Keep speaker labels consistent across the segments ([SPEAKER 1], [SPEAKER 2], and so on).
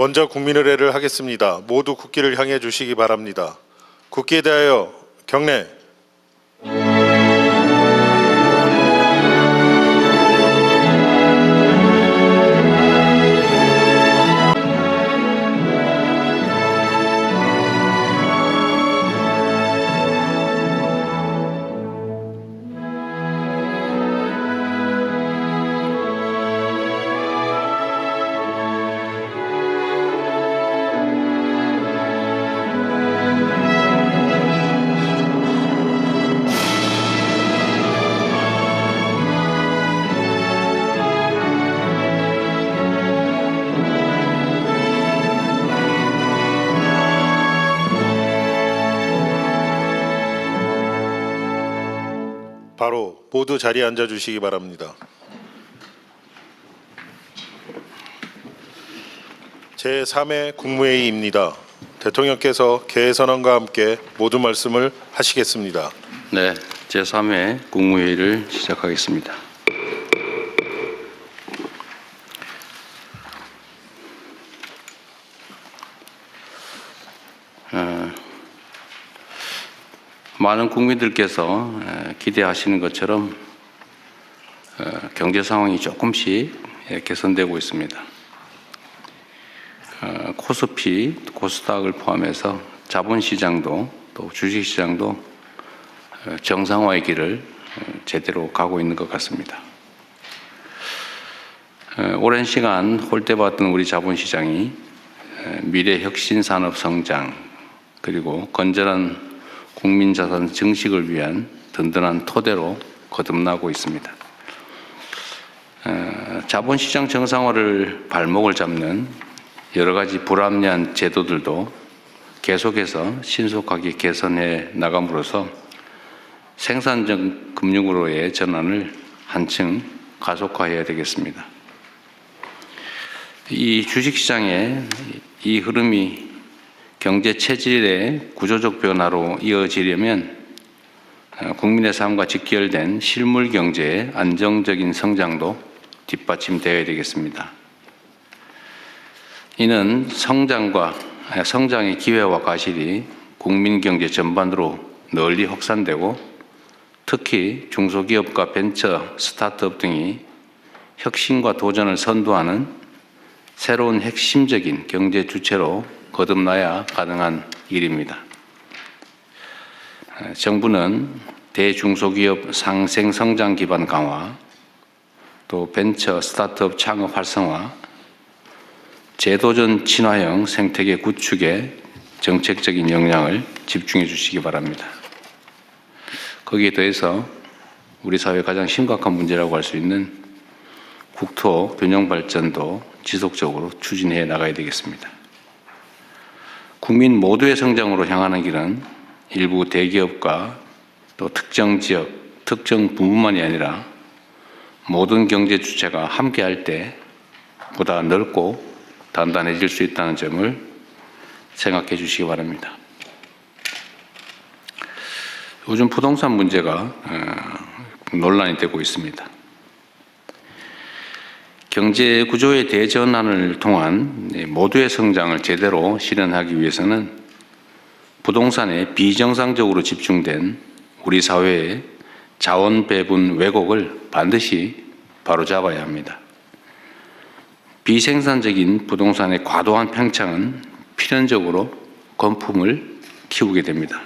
[SPEAKER 1] 먼저 국민의례를 하겠습니다. 모두 국기를 향해 주시기 바랍니다. 국기에 대하여 경례. 바로 모두 자리에 앉아 주시기 바랍니다. 제3회 국무회의입니다. 대통령께서 개회선언과 함께 모두 말씀을 하시겠습니다.
[SPEAKER 2] 네, 제3회 국무회의를 시작하겠습니다. 많은 국민들께서 기대하시는 것처럼 경제 상황이 조금씩 개선되고 있습니다. 코스피, 코스닥을 포함해서 자본시장도 또 주식시장도 정상화의 길을 제대로 가고 있는 것 같습니다. 오랜 시간 홀대받던 우리 자본시장이 미래 혁신 산업 성장 그리고 건전한 국민자산 증식을 위한 든든한 토대로 거듭나고 있습니다. 자본시장 정상화를 발목을 잡는 여러 가지 불합리한 제도들도 계속해서 신속하게 개선해 나감으로써 생산적 금융으로의 전환을 한층 가속화해야 되겠습니다. 이 주식시장의 이 흐름이 경제 체질의 구조적 변화로 이어지려면 국민의 삶과 직결된 실물 경제의 안정적인 성장도 뒷받침되어야 되겠습니다. 이는 성장의 기회와 과실이 국민 경제 전반으로 널리 확산되고 특히 중소기업과 벤처, 스타트업 등이 혁신과 도전을 선도하는 새로운 핵심적인 경제 주체로 거듭나야 가능한 일입니다. 정부는 대중소기업 상생 성장 기반 강화, 또 벤처 스타트업 창업 활성화, 제도전 친화형 생태계 구축에 정책적인 역량을 집중해 주시기 바랍니다. 거기에 더해서 우리 사회의 가장 심각한 문제라고 할 수 있는 국토 균형 발전도 지속적으로 추진해 나가야 되겠습니다. 국민 모두의 성장으로 향하는 길은 일부 대기업과 또 특정 지역, 특정 부문만이 아니라 모든 경제 주체가 함께할 때 보다 넓고 단단해질 수 있다는 점을 생각해 주시기 바랍니다. 요즘 부동산 문제가 논란이 되고 있습니다. 경제 구조의 대전환을 통한 모두의 성장을 제대로 실현하기 위해서는 부동산에 비정상적으로 집중된 우리 사회의 자원 배분 왜곡을 반드시 바로잡아야 합니다. 비생산적인 부동산의 과도한 팽창은 필연적으로 건품을 키우게 됩니다.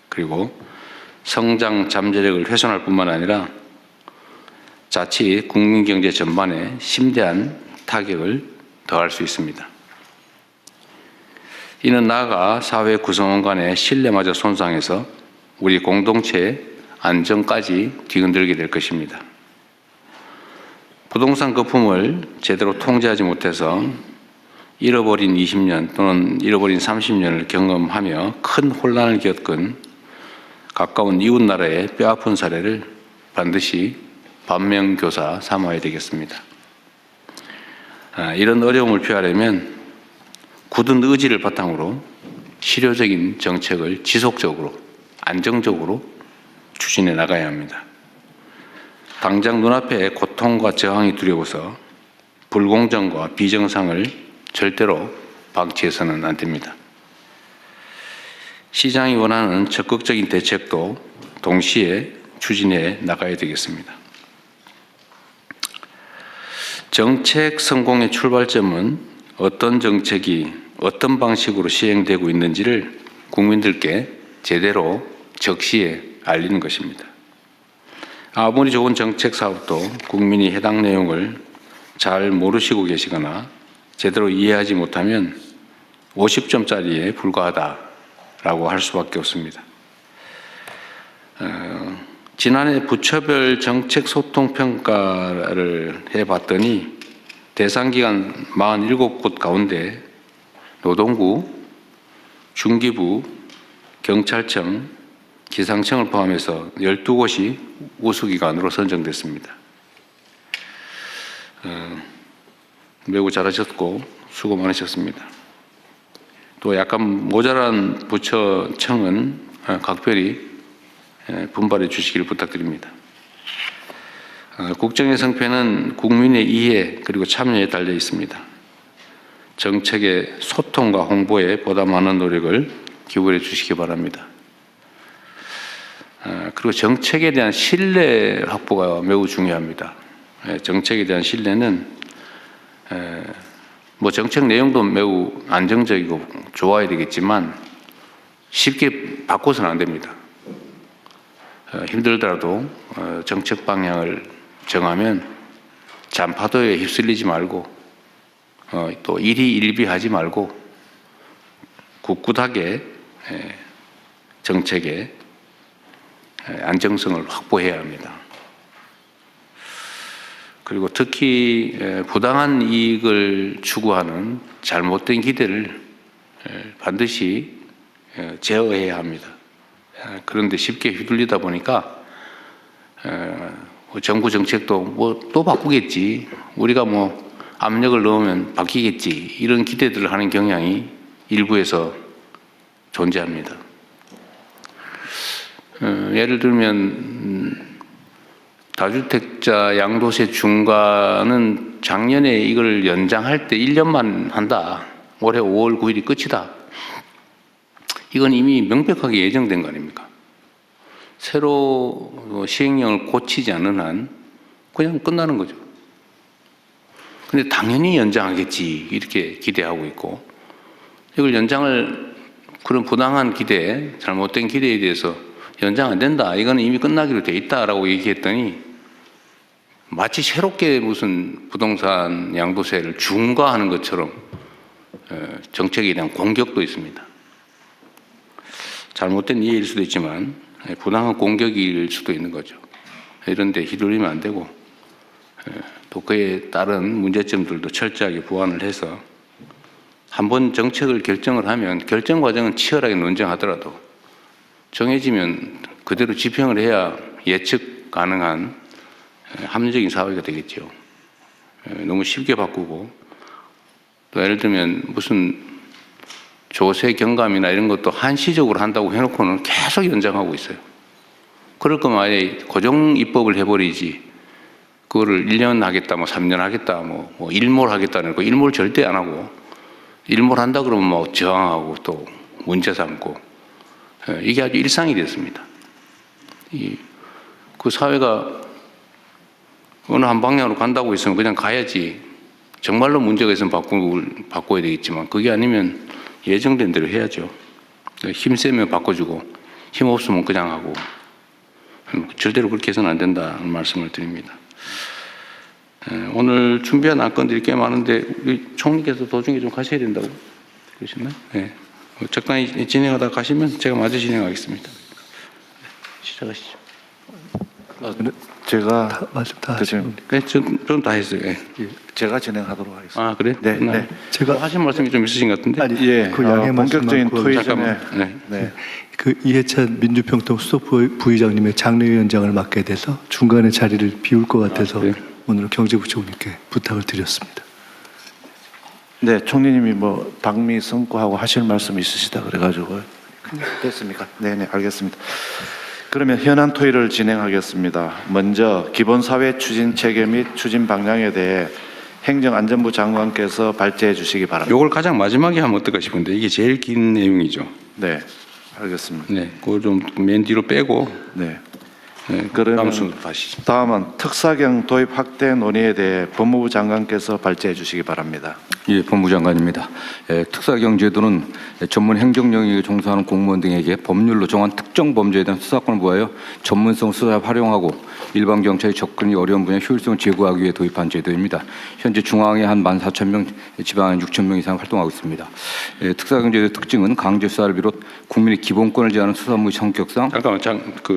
[SPEAKER 2] 그리고 성장 잠재력을 훼손할 뿐만 아니라 자칫 국민경제 전반에 심대한 타격을 더할 수 있습니다. 이는 나아가 사회 구성원 간의 신뢰마저 손상해서 우리 공동체의 안정까지 뒤흔들게 될 것입니다. 부동산 거품을 제대로 통제하지 못해서 잃어버린 20년 또는 잃어버린 30년을 경험하며 큰 혼란을 겪은 가까운 이웃 나라의 뼈아픈 사례를 반드시 반면교사 삼아야 되겠습니다. 이런 어려움을 피하려면 굳은 의지를 바탕으로 실효적인 정책을 지속적으로 안정적으로 추진해 나가야 합니다. 당장 눈앞에 고통과 저항이 두려워서 불공정과 비정상을 절대로 방치해서는 안 됩니다. 시장이 원하는 적극적인 대책도 동시에 추진해 나가야 되겠습니다. 정책 성공의 출발점은 어떤 정책이 어떤 방식으로 시행되고 있는지를 국민들께 제대로 적시에 알리는 것입니다. 아무리 좋은 정책 사업도 국민이 해당 내용을 잘 모르시고 계시거나 제대로 이해하지 못하면 50점짜리에 불과하다라고 할 수밖에 없습니다. 지난해 부처별 정책 소통 평가를 해봤더니 대상 기관 47곳 가운데 노동부, 중기부, 경찰청, 기상청을 포함해서 12곳이 우수기관으로 선정됐습니다. 매우 잘하셨고 수고 많으셨습니다. 또 약간 모자란 부처청은 각별히 분발해 주시기를 부탁드립니다. 국정의 성패는 국민의 이해 그리고 참여에 달려 있습니다. 정책의 소통과 홍보에 보다 많은 노력을 기울여 주시기 바랍니다. 그리고 정책에 대한 신뢰 확보가 매우 중요합니다. 정책에 대한 신뢰는 뭐 정책 내용도 매우 안정적이고 좋아야 되겠지만 쉽게 바꿔서는 안 됩니다. 힘들더라도 정책 방향을 정하면 잔파도에 휩쓸리지 말고 또 일희일비하지 말고 굳굳하게 정책의 안정성을 확보해야 합니다. 그리고 특히 부당한 이익을 추구하는 잘못된 기대를 반드시 제어해야 합니다. 그런데 쉽게 휘둘리다 보니까 정부 정책도 뭐 또 바꾸겠지, 우리가 뭐 압력을 넣으면 바뀌겠지, 이런 기대들을 하는 경향이 일부에서 존재합니다. 예를 들면 다주택자 양도세 중과는 작년에 이걸 연장할 때 1년만 한다. 올해 5월 9일이 끝이다. 이건 이미 명백하게 예정된 거 아닙니까? 새로 시행령을 고치지 않는 한 그냥 끝나는 거죠. 근데 당연히 연장하겠지 이렇게 기대하고 있고, 이걸 연장을, 그런 부당한 기대, 잘못된 기대에 대해서 연장 안 된다, 이거는 이미 끝나기로 돼 있다라고 얘기했더니 마치 새롭게 무슨 부동산 양도세를 중과하는 것처럼 정책에 대한 공격도 있습니다. 잘못된 이해일 수도 있지만 부당한 공격일 수도 있는 거죠. 이런 데 휘둘리면 안 되고, 또 그에 따른 문제점들도 철저하게 보완을 해서 한번 정책을 결정을 하면 결정 과정은 치열하게 논쟁하더라도 정해지면 그대로 집행을 해야 예측 가능한 합리적인 사회가 되겠죠. 너무 쉽게 바꾸고, 또 예를 들면 무슨 조세 경감이나 이런 것도 한시적으로 한다고 해놓고는 계속 연장하고 있어요. 그럴 거면 아예 고정 입법을 해버리지, 그거를 1년 하겠다, 뭐 3년 하겠다, 뭐 일몰 하겠다는 거, 일몰 절대 안 하고, 일몰 한다 그러면 뭐 저항하고 또 문제 삼고, 이게 아주 일상이 됐습니다. 그 사회가 어느 한 방향으로 간다고 했으면 그냥 가야지. 정말로 문제가 있으면 바꿔야 되겠지만, 그게 아니면 예정된 대로 해야죠. 힘 세면 바꿔주고 힘 없으면 그냥 하고, 절대로 그렇게 해서는 안 된다는 말씀을 드립니다. 오늘 준비한 안건들이 꽤 많은데 우리 총리께서 도중에 좀 가셔야 된다고 그러셨나요? 네. 적당히 진행하다 가시면 제가 마저 진행하겠습니다. 시작하시죠.
[SPEAKER 3] 제가
[SPEAKER 4] 말씀 다 하시면
[SPEAKER 2] 네, 좀 다 했어요. 네.
[SPEAKER 3] 제가 진행하도록 하겠습니다.
[SPEAKER 2] 아, 그래?
[SPEAKER 3] 네, 네.
[SPEAKER 4] 제가
[SPEAKER 2] 하신 말씀이 좀 있으신 것 같은데.
[SPEAKER 4] 아니,
[SPEAKER 3] 예,
[SPEAKER 4] 그 양해
[SPEAKER 3] 본격적인
[SPEAKER 4] 말씀만
[SPEAKER 3] 토의
[SPEAKER 2] 잠깐만.
[SPEAKER 3] 전에
[SPEAKER 2] 네.
[SPEAKER 3] 네.
[SPEAKER 4] 그 이해찬 민주평통 수석 부의장님의 장례위원장을 맡게 돼서 중간에 자리를 비울 것 같아서
[SPEAKER 2] 그래요?
[SPEAKER 4] 오늘 경제부총리께 부탁을 드렸습니다.
[SPEAKER 3] 네, 총리님이 뭐 방미 선고하고 하실 말씀 있으시다 그래가지고 됐습니까? 네, 네, 알겠습니다. 그러면 현안 토의를 진행하겠습니다. 먼저 기본사회 추진 체계 및 추진 방향에 대해 행정안전부 장관께서 발제해 주시기 바랍니다.
[SPEAKER 2] 요걸 가장 마지막에 하면 어떨까 싶은데 이게 제일 긴 내용이죠.
[SPEAKER 3] 네, 알겠습니다.
[SPEAKER 2] 네, 그걸 좀 맨 뒤로 빼고
[SPEAKER 3] 네.
[SPEAKER 2] 네,
[SPEAKER 3] 그러면
[SPEAKER 2] 다음 순서 가시죠.
[SPEAKER 3] 다음은 특사경 도입 확대 논의에 대해 법무부 장관께서 발제해 주시기 바랍니다.
[SPEAKER 5] 예, 법무장관입니다. 특사경 제도는 전문 행정 영역에 종사하는 공무원 등에게 법률로 정한 특정 범죄에 대한 수사권을 부여하여 전문성 수사에 활용하고 일반 경찰이 접근이 어려운 분야 효율성을 제고하기 위해 도입한 제도입니다. 현재 중앙에 한 14,000명, 지방에 6,000명 이상 활동하고 있습니다. 특사경 제도의 특징은 강제 수사를 비롯 국민의 기본권을 제한하는 수사무의 성격상
[SPEAKER 2] 잠깐만,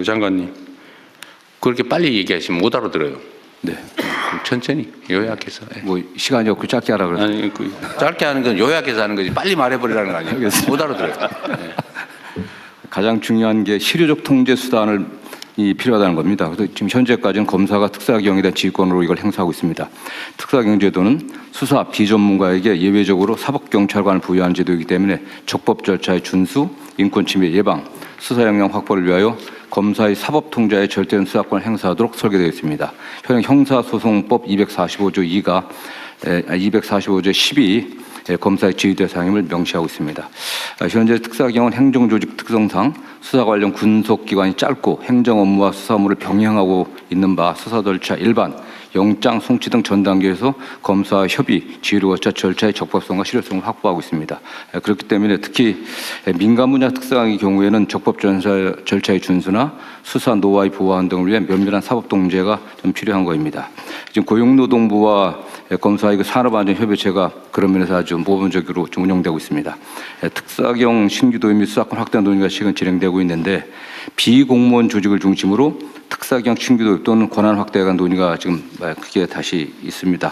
[SPEAKER 2] 장관님. 그렇게 빨리 얘기하시면 못 알아들어요.
[SPEAKER 5] 네,
[SPEAKER 2] 천천히 요약해서. 예.
[SPEAKER 5] 뭐 시간이 없고 짧게 하라 그래서
[SPEAKER 2] 아니, 짧게 하는 건 요약해서 하는 거지 빨리 말해버리라는 거 아니에요? 못 알아들어요. 예.
[SPEAKER 5] 가장 중요한 게 실효적 통제 수단을 필요하다는 겁니다. 그래서 지금 현재까지는 검사가 특사경에 대한 지휘권으로 이걸 행사하고 있습니다. 특사경 제도는 수사 비전문가에게 예외적으로 사법경찰관을 부여하는 제도이기 때문에 적법 절차의 준수, 인권 침해 예방, 수사 역량 확보를 위하여 검사의 사법 통제에 절대적인 수사권을 행사하도록 설계되어 있습니다. 현행 형사소송법 245조 2가 245조 10이 검사의 지휘 대상임을 명시하고 있습니다. 현재 특사경은 행정조직 특성상 수사 관련 군속기간이 짧고 행정 업무와 수사 업무를 병행하고 있는 바 수사 절차 일반, 영장, 송치 등 전 단계에서 검사와 협의, 지휘를 거쳐 절차의 적법성과 실효성을 확보하고 있습니다. 그렇기 때문에 특히 민간 분야 특사경의 경우에는 적법 절차의 준수나 수사 노하우의 보완 등을 위해 면밀한 사법 통제가 좀 필요한 것입니다. 지금 고용노동부와 검사의 산업안전협의체가 그런 면에서 아주 모범적으로 좀 운영되고 있습니다. 특사경 신규 도입 및 수사권 확대 논의가 지금 진행되고 있는데 비공무원 조직을 중심으로 특사경 신규 도입 또는 권한 확대에 관한 논의가 지금 크게 다시 있습니다.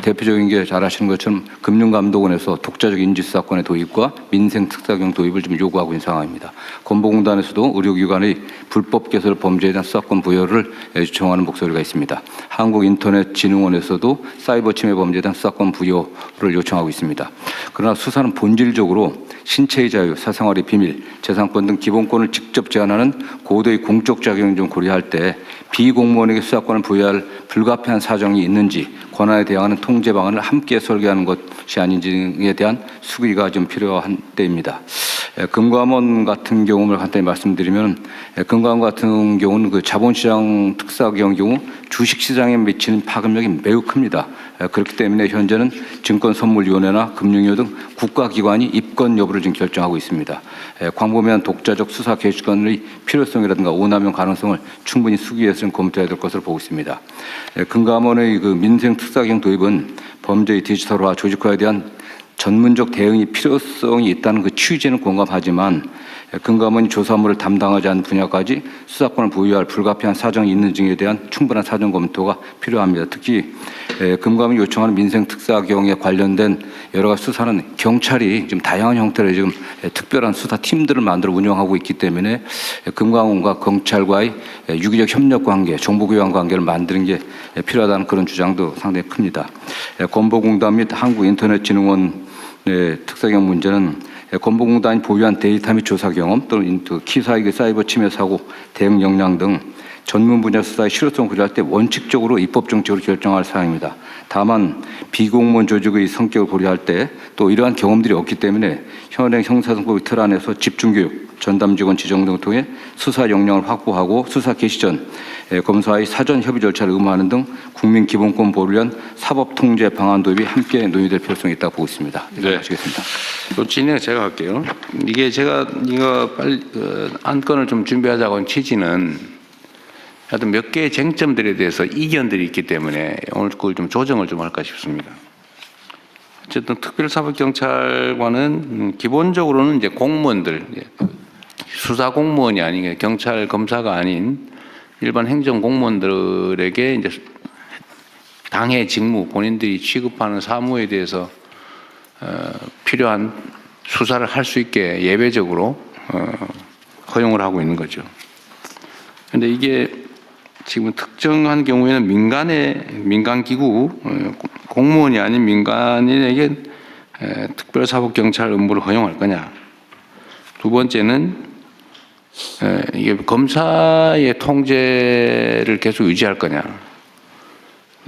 [SPEAKER 5] 대표적인 게 잘 아시는 것처럼 금융감독원에서 독자적 인지수사권의 도입과 민생 특사경 도입을 좀 요구하고 있는 상황입니다. 건보공단에서도 의료기관의 불법 개설 범죄에 대한 수사권 부여를 요청하는 목소리가 있습니다. 한국인터넷진흥원에서도 사이버 침해 범죄에 대한 수사권 부여를 요청하고 있습니다. 그러나 수사는 본질적으로 신체의 자유, 사생활의 비밀, 재산권 등 기본권을 직접 제한하는 고도의 공적 작용을 좀 고려할 때 비공무원에게 수사권을 부여할 불가피한 사정이 있는지 권한에 대항하는 통제 방안을 함께 설계하는 것이 아닌지에 대한 수기가 좀 필요한 때입니다. 금감원 같은 경우를 간단히 말씀드리면 금감원 같은 경우는 그 자본시장 특사경 경우 주식시장에 미치는 파급력이 매우 큽니다. 그렇기 때문에 현재는 증권선물위원회나 금융위원 등 국가기관이 입건 여부를 지금 결정하고 있습니다. 광범위한 독자적 수사 개시권의 필요성이라든가 오남용 가능성을 충분히 수기해서 좀 검토해야 될 것으로 보고 있습니다. 금감원의 그 민생 특사경 도입은 범죄의 디지털화, 조직화에 대한 전문적 대응이 필요성이 있다는 그 취지는 공감하지만 금감원이 조사물을 담당하지 않는 분야까지 수사권을 부여할 불가피한 사정이 있는지에 대한 충분한 사정 검토가 필요합니다. 특히 금감원이 요청하는 민생 특사경에 관련된 여러 가지 수사는 경찰이 지금 다양한 형태로 지금 특별한 수사 팀들을 만들어 운영하고 있기 때문에 금감원과 경찰과의 유기적 협력 관계, 정보 교환 관계를 만드는 게 필요하다는 그런 주장도 상당히 큽니다. 건보공단 및 한국인터넷진흥원 특사경 문제는 건보공단이 보유한 데이터 및 조사 경험 또는 키사익의 사이버 침해 사고, 대응 역량 등 전문 분야 수사의 실효성을 고려할 때 원칙적으로 입법 정책으로 결정할 사항입니다. 다만 비공무원 조직의 성격을 고려할 때 또 이러한 경험들이 없기 때문에 현행 형사소송법의 틀 안에서 집중교육, 전담직원 지정 등을 통해 수사 역량을 확보하고 수사 개시 전 검사의 사전 협의 절차를 의무화하는 등 국민 기본권 보호를 위한 사법 통제 방안 도입이 함께 논의될 필요성이 있다고 보고 있습니다.
[SPEAKER 2] 네.
[SPEAKER 5] 마치겠습니다.
[SPEAKER 2] 또 진행 제가 할게요. 이게 제가 이거 빨리 안건을 좀 준비하자고 한 취지는 하여튼 몇 개의 쟁점들에 대해서 이견들이 있기 때문에 오늘 그걸 좀 조정을 좀 할까 싶습니다. 어쨌든 특별사법경찰관은 기본적으로는 이제 공무원들, 수사 공무원이 아닌 경찰 검사가 아닌 일반 행정 공무원들에게 이제 당해 직무, 본인들이 취급하는 사무에 대해서 필요한 수사를 할 수 있게 예외적으로 허용을 하고 있는 거죠. 그런데 이게 지금 특정한 경우에는 민간기구, 공무원이 아닌 민간인에게 특별사법경찰 업무를 허용할 거냐. 두 번째는 이게 검사의 통제를 계속 유지할 거냐.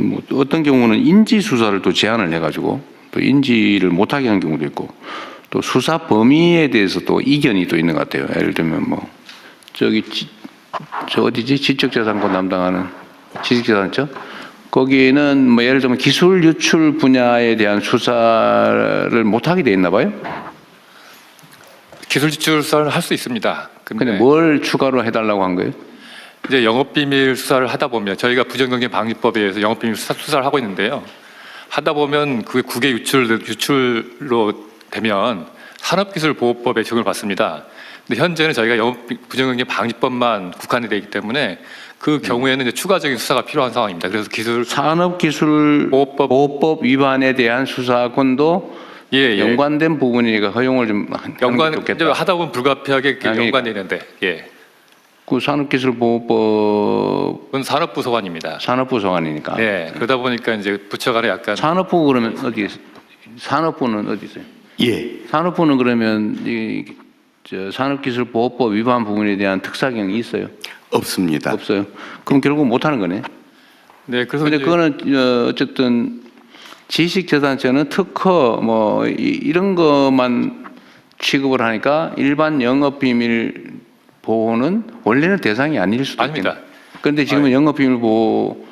[SPEAKER 2] 뭐 어떤 경우는 인지 수사를 또 제한을 해가지고 또 인지를 못하게 하는 경우도 있고 또 수사 범위에 대해서 또 이견이 또 있는 것 같아요. 예를 들면 뭐 저기 저 어디지 지적재산권 담당하는 지식재산처 거기는 뭐 예를 들면 기술 유출 분야에 대한 수사를 못하게 돼 있나 봐요.
[SPEAKER 6] 기술 유출 수사를 할 수 있습니다.
[SPEAKER 2] 근데 뭘 추가로 해달라고 한 거예요?
[SPEAKER 6] 이제 영업비밀 수사를 하다 보면 저희가 부정경제 방지법에 의해서 영업비밀 수사를 하고 있는데요. 하다 보면 그게 국외 유출로 되면 산업기술보호법에 적용을 받습니다. 근데 현재는 저희가 부정경제 방지법만 국한이 되어 있기 때문에 그 경우에는 이제 추가적인 수사가 필요한 상황입니다. 그래서
[SPEAKER 2] 산업기술보호법 위반에 대한 수사권도 연관된 부분이니까 허용을 좀
[SPEAKER 6] 하다 보면 불가피하게 연관되는데
[SPEAKER 2] 그 산업기술보호법은
[SPEAKER 6] 산업부 소관입니다.
[SPEAKER 2] 산업부 소관이니까.
[SPEAKER 6] 네, 그러다 보니까 이제 부처 간에 약간
[SPEAKER 2] 산업부 그러면 어디 산업부는 어디 있어요?
[SPEAKER 3] 예.
[SPEAKER 2] 산업부는 그러면 산업기술보호법 위반 부분에 대한 특사경이 있어요?
[SPEAKER 3] 없습니다.
[SPEAKER 2] 없어요. 그럼 결국 못 하는 거네.
[SPEAKER 6] 네, 그래서
[SPEAKER 2] 근데 그거는 어쨌든 지식재산권은 특허 뭐 이런 것만 취급을 하니까 일반 영업비밀 보호는 원래는 대상이 아닐 수도 있겠네.
[SPEAKER 6] 아닙니다.
[SPEAKER 2] 그런데 지금은 영업비밀 보호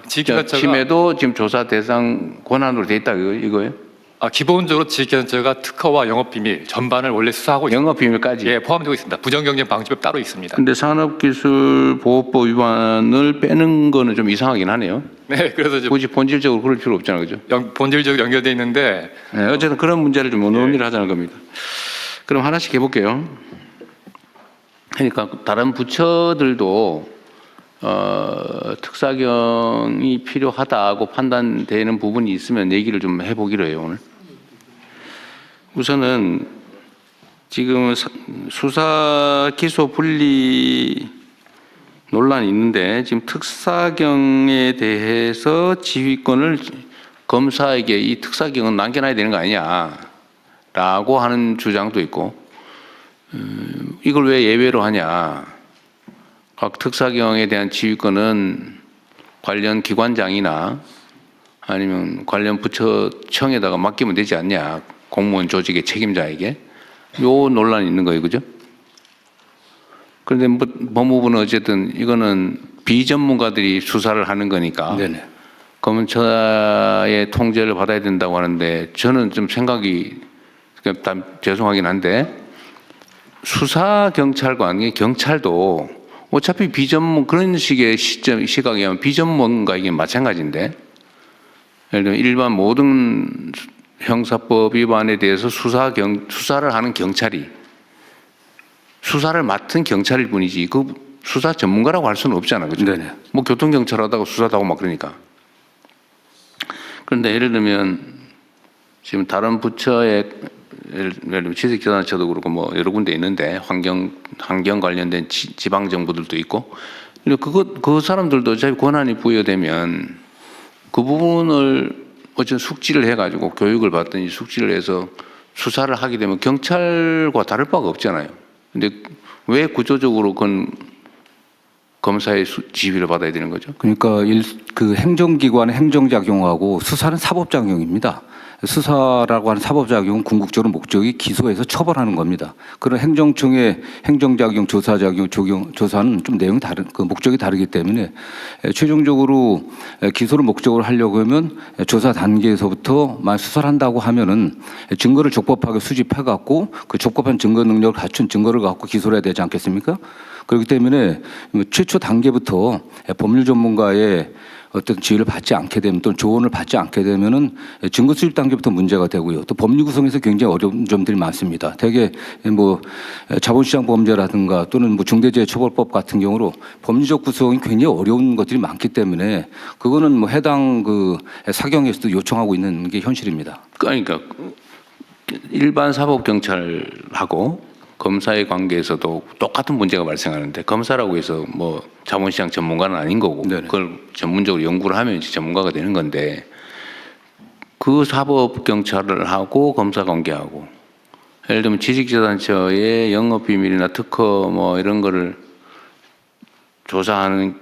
[SPEAKER 2] 침해도 지금 조사 대상 권한으로 돼 있다 이거예요?
[SPEAKER 6] 기본적으로 지식재산처가 특허와 영업비밀 전반을 원래 수사하고 있습니다.
[SPEAKER 2] 영업비밀까지?
[SPEAKER 6] 포함되고 있습니다. 부정경쟁 방지법 따로 있습니다.
[SPEAKER 2] 근데 산업기술보호법 위반을 빼는 거는 좀 이상하긴 하네요.
[SPEAKER 6] 네, 그래서 이제
[SPEAKER 2] 굳이 본질적으로 그럴 필요 없잖아요, 그죠?
[SPEAKER 6] 본질적으로 연결되어 있는데
[SPEAKER 2] 네, 어쨌든 그런 문제를 좀 논의를 하자는 겁니다. 그럼 하나씩 해볼게요. 그러니까 다른 부처들도 특사경이 필요하다고 판단되는 부분이 있으면 얘기를 좀 해보기로 해요, 오늘. 우선은 지금 수사 기소 분리 논란이 있는데 지금 특사경에 대해서 지휘권을 검사에게 이 특사경은 남겨놔야 되는 거 아니냐라고 하는 주장도 있고 이걸 왜 예외로 하냐. 각 특사경에 대한 지휘권은 관련 기관장이나 아니면 관련 부처청에다가 맡기면 되지 않냐. 공무원 조직의 책임자에게. 요 논란이 있는 거예요. 그죠? 그런데 뭐 법무부는 어쨌든 이거는 비전문가들이 수사를 하는 거니까
[SPEAKER 5] 네네.
[SPEAKER 2] 검찰의 통제를 받아야 된다고 하는데 저는 좀 생각이 죄송하긴 한데 수사경찰관, 경찰도 어차피 그런 식의 시각이면 비전문가이긴 마찬가지인데 예를 들면 일반 모든 형사법 위반에 대해서 수사를 하는 경찰이 수사를 맡은 경찰일 뿐이지 그 수사 전문가라고 할 수는 없잖아. 그죠?
[SPEAKER 5] 네네.
[SPEAKER 2] 뭐 교통경찰 하다가 수사도 하고 막 그러니까. 그런데 예를 들면 지금 다른 부처의 예를 들면 지식재산처도 그렇고 뭐 여러 군데 있는데 환경 관련된 지방 정부들도 있고 그 사람들도 어차피 권한이 부여되면 그 부분을 어쨌든 숙지를 해가지고 교육을 받든지 숙지를 해서 수사를 하게 되면 경찰과 다를 바가 없잖아요. 근데 왜 구조적으로 그건 검사의 지휘를 받아야 되는 거죠?
[SPEAKER 5] 그러니까 그 행정기관의 행정작용하고 수사는 사법작용입니다. 수사라고 하는 사법작용은 궁극적으로 목적이 기소해서 처벌하는 겁니다. 그런 행정청의 행정작용, 조사작용, 조사는 좀 내용이 그 목적이 다르기 때문에 최종적으로 기소를 목적으로 하려고 하면 조사 단계에서부터 수사를 한다고 하면은 증거를 적법하게 수집해갖고 그 적법한 증거 능력을 갖춘 증거를 갖고 기소를 해야 되지 않겠습니까? 그렇기 때문에 최초 단계부터 법률 전문가의 어떤 지휘를 받지 않게 되면 또는 조언을 받지 않게 되면은 증거 수집 단계부터 문제가 되고요. 또 법률 구성에서 굉장히 어려운 점들이 많습니다. 대개 뭐 자본시장 범죄라든가 또는 뭐 중대재해처벌법 같은 경우로 법률적 구성이 굉장히 어려운 것들이 많기 때문에 그거는 뭐 해당 그 사경에서도 요청하고 있는 게 현실입니다.
[SPEAKER 2] 그러니까 일반 사법경찰하고 검사의 관계에서도 똑같은 문제가 발생하는데 검사라고 해서 뭐 자본시장 전문가는 아닌 거고
[SPEAKER 5] 네네.
[SPEAKER 2] 그걸 전문적으로 연구를 하면 이제 전문가가 되는 건데 그 사법경찰을 하고 검사 관계하고 예를 들면 지식재산처의 영업비밀이나 특허 뭐 이런 거를 조사하는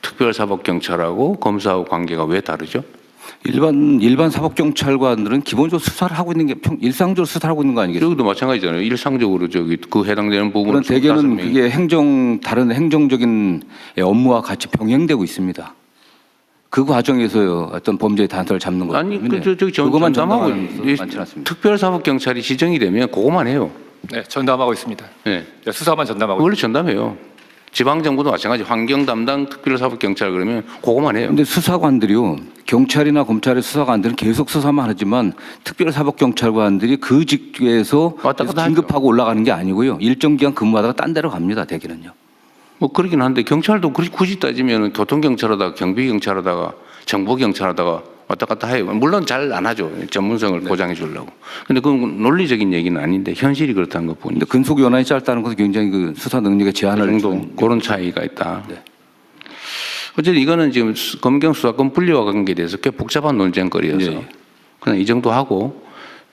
[SPEAKER 2] 특별사법경찰하고 검사하고 관계가 왜 다르죠?
[SPEAKER 5] 일반 사법경찰관들은 기본적으로 수사를 하고 있는 게 일상적으로 수사를 하고 있는 거 아니겠습니까?
[SPEAKER 2] 여기도 마찬가지잖아요. 일상적으로 저기 그 해당되는 부분을
[SPEAKER 5] 그런 대개는
[SPEAKER 2] 25명이
[SPEAKER 5] 그게 다른 행정적인 업무와 같이 병행되고 있습니다. 그 과정에서 어떤 범죄의 단서를 잡는 거
[SPEAKER 2] 아니 저기
[SPEAKER 5] 그것만
[SPEAKER 2] 전담하고
[SPEAKER 5] 전담하는 많지 않습니다.
[SPEAKER 2] 특별사법경찰이 지정이 되면 그것만 해요.
[SPEAKER 6] 네, 전담하고 있습니다.
[SPEAKER 2] 네.
[SPEAKER 6] 네, 수사만 전담하고
[SPEAKER 2] 원래 전담해요. 지방정부도 마찬가지. 환경 담당 특별사법경찰 그러면 그것만 해요.
[SPEAKER 5] 근데 수사관들이요, 경찰이나 검찰의 수사관들은 계속 수사만 하지만 특별사법경찰관들이 그 직위에서
[SPEAKER 2] 왔다 갔다
[SPEAKER 5] 진급하고 올라가는 게 아니고요, 일정 기간 근무하다가 딴 데로 갑니다. 대개는요.
[SPEAKER 2] 뭐 그러긴 한데 경찰도 굳이 따지면 교통경찰하다가 경비경찰하다가 정보경찰하다가 왔다 갔다 해요. 물론 잘 안 하죠. 전문성을 보장해 주려고. 근데 그건 논리적인 얘기는 아닌데 현실이 그렇다는 것
[SPEAKER 5] 근데
[SPEAKER 2] 보니까
[SPEAKER 5] 근속 연한이 짧다는 것은 굉장히 그 수사 능력의
[SPEAKER 2] 그
[SPEAKER 5] 제한을
[SPEAKER 2] 정도
[SPEAKER 5] 주는
[SPEAKER 2] 그런 차이가 있다.
[SPEAKER 5] 네.
[SPEAKER 2] 어쨌든 이거는 지금 검경 수사권 분리와 관계에 대해서 꽤 복잡한 논쟁거리여서
[SPEAKER 5] 예.
[SPEAKER 2] 그냥 이 정도 하고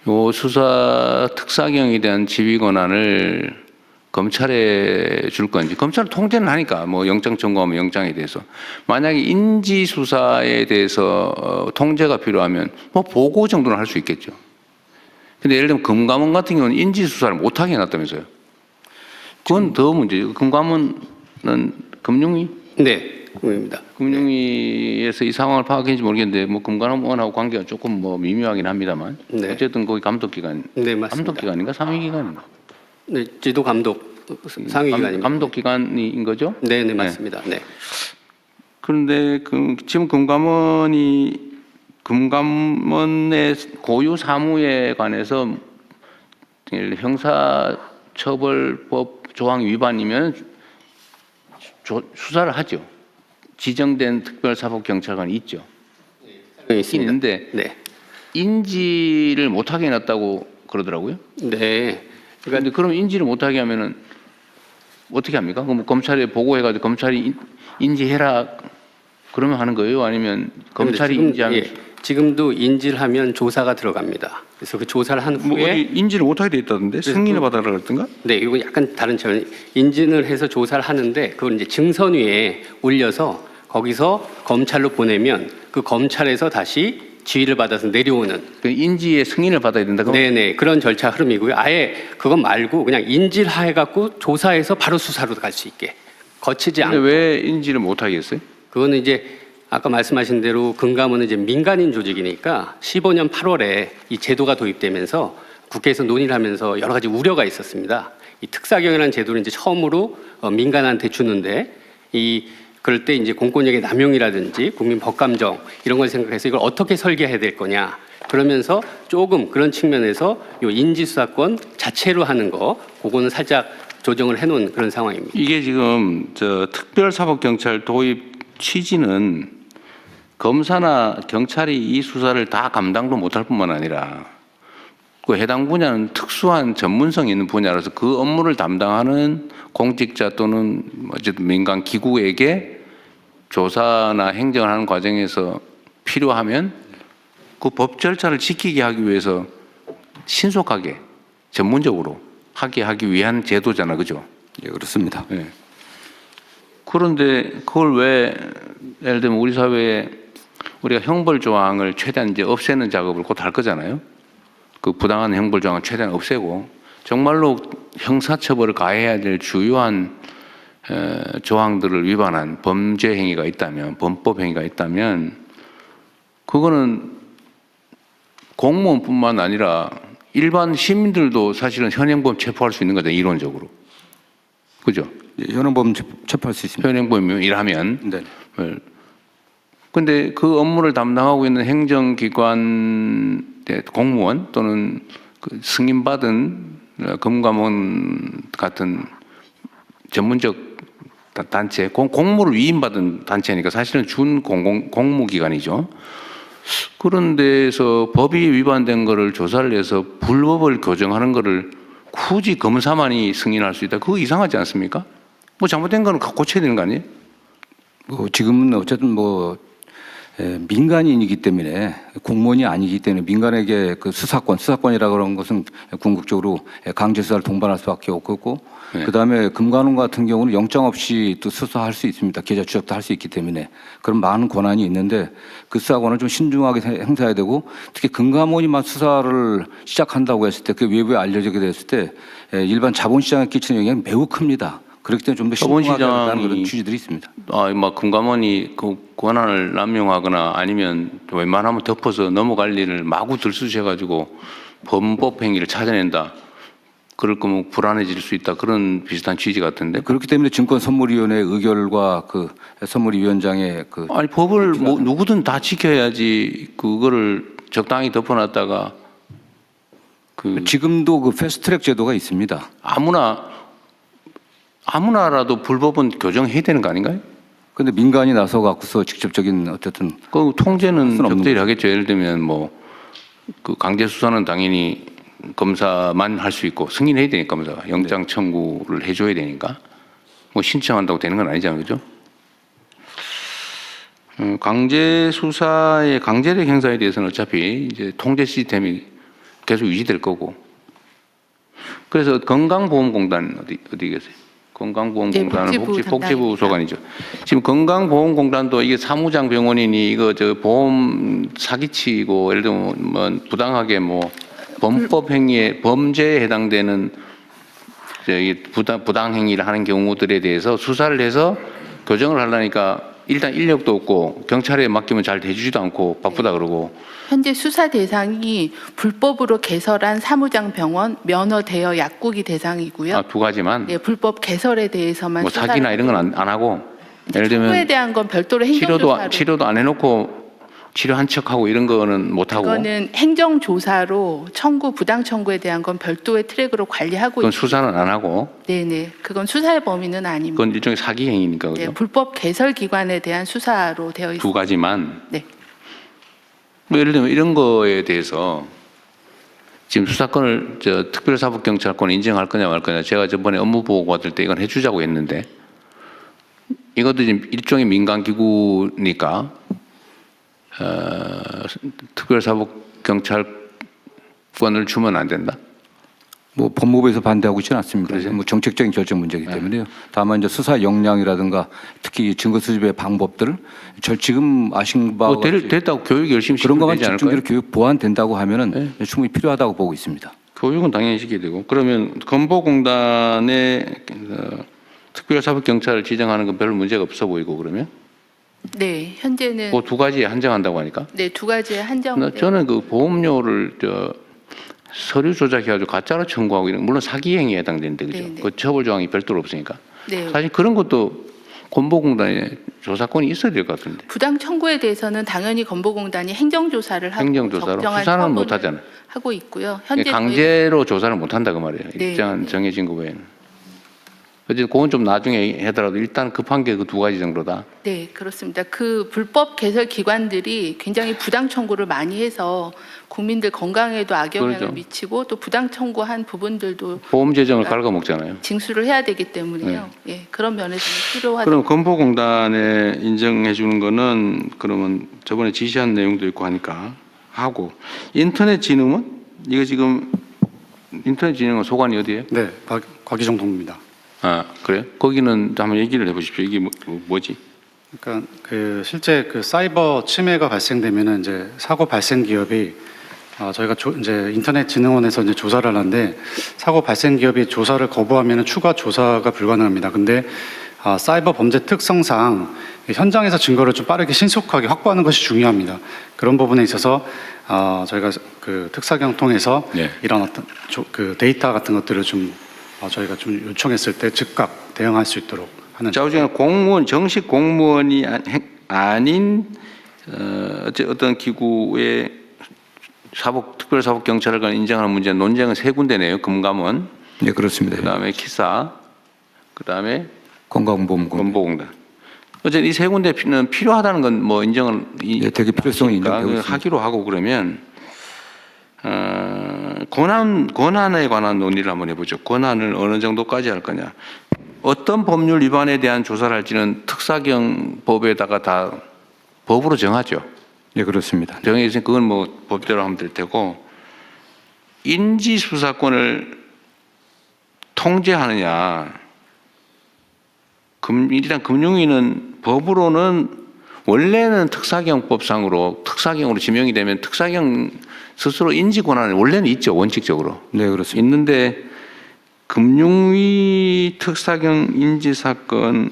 [SPEAKER 2] 요 수사 특사경에 대한 지휘 권한을 검찰에 줄 건지 검찰은 통제는 하니까 뭐 영장 청구하면 영장에 대해서 만약에 인지 수사에 대해서 통제가 필요하면 뭐 보고 정도는 할 수 있겠죠. 근데 예를 들면 금감원 같은 경우는 인지 수사를 못하게 해놨다면서요. 그건 더 문제죠. 금감원은 금융위?
[SPEAKER 7] 네, 금융위입니다.
[SPEAKER 2] 금융위에서 이 상황을 파악했는지 모르겠는데 뭐 금감원하고 관계가 조금 뭐 미묘하긴 합니다만
[SPEAKER 7] 네.
[SPEAKER 2] 어쨌든 거기 감독기관,
[SPEAKER 7] 네, 맞습니다.
[SPEAKER 2] 감독기관인가 상위기관인가?
[SPEAKER 7] 네, 지도 감독 상위기관입니다.
[SPEAKER 2] 감독기관인 거죠?
[SPEAKER 7] 네, 네, 맞습니다. 네.
[SPEAKER 2] 그런데 지금 금감원의 고유 사무에 관해서 형사처벌법 조항 위반이면 수사를 하죠. 지정된 특별사법경찰관이 있죠.
[SPEAKER 7] 있습니다.
[SPEAKER 2] 있는데
[SPEAKER 7] 네.
[SPEAKER 2] 인지를 못하게 해놨다고 그러더라고요.
[SPEAKER 7] 네.
[SPEAKER 2] 그런데 그럼 인지를 못하게 하면은 어떻게 합니까? 그럼 검찰에 보고해가지고 검찰이 인지해라 그러면 하는 거예요? 아니면 검찰이
[SPEAKER 7] 지금,
[SPEAKER 2] 인지하면
[SPEAKER 7] 예, 지금도 인지를 하면 조사가 들어갑니다. 그래서 그 조사를 한
[SPEAKER 2] 뭐
[SPEAKER 7] 후에
[SPEAKER 2] 어디 인지를 못하게 돼 있다던데 승인을 받아라 그랬던가?
[SPEAKER 7] 네, 이거 약간 다른 차원. 인진을 해서 조사를 하는데 그걸 이제 증선위에 올려서 거기서 검찰로 보내면 그 검찰에서 다시 지휘를 받아서 내려오는.
[SPEAKER 2] 그 인지의 승인을 받아야 된다고?
[SPEAKER 7] 네네, 그런 절차 흐름이고요. 아예 그건 말고 그냥 인지를 해갖고 조사해서 바로 수사로 갈 수 있게 거치지
[SPEAKER 2] 근데
[SPEAKER 7] 않고.
[SPEAKER 2] 왜 인지를 못하게 했어요?
[SPEAKER 7] 그거는 이제 아까 말씀하신 대로 금감원은 이제 민간인 조직이니까 15년 8월에 이 제도가 도입되면서 국회에서 논의를 하면서 여러 가지 우려가 있었습니다. 이 특사경이라는 제도를 이제 처음으로 민간한테 주는데 그럴 때 이제 공권력의 남용이라든지 국민 법감정 이런 걸 생각해서 이걸 어떻게 설계해야 될 거냐. 그러면서 조금 그런 측면에서 요 인지수사권 자체로 하는 거 그거는 살짝 조정을 해놓은 그런 상황입니다.
[SPEAKER 2] 이게 지금 특별사법경찰 도입 취지는 검사나 경찰이 이 수사를 다 감당도 못할 뿐만 아니라 그 해당 분야는 특수한 전문성이 있는 분야라서 그 업무를 담당하는 공직자 또는 어쨌든 민간 기구에게 조사나 행정을 하는 과정에서 필요하면 그 법 절차를 지키게 하기 위해서 신속하게 전문적으로 하기 위한 제도잖아, 그죠?
[SPEAKER 5] 예, 그렇습니다.
[SPEAKER 2] 네. 그런데 그걸 왜 예를 들면 우리 사회에 우리가 형벌 조항을 최대한 이제 없애는 작업을 곧 할 거잖아요. 그 부당한 형벌 조항을 최대한 없애고 정말로 형사처벌을 가해야 될 주요한 조항들을 위반한 범죄 행위가 있다면, 범법 행위가 있다면 그거는 공무원뿐만 아니라 일반 시민들도 사실은 현행범 체포할 수 있는 거잖아요, 이론적으로. 그죠?
[SPEAKER 5] 예, 현행범 체포할 수 있습니다.
[SPEAKER 2] 현행범이면 일하면.
[SPEAKER 5] 네.
[SPEAKER 2] 그런데 그 업무를 담당하고 있는 행정기관 공무원 또는 그 승인받은 금감원 같은 전문적 단체, 공무를 위임받은 단체니까 사실은 준 공무기관이죠. 그런 데서 법이 위반된 거를 조사를 해서 불법을 교정하는 거를 굳이 검사만이 승인할 수 있다. 그거 이상하지 않습니까? 뭐 잘못된 거는 고쳐야 되는 거 아니에요?
[SPEAKER 5] 지금은 어쨌든 민간인이기 때문에 공무원이 아니기 때문에 민간에게 그 수사권이라고 그런 것은 궁극적으로 강제 수사를 동반할 수밖에 없고
[SPEAKER 2] 네.
[SPEAKER 5] 그다음에 금관원 같은 경우는 영장 없이 또 수사할 수 있습니다. 계좌 추적도 할 수 있기 때문에 그런 많은 권한이 있는데 그 수사권을 좀 신중하게 행사해야 되고 특히 금감원이만 수사를 시작한다고 했을 때 그 외부에 알려지게 됐을 때 일반 자본시장에 끼치는 영향이 매우 큽니다. 그렇기 때문에 좀 더 신중하게 하는 그런 취지들이 있습니다.
[SPEAKER 2] 뭐 금감원이 그 권한을 남용하거나 아니면 웬만하면 덮어서 넘어갈 일을 마구 들쑤셔가지고 범법 행위를 찾아낸다. 그럴 거면 불안해질 수 있다. 그런 비슷한 취지 같은데.
[SPEAKER 5] 그렇기 때문에 증권선물위원회 의결과 그 선물위원장의 그
[SPEAKER 2] 아니 법을 뭐 누구든 다 지켜야지 그거를 적당히 덮어놨다가 그
[SPEAKER 5] 지금도 그 패스트트랙 제도가 있습니다.
[SPEAKER 2] 아무나라도 불법은 교정해야 되는 거 아닌가요?
[SPEAKER 5] 근데 민간이 나서 갖고서 직접적인 어쨌든
[SPEAKER 2] 그 통제는
[SPEAKER 5] 수는 없는
[SPEAKER 2] 적절히 하겠죠. 예를 들면 뭐 그 강제 수사는 당연히 검사만 할 수 있고 승인해야 되니까 검사가 영장 청구를 해줘야 되니까 뭐 신청한다고 되는 건 아니잖아요, 그죠? 강제 수사의 강제력 행사에 대해서는 어차피 이제 통제 시스템이 계속 유지될 거고. 그래서 건강보험공단 어디 계세요? 건강보험공단은
[SPEAKER 8] 네,
[SPEAKER 2] 복지부 소관이죠. 지금 건강보험공단도 이게 사무장 병원이니 이거 저 보험 사기치고 예를 들면 뭐 부당하게 뭐 범법 행위에 범죄에 해당되는 저기 부당 행위를 하는 경우들에 대해서 수사를 해서 교정을 하려니까 일단 인력도 없고 경찰에 맡기면 잘 대주지도 않고 바쁘다 그러고.
[SPEAKER 8] 현재 수사 대상이 불법으로 개설한 사무장 병원, 면허 대여 약국이 대상이고요.
[SPEAKER 2] 두 가지만.
[SPEAKER 8] 네, 불법 개설에 대해서만
[SPEAKER 2] 뭐 사기나 이런 건 안 하고. 예를
[SPEAKER 8] 청구에
[SPEAKER 2] 들면
[SPEAKER 8] 대한 건 별도로 행정조사로.
[SPEAKER 2] 치료도 안 해놓고 치료한 척하고 이런 거는 못 하고.
[SPEAKER 8] 그거는 행정조사로 부당 청구에 대한 건 별도의 트랙으로 관리하고
[SPEAKER 2] 그건
[SPEAKER 8] 있고.
[SPEAKER 2] 수사는 안 하고.
[SPEAKER 8] 네네, 그건 수사의 범위는 아닙니다.
[SPEAKER 2] 그건 일종의 사기 행위니까 그죠?
[SPEAKER 8] 네, 불법 개설 기관에 대한 수사로 되어 있습니다.
[SPEAKER 2] 두 가지만.
[SPEAKER 8] 네.
[SPEAKER 2] 뭐 예를 들면 이런 거에 대해서 지금 수사권을 특별사법경찰권 인정할 거냐 말 거냐 제가 저번에 업무 보고 받을 때 이건 해주자고 했는데 이것도 지금 일종의 민간기구니까 특별사법경찰권을 주면 안 된다.
[SPEAKER 5] 뭐 법무부에서 반대하고 있지는 않습니다. 뭐 정책적인 결정 문제이기 때문에요. 다만 이제 수사 역량이라든가 특히 증거 수집의 방법들을 지금 아신 바와 같이
[SPEAKER 2] 됐다고 교육 열심히
[SPEAKER 5] 그런
[SPEAKER 2] 시키면
[SPEAKER 5] 것만
[SPEAKER 2] 되지 않을까요?
[SPEAKER 5] 집중적으로 교육 보완된다고 하면은 충분히 필요하다고 보고 있습니다.
[SPEAKER 2] 교육은 당연히 시켜야 되고 그러면 건보공단에 특별사법경찰을 지정하는 건 별 문제가 없어 보이고 그러면
[SPEAKER 8] 네, 현재는
[SPEAKER 2] 그 두 가지에 한정한다고 하니까
[SPEAKER 8] 네, 두 가지의 한정.
[SPEAKER 2] 저는 그 보험료를 서류 조작해가지고 가짜로 청구하고 이런 물론 사기 행위에 해당되는데 그죠?
[SPEAKER 8] 네네.
[SPEAKER 2] 그 처벌 조항이 별도로 없으니까
[SPEAKER 8] 네.
[SPEAKER 2] 사실 그런 것도 건보공단에 조사권이 있어야 될 것 같은데
[SPEAKER 8] 부당 청구에 대해서는 당연히 건보공단이 행정조사를 하고
[SPEAKER 2] 행정조사로
[SPEAKER 8] 적정한
[SPEAKER 2] 수사는
[SPEAKER 8] 처분을
[SPEAKER 2] 못 하잖아요.
[SPEAKER 8] 하고 있고요. 현재
[SPEAKER 2] 강제로 조사를 못 한다 그 말이에요.
[SPEAKER 8] 네,
[SPEAKER 2] 일정한
[SPEAKER 8] 네.
[SPEAKER 2] 정해진 거 외에는. 어쨌든 그건 좀 나중에 하더라도 일단 급한 게 그 두 가지 정도다.
[SPEAKER 8] 네, 그렇습니다. 그 불법 개설 기관들이 굉장히 부당 청구를 많이 해서 국민들 건강에도 악영향을
[SPEAKER 2] 그렇죠.
[SPEAKER 8] 미치고 또 부당 청구한 부분들도
[SPEAKER 2] 보험 재정을 갉아먹잖아요.
[SPEAKER 8] 징수를 해야 되기 때문에요. 예, 그런 면에서는 필요하다.
[SPEAKER 2] 그럼 건보공단에 인정해 주는 거는 그러면 저번에 지시한 내용도 있고 하니까 하고 인터넷 진흥원 이거 지금 인터넷 진흥원 소관이 어디예요?
[SPEAKER 9] 네, 곽기정 동무입니다.
[SPEAKER 2] 아 그래요? 거기는 한번 얘기를 해보십시오. 이게 뭐지?
[SPEAKER 9] 그러니까 그 실제 그 사이버 침해가 발생되면은 이제 사고 발생 기업이 저희가 이제 인터넷진흥원에서 이제 조사를 하는데 사고 발생 기업이 조사를 거부하면은 추가 조사가 불가능합니다. 근데 사이버 범죄 특성상 현장에서 증거를 좀 빠르게 신속하게 확보하는 것이 중요합니다. 그런 부분에 있어서 저희가 그 특사경 통해서
[SPEAKER 2] 네. 이런
[SPEAKER 9] 어떤 그 데이터 같은 것들을 좀 저희가 좀 요청했을 때 즉각 대응할 수 있도록 하는.
[SPEAKER 2] 좌우지간 공무원 정식 공무원이 아닌 어떤 기구의 특별사법경찰관 인정하는 문제 논쟁은 세 군데네요. 금감원,
[SPEAKER 5] 네, 그렇습니다.
[SPEAKER 2] 그다음에 키사, 그다음에
[SPEAKER 5] 건강보험공단.
[SPEAKER 2] 건보공단. 어쨌든 이 세 군데는 필요하다는 건 뭐 인정을
[SPEAKER 5] 네, 되게 필요성이 인정되고 있습니다.
[SPEAKER 2] 하기로 하고 그러면 권한에 관한 논의를 한번 해보죠. 권한을 어느 정도까지 할 거냐. 어떤 법률 위반에 대한 조사를 할지는 특사경법에다가 다 법으로 정하죠.
[SPEAKER 5] 예, 그렇습니다.
[SPEAKER 2] 정해서 그건 뭐 법대로 하면 될 테고, 인지 수사권을 통제하느냐. 일단 금융위는 법으로는 원래는 특사경법상으로 특사경으로 지명이 되면 특사경 스스로 인지 권한이 원래는 있죠, 원칙적으로.
[SPEAKER 5] 네, 그렇습니다.
[SPEAKER 2] 있는데 금융위 특사경 인지 사건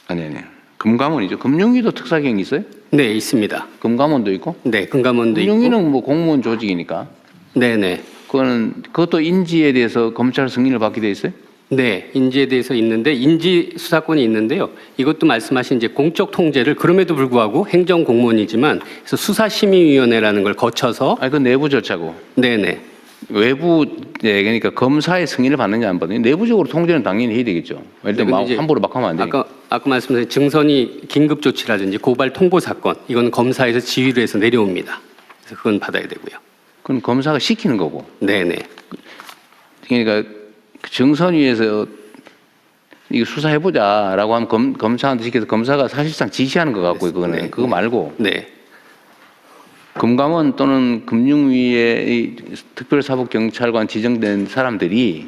[SPEAKER 2] 아니 금감원이죠. 금융위도 특사경이 있어요?
[SPEAKER 7] 네, 있습니다.
[SPEAKER 2] 금감원도 있고.
[SPEAKER 7] 네, 금감원도 있고.
[SPEAKER 2] 금융위는 뭐 공무원 조직이니까.
[SPEAKER 7] 네네.
[SPEAKER 2] 그것도 인지에 대해서 검찰 승인을 받게 돼 있어요?
[SPEAKER 7] 네, 인지에 대해서 있는데 인지 수사권이 있는데요. 이것도 말씀하신 이제 공적 통제를 그럼에도 불구하고 행정 공무원이지만 그래서 수사심의위원회라는 걸 거쳐서
[SPEAKER 2] 아니 그 내부 절차고.
[SPEAKER 7] 네네.
[SPEAKER 2] 외부 그러니까 검사의 승인을 받느냐 안 받느냐 내부적으로 통제는 당연히 해야 되겠죠. 예를 들면
[SPEAKER 7] 근데 이제
[SPEAKER 2] 함부로 막 하면 안 되니까.
[SPEAKER 7] 아까 말씀드린 증선이 긴급 조치라든지 고발 통보 사건 이건 검사에서 지휘를 해서 내려옵니다. 그래서 그건 받아야 되고요.
[SPEAKER 2] 그건 검사가 시키는 거고.
[SPEAKER 7] 네네.
[SPEAKER 2] 그러니까 증선위에서 이거 수사해보자라고 하면 검사한테 시켜서 검사가 사실상 지시하는 것 같고요. 그거는
[SPEAKER 7] 네.
[SPEAKER 2] 그거 말고
[SPEAKER 7] 네.
[SPEAKER 2] 금감원 또는 금융위의 특별사법경찰관 지정된 사람들이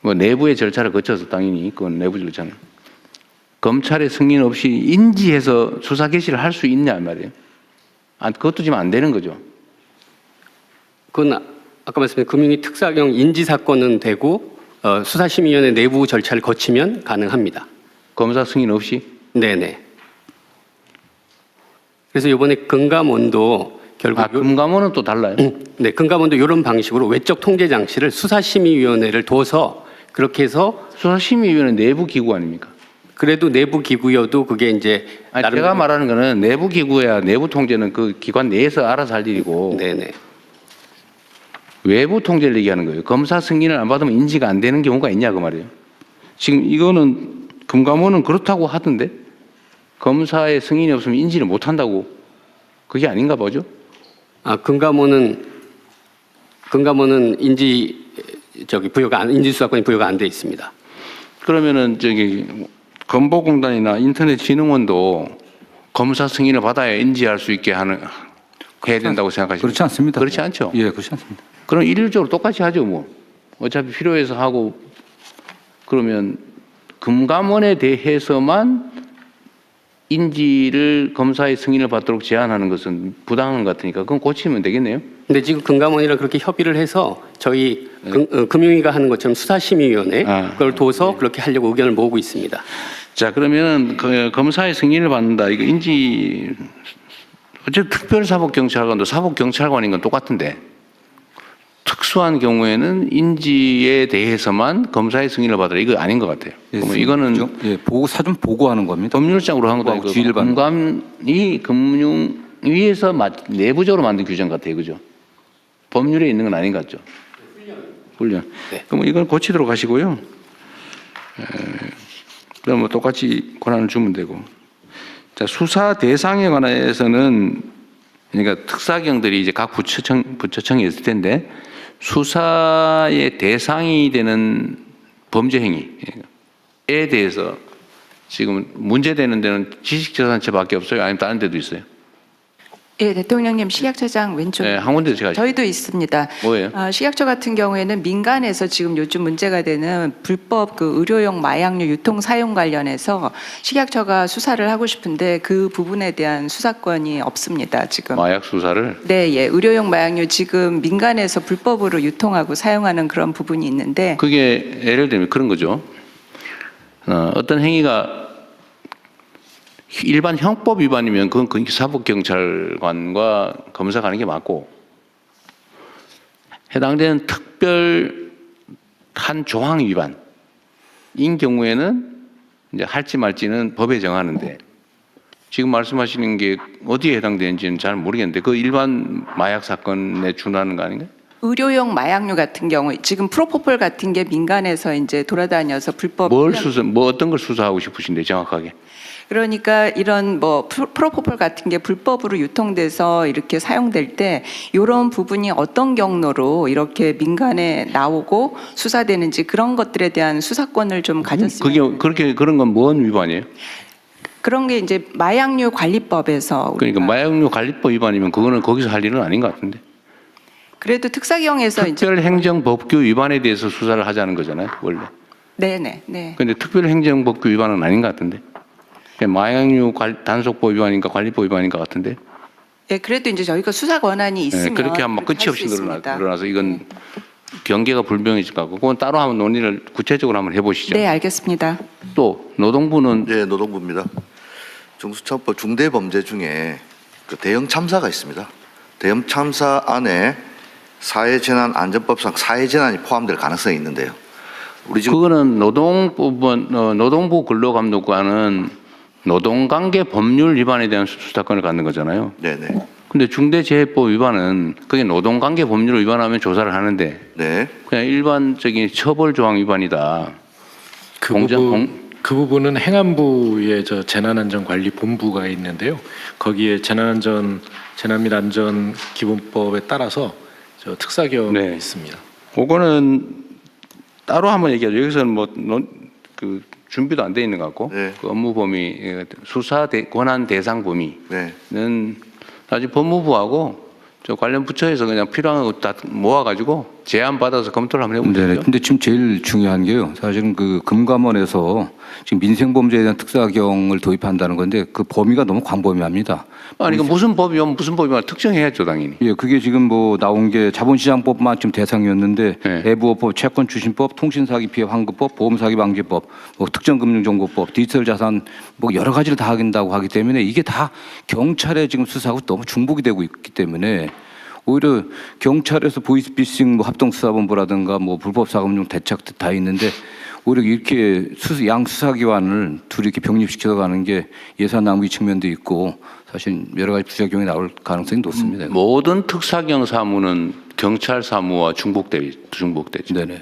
[SPEAKER 2] 뭐 내부의 절차를 거쳐서 당연히 그건 내부 절차는 검찰의 승인 없이 인지해서 수사 개시를 할 수 있냐 말이에요. 그것도 지금 안 되는 거죠.
[SPEAKER 7] 그건 아까 말씀드린 금융위 특사경 인지 사건은 되고 수사심의위원회 내부 절차를 거치면 가능합니다.
[SPEAKER 2] 검사 승인 없이?
[SPEAKER 7] 네네. 그래서 이번에 금감원도 결국
[SPEAKER 2] 금감원은 또 달라요?
[SPEAKER 7] 네, 금감원도 이런 방식으로 외적 통제 장치를 수사심의위원회를 둬서 그렇게 해서
[SPEAKER 2] 수사심의위원회 내부 기구 아닙니까?
[SPEAKER 7] 그래도 내부 기구여도 그게 이제
[SPEAKER 2] 제가 말하는 거는 내부 기구야 내부 통제는 그 기관 내에서 알아서 할 일이고
[SPEAKER 7] 네네.
[SPEAKER 2] 외부 통제를 얘기하는 거예요. 검사 승인을 안 받으면 인지가 안 되는 경우가 있냐 그 말이에요. 지금 이거는 금감원은 그렇다고 하던데 검사의 승인이 없으면 인지를 못 한다고 그게 아닌가 보죠?
[SPEAKER 7] 금감원은 인지 인지 수사권이 부여가 안 돼 있습니다.
[SPEAKER 2] 그러면은 건보공단이나 인터넷진흥원도 검사 승인을 받아야 인지할 수 있게 해야 된다고 생각하십니까?
[SPEAKER 5] 그렇지 않습니다.
[SPEAKER 2] 그렇지 않죠?
[SPEAKER 5] 예, 그렇지 않습니다.
[SPEAKER 2] 그럼 일률적으로 똑같이 하죠, 뭐. 어차피 필요해서 하고 그러면 금감원에 대해서만 인지를 검사의 승인을 받도록 제한하는 것은 부당한 것 같으니까 그건 고치면 되겠네요.
[SPEAKER 7] 근데 지금 금감원이랑 그렇게 협의를 해서 저희 금융위가 하는 것처럼 수사심의위원회 그걸 둬서 그렇게 하려고 의견을 모으고 있습니다.
[SPEAKER 2] 자, 그러면 검사의 승인을 받는다. 이거 인지 어쨌든 특별사법경찰관도 사법경찰관인 건 똑같은데 특수한 경우에는 인지에 대해서만 검사의 승인을 받으라. 이거 아닌 것 같아요. 그러면 이거는
[SPEAKER 5] 사전 보고하는 겁니다.
[SPEAKER 2] 법률적으로 한 것도 아니고
[SPEAKER 5] 지휘를 받는
[SPEAKER 2] 금감이 금융위에서 내부적으로 만든 규정 같아요. 그죠? 법률에 있는 건 아닌 것 같죠? 훈련.
[SPEAKER 7] 네.
[SPEAKER 2] 그럼 이건 고치도록 하시고요. 그럼 뭐 똑같이 권한을 주면 되고. 자, 수사 대상에 관해서는 그러니까 특사경들이 이제 각 부처청이 있을 텐데 수사의 대상이 되는 범죄 행위에 대해서 지금 문제되는 데는 지식재산처밖에 없어요? 아니면 다른 데도 있어요?
[SPEAKER 10] 예, 대통령님 식약처장 왼쪽.
[SPEAKER 2] 네, 한 군데 제가
[SPEAKER 10] 저희도 있습니다.
[SPEAKER 2] 뭐예요?
[SPEAKER 10] 식약처 같은 경우에는 민간에서 지금 요즘 문제가 되는 불법 의료용 마약류 유통 사용 관련해서 식약처가 수사를 하고 싶은데 그 부분에 대한 수사권이 없습니다. 지금.
[SPEAKER 2] 마약 수사를?
[SPEAKER 10] 네, 예, 의료용 마약류 지금 민간에서 불법으로 유통하고 사용하는 그런 부분이 있는데.
[SPEAKER 2] 그게 예를 들면 그런 거죠. 어떤 행위가 일반 형법 위반이면 그건 사법경찰관과 검사가 하는 게 맞고 해당되는 특별한 조항 위반인 경우에는 이제 할지 말지는 법에 정하는데 지금 말씀하시는 게 어디에 해당되는지는 잘 모르겠는데 그 일반 마약 사건에 준하는 거 아닌가요?
[SPEAKER 10] 의료용 마약류 같은 경우 지금 프로포폴 같은 게 민간에서 이제 돌아다녀서 불법
[SPEAKER 2] 어떤 걸 수사하고 싶으신데 정확하게?
[SPEAKER 10] 그러니까 이런 프로포폴 같은 게 불법으로 유통돼서 이렇게 사용될 때 이런 부분이 어떤 경로로 이렇게 민간에 나오고 수사되는지 그런 것들에 대한 수사권을 좀 가졌으면.
[SPEAKER 2] 그런 건 뭔 위반이에요?
[SPEAKER 10] 그런 게 이제 마약류 관리법에서
[SPEAKER 2] 그러니까
[SPEAKER 10] 우리가
[SPEAKER 2] 마약류 관리법 위반이면 그거는 거기서 할 일은 아닌 것 같은데.
[SPEAKER 10] 그래도 특사경에서 이제
[SPEAKER 2] 특별행정법규 위반에 대해서 수사를 하자는 거잖아요, 원래.
[SPEAKER 10] 네네 네.
[SPEAKER 2] 근데 특별행정법규 위반은 아닌 것 같은데. 그냥 마약류 단속법 위반인가 관리법 위반인 것 같은데.
[SPEAKER 10] 예, 그래도 이제 저희가 수사 권한이 있으면
[SPEAKER 2] 그렇게 하면 끝이
[SPEAKER 10] 할 수
[SPEAKER 2] 없이
[SPEAKER 10] 있습니다.
[SPEAKER 2] 늘어나서 이건 경계가 불명해질 것 같고 그건 따로 한번 논의를 구체적으로 한번 해보시죠.
[SPEAKER 10] 네, 알겠습니다.
[SPEAKER 2] 또 노동부는
[SPEAKER 11] 네, 노동부입니다. 정수처벌 중대범죄 중에 그 대형 참사가 있습니다. 대형 참사 안에 사회재난안전법상 사회재난이 포함될 가능성이 있는데요. 우리 지금
[SPEAKER 2] 그거는 노동부 근로감독관은 노동관계 법률 위반에 대한 수사권을 갖는 거잖아요.
[SPEAKER 11] 네네.
[SPEAKER 2] 근데 중대재해법 위반은 그게 노동관계 법률을 위반하면 조사를 하는데
[SPEAKER 11] 네.
[SPEAKER 2] 그냥 일반적인 처벌 조항 위반이다.
[SPEAKER 12] 그 부분은 행안부의 재난안전관리본부가 있는데요. 거기에 재난 및 안전 기본법에 따라서 특사경이
[SPEAKER 2] 네.
[SPEAKER 12] 있습니다.
[SPEAKER 2] 그거는 따로 한번 얘기하죠. 여기서는 그 준비도 안 돼 있는 것 같고
[SPEAKER 11] 네.
[SPEAKER 2] 그 업무 범위, 수사 권한 대상 범위는
[SPEAKER 11] 네.
[SPEAKER 2] 사실 법무부하고 저 관련 부처에서 그냥 필요한 거 다 모아가지고 제안 받아서 검토를 한번 해보죠.
[SPEAKER 5] 네. 근데 지금 제일 중요한 게요. 사실은 그 금감원에서 지금 민생범죄에 대한 특사경을 도입한다는 건데 그 범위가 너무 광범위합니다.
[SPEAKER 2] 아니 이거 무슨 법이면 특정해야죠 당연히.
[SPEAKER 5] 예, 그게 지금 뭐 나온 게 자본시장법만 지금 대상이었는데
[SPEAKER 2] 네.
[SPEAKER 5] 애부업법, 채권추신법, 통신사기 피해 환급법, 보험사기 방지법, 뭐 특정금융정보법, 디지털 자산 뭐 여러 가지를 다 하긴다고 하기 때문에 이게 다 경찰의 지금 수사하고 너무 중복이 되고 있기 때문에 오히려 경찰에서 보이스피싱 뭐 합동수사본부라든가 뭐 불법사금융 대책 다 있는데 오히려 이렇게 양 수사기관을 둘이 이렇게 병립시켜 가는 게 예산 낭비 측면도 있고 사실 여러 가지 부작용이 나올 가능성이 높습니다.
[SPEAKER 2] 모든 특사경 사무는 경찰 사무와 중복되죠.
[SPEAKER 5] 네네.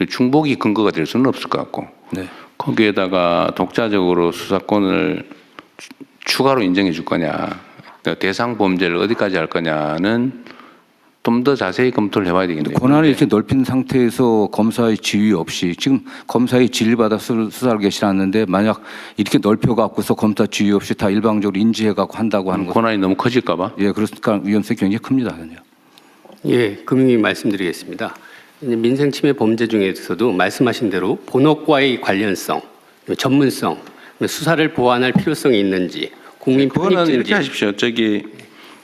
[SPEAKER 2] 중복이 근거가 될 수는 없을 것 같고
[SPEAKER 5] 네.
[SPEAKER 2] 거기에다가 독자적으로 수사권을 추가로 인정해 줄 거냐, 대상 범죄를 어디까지 할 거냐는 좀 더 자세히 검토를 해봐야 되겠네요.
[SPEAKER 5] 권한을 이렇게 넓힌 상태에서 검사의 지휘 없이 지금 검사의 지휘를 받아 수사를 개시하는데 만약 이렇게 넓혀갖고서 검사 지휘 없이 다 일방적으로 인지해갖고 한다고 하는 것
[SPEAKER 2] 권한이 너무 커질까봐.
[SPEAKER 5] 예, 그러니까 위험성이 굉장히 큽니다.
[SPEAKER 7] 예, 금융위 말씀드리겠습니다. 민생침해 범죄 중에서도 말씀하신 대로 본업과의 관련성, 전문성, 수사를 보완할 필요성이 있는지, 국민
[SPEAKER 2] 그거는
[SPEAKER 7] 편익인지.
[SPEAKER 2] 이렇게 하십시오.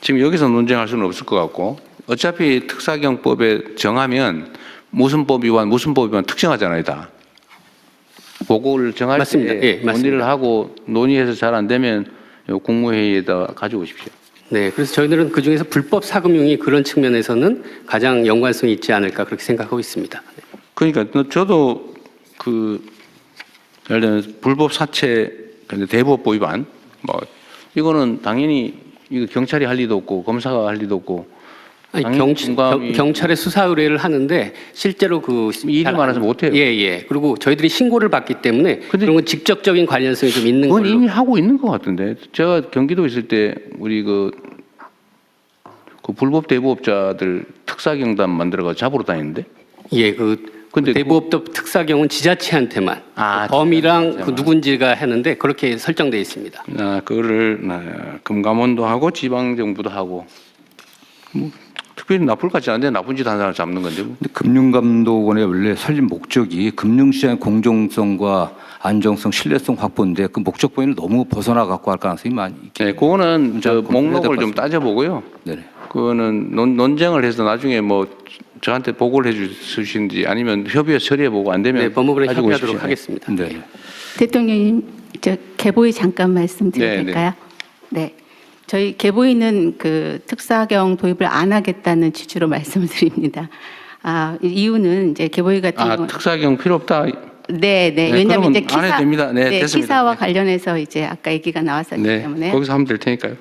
[SPEAKER 2] 지금 여기서 논쟁할 수는 없을 것 같고 어차피 특사경법에 정하면 무슨 법 위반 특정하잖아요, 다. 그거를 정할
[SPEAKER 7] 맞습니다.
[SPEAKER 2] 때
[SPEAKER 7] 예, 맞습니다.
[SPEAKER 2] 논의를 하고 논의해서 잘 안 되면 국무회의에다 가져오십시오.
[SPEAKER 7] 네, 그래서 저희들은 그 중에서 불법 사금융이 그런 측면에서는 가장 연관성이 있지 않을까 그렇게 생각하고 있습니다.
[SPEAKER 2] 그러니까 저도 예를 들면 불법 사채, 대부업법 위반 이거는 당연히 이거 경찰이 할 리도 없고 검사가 할 리도 없고.
[SPEAKER 7] 아니,
[SPEAKER 2] 공감이-
[SPEAKER 7] 경찰에 수사 의뢰를 하는데 실제로
[SPEAKER 2] 일이 많아서 못해요.
[SPEAKER 7] 예. 그리고 저희들이 신고를 받기 때문에
[SPEAKER 2] 근데
[SPEAKER 7] 그런 건 직접적인 관련성이 좀 있는
[SPEAKER 2] 그건
[SPEAKER 7] 걸로.
[SPEAKER 2] 이미 하고 있는 것 같은데. 제가 경기도 있을 때 우리 그 불법 대부업자들 특사경단 만들어가 잡으러 다니는데.
[SPEAKER 7] 예,
[SPEAKER 2] 근데
[SPEAKER 7] 대부업법 특사경은 지자체한테만 범위랑 그 누군지가 하는데 그렇게 설정되어 있습니다.
[SPEAKER 2] 그거를 금감원도 하고 지방 정부도 하고. 특별히 나쁠 것 같지 않은데 나쁜 짓 한 사람 잡는 건데.
[SPEAKER 5] 근데 금융감독원의 원래 설립 목적이 금융시장의 공정성과 안정성, 신뢰성 확보인데 그 목적 범위를 너무 벗어나 갖고 할 가능성이 많이 있기
[SPEAKER 2] 네, 그거는 저 목록을 좀 따져보고요.
[SPEAKER 5] 네네.
[SPEAKER 2] 그거는 논쟁을 해서 나중에 뭐 저한테 보고를 해주시는지 아니면 협의해서 처리해보고 안 되면
[SPEAKER 7] 네, 법무부에
[SPEAKER 2] 가지고
[SPEAKER 7] 협의하도록
[SPEAKER 2] 오십시오.
[SPEAKER 7] 하겠습니다.
[SPEAKER 5] 네.
[SPEAKER 13] 대통령님, 저 개보위 잠깐 말씀드려도
[SPEAKER 2] 네,
[SPEAKER 13] 될까요? 네. 저희 개보위는 그 특사경 도입을 안 하겠다는 취지로 말씀을 드립니다. 이유는 이제 개보위 같은 경우
[SPEAKER 2] 특사경 필요 없다.
[SPEAKER 13] 네.
[SPEAKER 2] 네,
[SPEAKER 13] 왜냐하면 이제
[SPEAKER 2] 그러면 안 해도 됩니다. 네, 됐습니다.
[SPEAKER 13] 기사와
[SPEAKER 2] 네.
[SPEAKER 13] 관련해서 이제 아까 얘기가 나왔었기
[SPEAKER 2] 네,
[SPEAKER 13] 때문에
[SPEAKER 2] 거기서 하면 될 테니까요.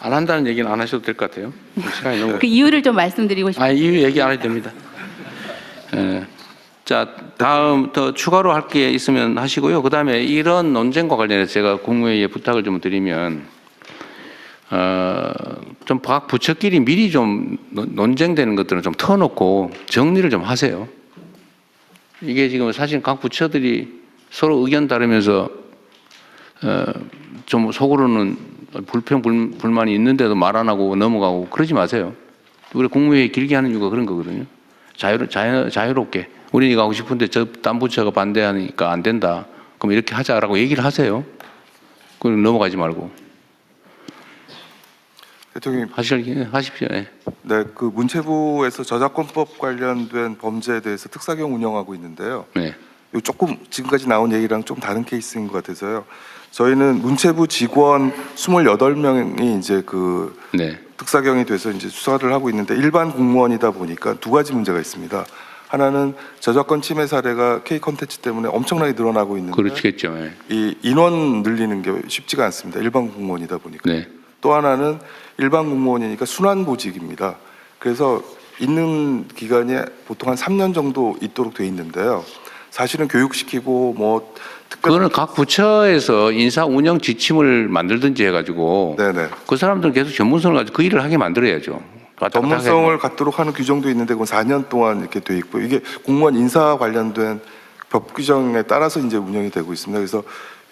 [SPEAKER 2] 안 한다는 얘기는 안 하셔도 될 것 같아요. 시간이 너무.
[SPEAKER 13] 그 이유를 좀 말씀드리고 싶어요.
[SPEAKER 2] 이유 얘기 안 해도 됩니다. 자, 다음 더 추가로 할 게 있으면 하시고요. 그 다음에 이런 논쟁과 관련해서 제가 국무회의에 부탁을 좀 드리면, 좀 각 부처끼리 미리 좀 논쟁되는 것들은 좀 터놓고 정리를 좀 하세요. 이게 지금 사실 각 부처들이 서로 의견 다르면서 좀 속으로는 불만이 있는데도 말 안 하고 넘어가고 그러지 마세요. 우리 국무회의 길게 하는 이유가 그런 거거든요. 자유롭게. 우리 이거 하고 싶은데 저 딴 부처가 반대하니까 안 된다. 그럼 이렇게 하자라고 얘기를 하세요. 그럼 넘어가지 말고.
[SPEAKER 14] 대통령님,
[SPEAKER 2] 하십시오. 네.
[SPEAKER 14] 네, 그 문체부에서 저작권법 관련된 범죄에 대해서 특사경 운영하고 있는데요.
[SPEAKER 2] 네.
[SPEAKER 14] 요 조금 지금까지 나온 얘기랑 좀 다른 케이스인 것 같아서요. 저희는 문체부 직원 28명이 이제 그
[SPEAKER 2] 네.
[SPEAKER 14] 특사경이 돼서 이제 수사를 하고 있는데 일반 공무원이다 보니까 두 가지 문제가 있습니다. 하나는 저작권 침해 사례가 K 콘텐츠 때문에 엄청나게 늘어나고 있는데
[SPEAKER 2] 그렇겠죠. 네.
[SPEAKER 14] 이 인원 늘리는 게 쉽지가 않습니다. 일반 공무원이다 보니까.
[SPEAKER 2] 네.
[SPEAKER 14] 또 하나는 일반 공무원이니까 순환보직입니다. 그래서 있는 기간이 보통 한 3년 정도 있도록 돼 있는데요. 사실은 교육시키고 뭐
[SPEAKER 2] 그거는 각 부처에서 인사 운영 지침을 만들든지 해가지고
[SPEAKER 14] 네네.
[SPEAKER 2] 그 사람들은 계속 전문성을 가지고 그 일을 하게 만들어야죠.
[SPEAKER 14] 전문성을 갖도록 하는 규정도 있는데 그건 4년 동안 이렇게 돼 있고 이게 공무원 인사 관련된 법 규정에 따라서 이제 운영이 되고 있습니다. 그래서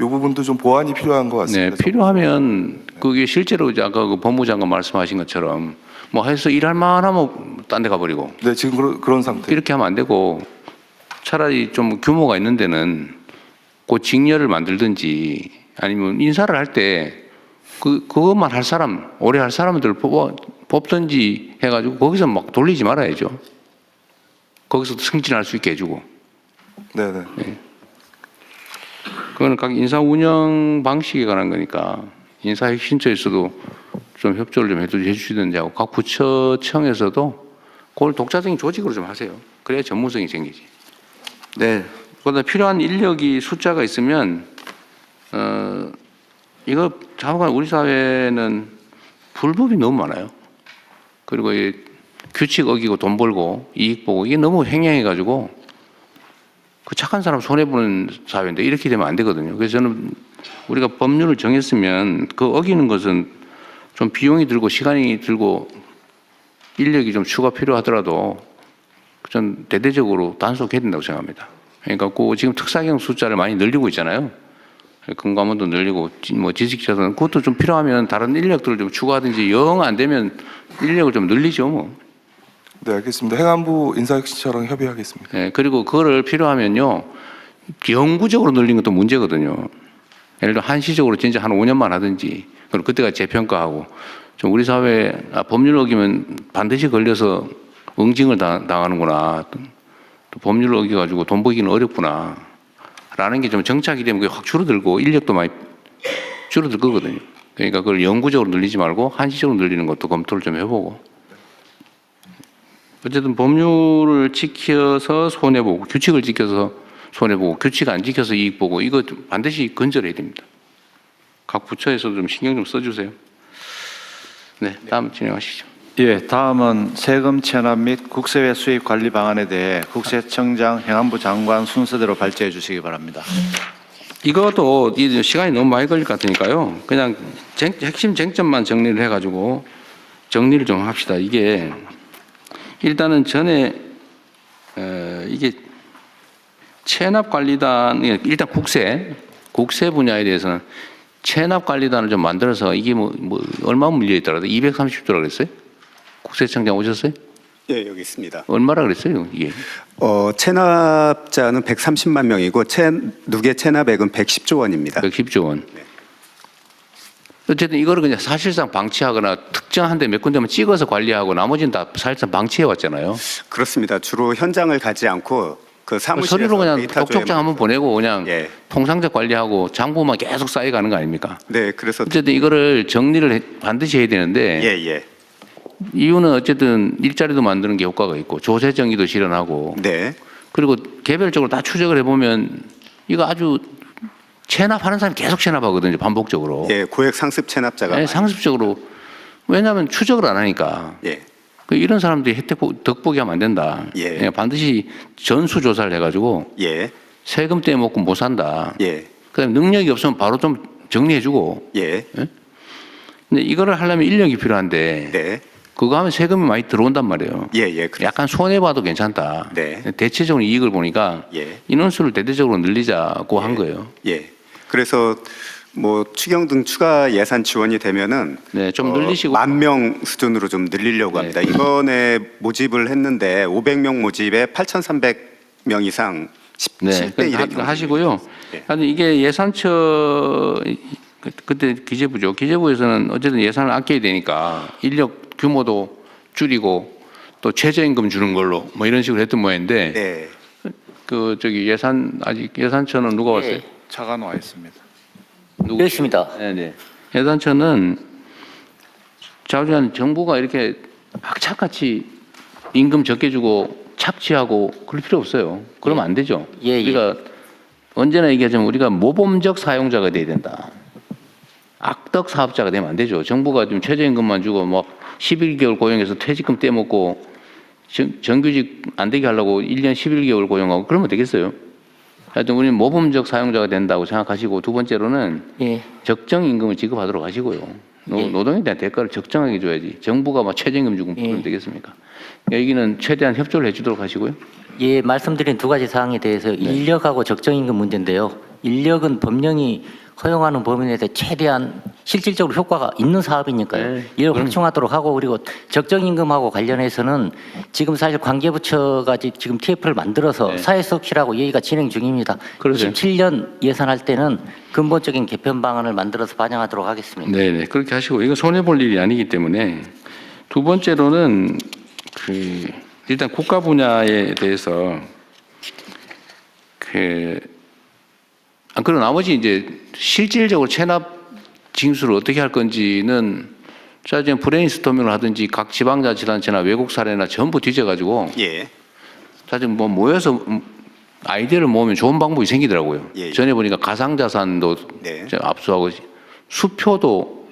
[SPEAKER 14] 이 부분도 좀 보완이 필요한 것 같습니다.
[SPEAKER 2] 네, 필요하면 그게 실제로 이제 아까 그 법무장관 말씀하신 것처럼 뭐 해서 일할 만하면 딴 데 가버리고.
[SPEAKER 14] 네, 지금 그런 상태.
[SPEAKER 2] 이렇게 하면 안 되고 차라리 좀 규모가 있는 데는 그 직렬을 만들든지 아니면 인사를 할 때 그것만 할 사람, 오래 할 사람들 뽑든지 해가지고 거기서 막 돌리지 말아야죠. 거기서 승진할 수 있게 해주고.
[SPEAKER 14] 네네.
[SPEAKER 2] 네. 그거는 각 인사 운영 방식에 관한 거니까 인사 핵심처에서도 좀 협조를 좀 해주시든지 하고 각 부처청에서도 그걸 독자적인 조직으로 좀 하세요. 그래야 전문성이 생기지.
[SPEAKER 11] 네.
[SPEAKER 2] 그보다 필요한 인력이 숫자가 있으면 이거 자꾸간 우리 사회는 불법이 너무 많아요. 그리고 이 규칙 어기고 돈 벌고 이익 보고 이게 너무 횡행해가지고 그 착한 사람 손해보는 사회인데 이렇게 되면 안 되거든요. 그래서 저는 우리가 법률을 정했으면 그 어기는 것은 좀 비용이 들고 시간이 들고 인력이 좀 추가 필요하더라도 전 대대적으로 단속해야 된다고 생각합니다. 그러니까 그 지금 특사경 숫자를 많이 늘리고 있잖아요. 금감원도 늘리고 뭐 지식자산 그것도 좀 필요하면 다른 인력들을 좀 추가하든지 영 안 되면 인력을 좀 늘리죠 뭐.
[SPEAKER 14] 네, 알겠습니다. 행안부 인사혁신처랑 협의하겠습니다.
[SPEAKER 2] 네, 그리고 그거를 필요하면요 영구적으로 늘린 것도 문제거든요. 예를 들어 한시적으로 진짜 한 5년만 하든지 그리고 그때가 재평가하고 좀 우리 사회 법률 어기면 반드시 걸려서 응징을 당하는구나. 또 법률 어겨가지고 돈 벌기는 어렵구나. 라는 게 좀 정착이 되면 그게 확 줄어들고 인력도 많이 줄어들 거거든요. 그러니까 그걸 영구적으로 늘리지 말고 한시적으로 늘리는 것도 검토를 좀 해보고. 어쨌든 법률을 지켜서 손해보고 규칙을 지켜서 손해보고 규칙 안 지켜서 이익 보고 이거 반드시 건절해야 됩니다. 각 부처에서도 좀 신경 좀 써주세요. 네, 다음 진행하시죠.
[SPEAKER 3] 예, 다음은 세금 체납 및 국세외 수입 관리 방안에 대해 국세청장, 행안부 장관 순서대로 발제해 주시기 바랍니다.
[SPEAKER 2] 이것도 시간이 너무 많이 걸릴 것 같으니까요. 그냥 핵심 쟁점만 정리를 해가지고 정리를 좀 합시다. 이게 일단은 전에 이게 체납관리단 일단 국세 분야에 대해서는 체납관리단을 좀 만들어서 이게 뭐 얼마 물려 있더라도 230조라 그랬어요? 국세청장 오셨어요?
[SPEAKER 15] 예, 여기 있습니다.
[SPEAKER 2] 얼마라 그랬어요, 이게?
[SPEAKER 15] 체납자는 130만 명이고 누계 체납액은 110조 원입니다.
[SPEAKER 2] 110조 원.
[SPEAKER 15] 네.
[SPEAKER 2] 어쨌든 이거를 그냥 사실상 방치하거나 특정한 데 몇 군데만 찍어서 관리하고 나머지는 다 사실상 방치해 왔잖아요.
[SPEAKER 15] 그렇습니다. 주로 현장을 가지 않고 그 사무실에서
[SPEAKER 2] 서류로 그냥
[SPEAKER 15] 데이터
[SPEAKER 2] 독촉장 한번 보내고 그냥
[SPEAKER 15] 예.
[SPEAKER 2] 통상적 관리하고 장부만 계속 쌓여가는 거 아닙니까?
[SPEAKER 15] 네, 그래서
[SPEAKER 2] 어쨌든 이거를 정리를 반드시 해야 되는데
[SPEAKER 15] 예.
[SPEAKER 2] 이유는 어쨌든 일자리도 만드는 게 효과가 있고 조세 정의도 실현하고
[SPEAKER 15] 네.
[SPEAKER 2] 그리고 개별적으로 다 추적을 해보면 이거 아주 체납하는 사람이 계속 체납하거든요, 반복적으로.
[SPEAKER 15] 예, 고액 상습 체납자가
[SPEAKER 2] 네, 상습적으로. 왜냐하면 추적을 안 하니까.
[SPEAKER 15] 예.
[SPEAKER 2] 이런 사람들이 덕보기 하면 안 된다.
[SPEAKER 15] 예.
[SPEAKER 2] 반드시 전수조사를 해가지고
[SPEAKER 15] 예.
[SPEAKER 2] 세금 떼먹고 못 산다.
[SPEAKER 15] 예.
[SPEAKER 2] 그다음에 능력이 없으면 바로 좀 정리해주고.
[SPEAKER 15] 예.
[SPEAKER 2] 근데 이거를 하려면 인력이 필요한데
[SPEAKER 15] 네.
[SPEAKER 2] 그거 하면 세금이 많이 들어온단 말이에요.
[SPEAKER 15] 예.
[SPEAKER 2] 약간 손해봐도 괜찮다.
[SPEAKER 15] 네.
[SPEAKER 2] 대체적으로 이익을 보니까
[SPEAKER 15] 예.
[SPEAKER 2] 인원수를 대대적으로 늘리자고 한 거예요.
[SPEAKER 15] 예. 그래서 뭐 추경 등 추가 예산 지원이 되면은
[SPEAKER 2] 네, 좀 늘리시고
[SPEAKER 15] 10,000명 수준으로 좀 늘리려고 합니다. 이번에 모집을 했는데 500명 모집에 8,300명 이상 17대 1의
[SPEAKER 2] 하시고요. 아니 이게 예산처 그때 기재부죠. 기재부에서는 어쨌든 예산을 아껴야 되니까 인력 규모도 줄이고 또 최저임금 주는 걸로 뭐 이런 식으로 했던 모양인데
[SPEAKER 15] 네.
[SPEAKER 2] 그 저기 아직 예산처는 누가 왔어요?
[SPEAKER 16] 차관 와 있습니다.
[SPEAKER 2] 그렇습니다. 네네. 예산처는 자주한 정부가 이렇게 악착같이 임금 적게 주고 착취하고 그럴 필요 없어요. 그러면 안 되죠. 우리가 언제나 얘기하자면 우리가 모범적 사용자가 돼야 된다. 악덕 사업자가 되면 안 되죠. 정부가 좀 최저임금만 주고 뭐 11개월 고용해서 퇴직금 떼먹고 정규직 안 되게 하려고 1년 11개월 고용하고 그러면 되겠어요. 하여튼 우리는 모범적 사용자가 된다고 생각하시고 두 번째로는 적정 임금을 지급하도록 하시고요. 노동에 대한 대가를 적정하게 줘야지. 정부가 막 최저임금 주고 그러면 되겠습니까? 여기는 최대한 협조를 해주도록 하시고요.
[SPEAKER 17] 예, 말씀드린 두 가지 사항에 대해서 인력하고 적정임금 문제인데요. 인력은 법령이 허용하는 범위 내에서 최대한 실질적으로 효과가 있는 사업이니까요. 인력 확충하도록 하고 그리고 적정임금하고 관련해서는 지금 사실 관계부처가 지금 TF를 만들어서 사회수업실하고 얘기가 진행 중입니다. 27년 예산할 때는 근본적인 개편 방안을 만들어서 반영하도록 하겠습니다.
[SPEAKER 2] 네네 그렇게 하시고 이거 손해 볼 일이 아니기 때문에 두 번째로는 일단 국가 분야에 대해서 그리고 나머지 이제 실질적으로 체납 징수를 어떻게 할 건지는 지금 브레인스토밍을 하든지 각 지방자치단체나 외국 사례나 전부 뒤져가지고 사실 뭐 모여서 아이디어를 모으면 좋은 방법이 생기더라고요. 전에 보니까 가상자산도 압수하고 수표도